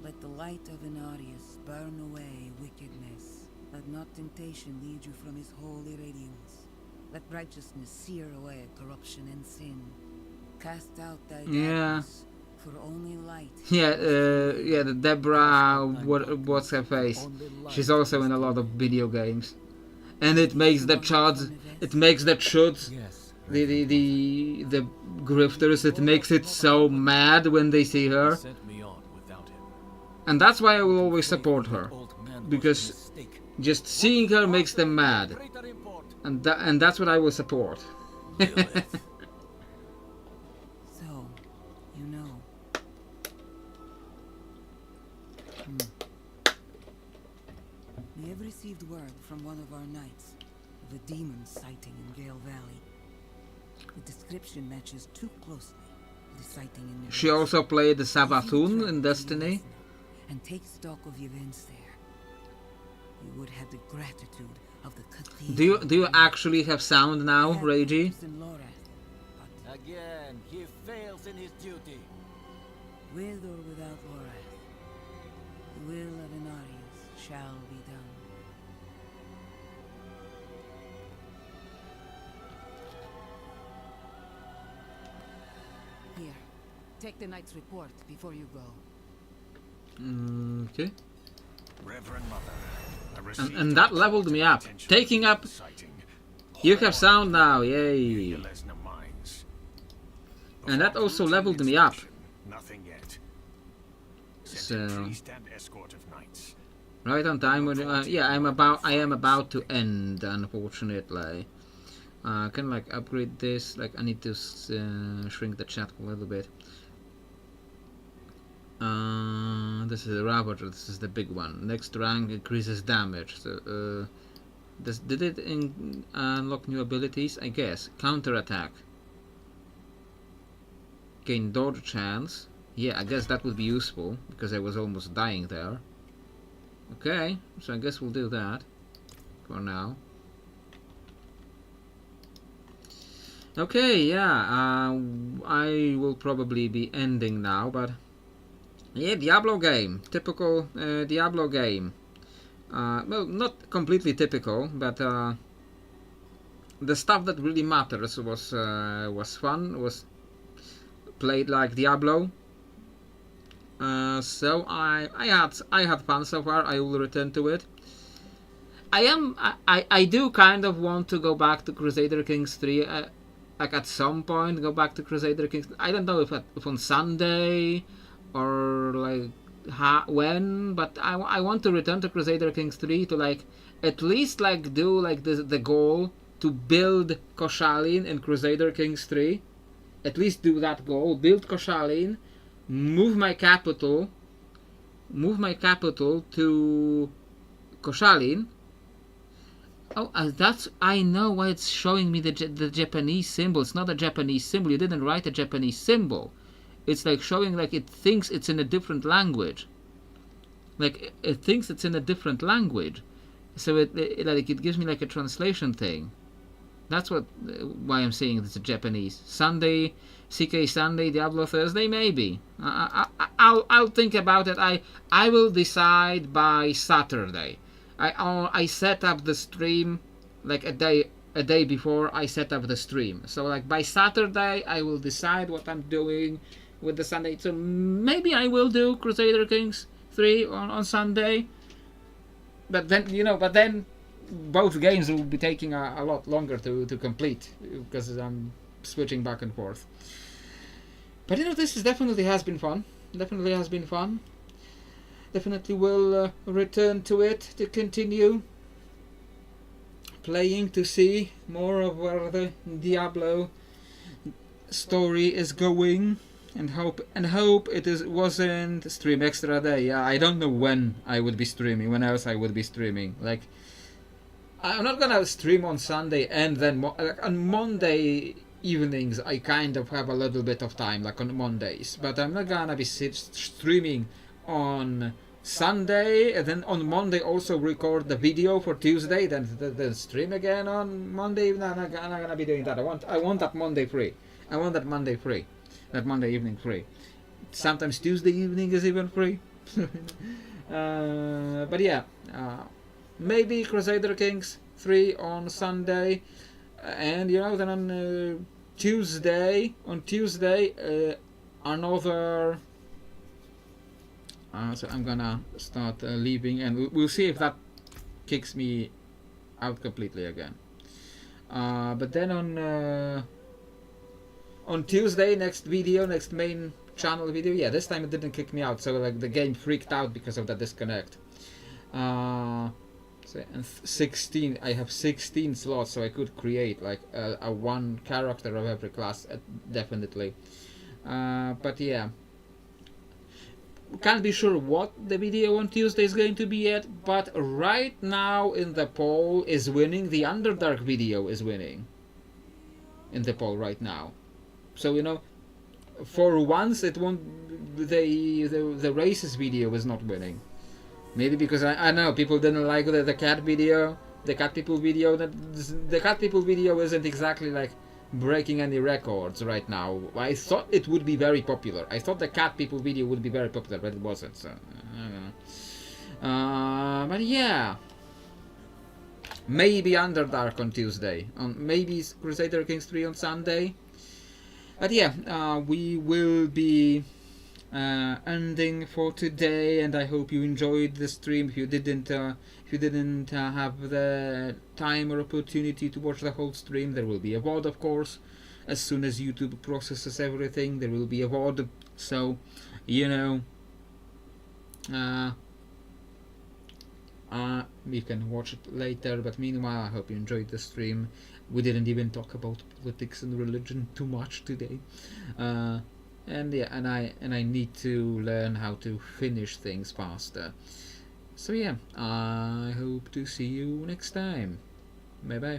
Let the light of Inarius burn away wickedness. Let not temptation lead you from his holy radiance. Let righteousness sear away corruption and sin. Cast out thy darkness, for only light. Yeah, the Deborah, what's her face? She's also in a lot of video games, and it makes the chuds. It makes the chuds. The grifters. It makes it so mad when they see her. And that's why I will always support her, because just seeing her makes them mad, and that's what I will support. So, you know. We have received word from one of our knights of a demon sighting in Gale Valley. The description matches too closely to the sighting in the She also played the Savathun in Destiny. And take stock of the events there. You would have the gratitude of the cathedral. Do you actually have sound now, Reiji? Again, he fails in his duty. With or without Lorath, the will of Inarius shall be done. Here, take the knight's report before you go. Okay. Reverend Mother, a And that leveled me up. Taking up... You have sound now, yay! And that also leveled me up. So... Right on time. Yeah, I am about to end, unfortunately. Can like upgrade this. Like I need to shrink the chat a little bit. This is a Ravager. This is the big one. Next rank increases damage. So did it unlock new abilities? I guess counterattack. Gain dodge chance. Yeah, I guess that would be useful because I was almost dying there. Okay, so I guess we'll do that for now. Okay, yeah, I will probably be ending now, but yeah, Diablo game, typical Diablo game. Well, not completely typical, but the stuff that really matters was fun, was played like Diablo. So I had fun so far. I will return to it. I do kind of want to go back to Crusader Kings 3. Like at some point, go back to Crusader Kings. I don't know if on Sunday or like when, but I want to return to Crusader Kings 3 to like at least like do like the goal to build Koshalin in Crusader Kings 3. At least do that goal. Build Koshalin. Move my capital to Koshalin. Oh, that's, I know why it's showing me the Japanese symbol. It's not a Japanese symbol. You didn't write a Japanese symbol. It's like showing like it thinks it's in a different language. Like it thinks it's in a different language. So it gives me like a translation thing. That's why I'm saying it's a Japanese. Sunday, CK Sunday, Diablo Thursday, maybe. I'll think about it. I will decide by Saturday. I set up the stream like a day before I set up the stream. So like by Saturday I will decide what I'm doing with the Sunday. So maybe I will do Crusader Kings 3 on Sunday. But then both games will be taking a lot longer to complete because I'm switching back and forth. But this definitely has been fun. Definitely will return to it to continue playing, to see more of where the Diablo story is going, and hope it wasn't Stream Extra Day. Yeah, I don't know when I would be streaming, when else I would be streaming. Like I'm not gonna stream on Sunday and then on Monday evenings I kind of have a little bit of time, like on Mondays, but I'm not gonna be streaming on Sunday and then on Monday also record the video for Tuesday, then stream again on Monday. No, I'm not gonna be doing that. I want that Monday free. I want that Monday free, that Monday evening free. Sometimes Tuesday evening is even free. But yeah, maybe Crusader Kings 3 on Sunday, and then on Tuesday another. So I'm gonna start leaving, and we'll see if that kicks me out completely again. But then on Tuesday, next main channel video. Yeah, this time it didn't kick me out, so like the game freaked out because of the disconnect. So and 16. I have 16 slots, so I could create like a one character of every class, definitely. But yeah. Can't be sure what the video on Tuesday is going to be yet, but right now in the poll is winning. The Underdark video is winning in the poll right now. So for once it won't. The races video is not winning. Maybe because I know people didn't like the cat video, the cat people video. The cat people video isn't exactly like breaking any records right now. I thought it would be very popular. I thought the cat people video would be very popular, but it wasn't. So I don't know. But yeah, maybe Underdark on Tuesday. Maybe Crusader Kings 3 on Sunday. But yeah, we will be ending for today, and I hope you enjoyed the stream. If you didn't have the time or opportunity to watch the whole stream, there will be a VOD, of course. As soon as YouTube processes everything, there will be a VOD. So, you know, you can watch it later. But meanwhile, I hope you enjoyed the stream. We didn't even talk about politics and religion too much today. And yeah, and I need to learn how to finish things faster. So yeah, I hope to see you next time. Bye bye.